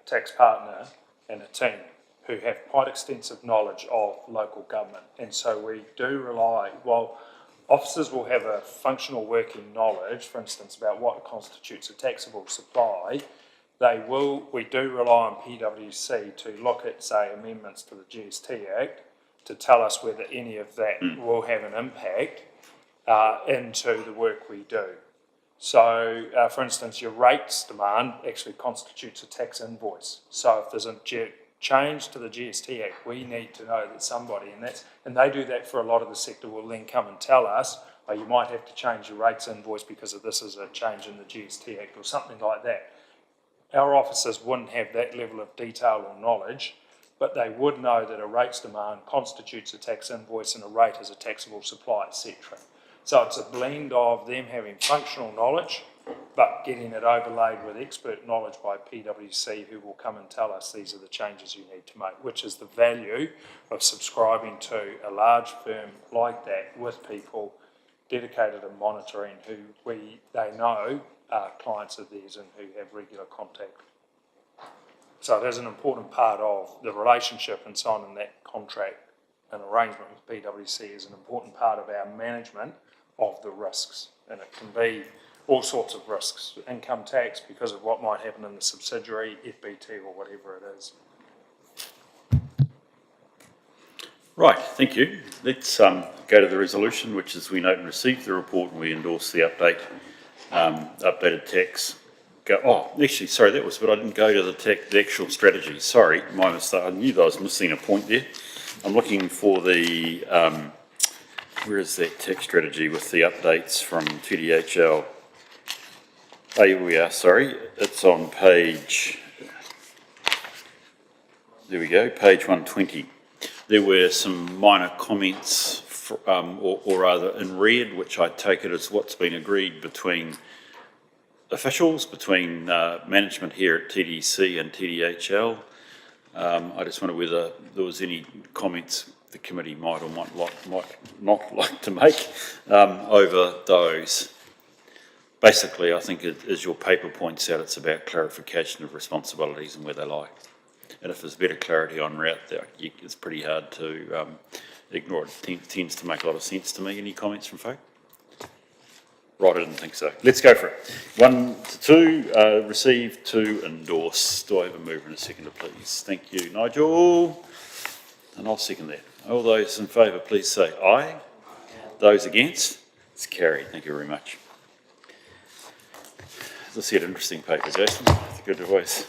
tax partner and a team who have quite extensive knowledge of local government, and so we do rely, while officers will have a functional working knowledge, for instance, about what constitutes a taxable supply, we do rely on PwC to look at, say, amendments to the GST Act to tell us whether any of that will have an impact into the work we do. So, for instance, your rates demand actually constitutes a tax invoice. So if there's a change to the GST Act, we need to know that somebody, and they do that for a lot of the sector, will then come and tell us, oh, you might have to change your rates invoice because of this is a change in the GST Act or something like that. Our officers wouldn't have that level of detail or knowledge, but they would know that a rates demand constitutes a tax invoice and a rate is a taxable supply, etc. So it's a blend of them having functional knowledge, but getting it overlaid with expert knowledge by PwC, who will come and tell us these are the changes you need to make, which is the value of subscribing to a large firm like that with people dedicated to monitoring who they know are clients of theirs and who have regular contact. So it is an important part of the relationship and so on, and that contract and arrangement with PwC is an important part of our management of the risks, and it can be all sorts of risks, income tax because of what might happen in the subsidiary, FBT or whatever it is. Right, thank you. Let's go to the resolution, which is we note and receive the report and we endorse the updated tax. Actually, sorry, that was, but I didn't go to the actual strategy. Sorry, my mistake. I knew that I was missing a point there. I'm looking for the, where is that tax strategy with the updates from TDHL? Oh, here we are, sorry. It's on page, there we go, page 120. There were some minor comments, or rather in red, which I take it as what's been agreed between officials, between management here at TDC and TDHL. I just wonder whether there was any comments the committee might or might not like to make over those. Basically, I think as your paper points out, it's about clarification of responsibilities and where they lie. And if there's better clarity on route, it's pretty hard to ignore it. It tends to make a lot of sense to me. Any comments from folk? Right, I didn't think so. Let's go for it. 1 to 2, receive, 2, endorse. Do I have a mover and a seconder, please? Thank you, Nigel. And I'll second that. All those in favour, please say aye. Those against? It's carried. Thank you very much. As I said, interesting paper, Jason. It's good advice.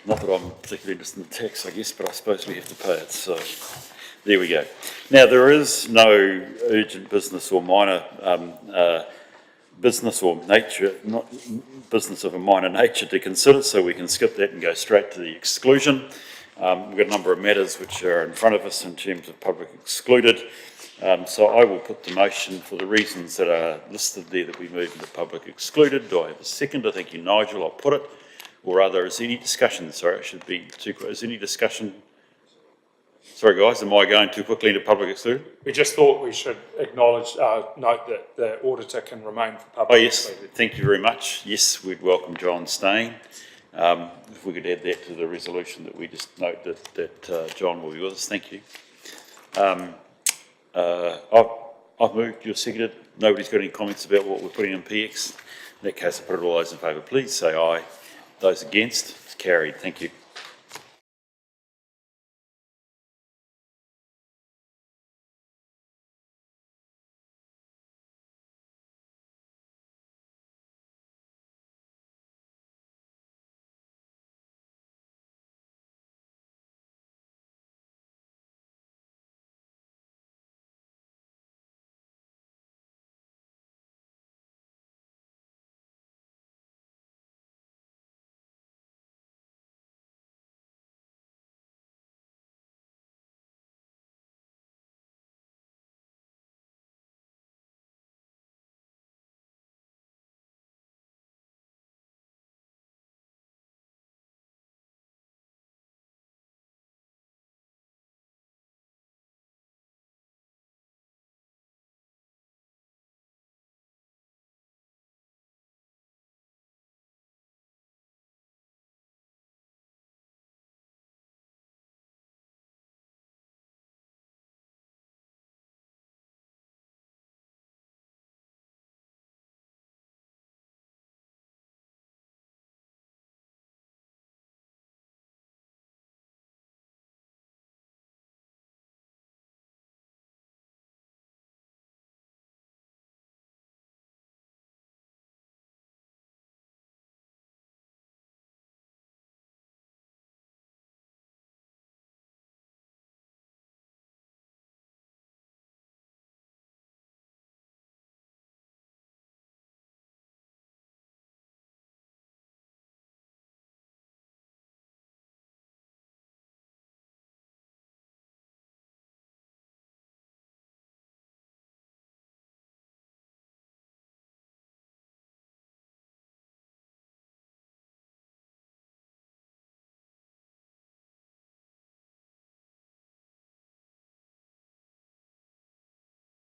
Not that I'm particularly interested in tax, I guess, but I suppose we have to pay it, so there we go. Now, there is no urgent business or minor business or nature, not business of a minor nature to consider, so we can skip that and go straight to the exclusion. We've got a number of matters which are in front of us in terms of public excluded. So I will put the motion for the reasons that are listed there that we move into public excluded. Do I have a seconder? Thank you, Nigel. I'll put it. Or rather, is there any discussion? Sorry, I should be too quick. Is there any discussion? Sorry, guys, am I going too quickly into public excluded? We just thought we should acknowledge, note that the auditor can remain for public. Oh, yes, thank you very much. Yes, we'd welcome John staying. If we could add that to the resolution that we just note that John will be with us. Thank you. I've moved, you're seconded. Nobody's got any comments about what we're putting in PX. In that case, I put it all those in favour. Please say aye. Those against? It's carried. Thank you.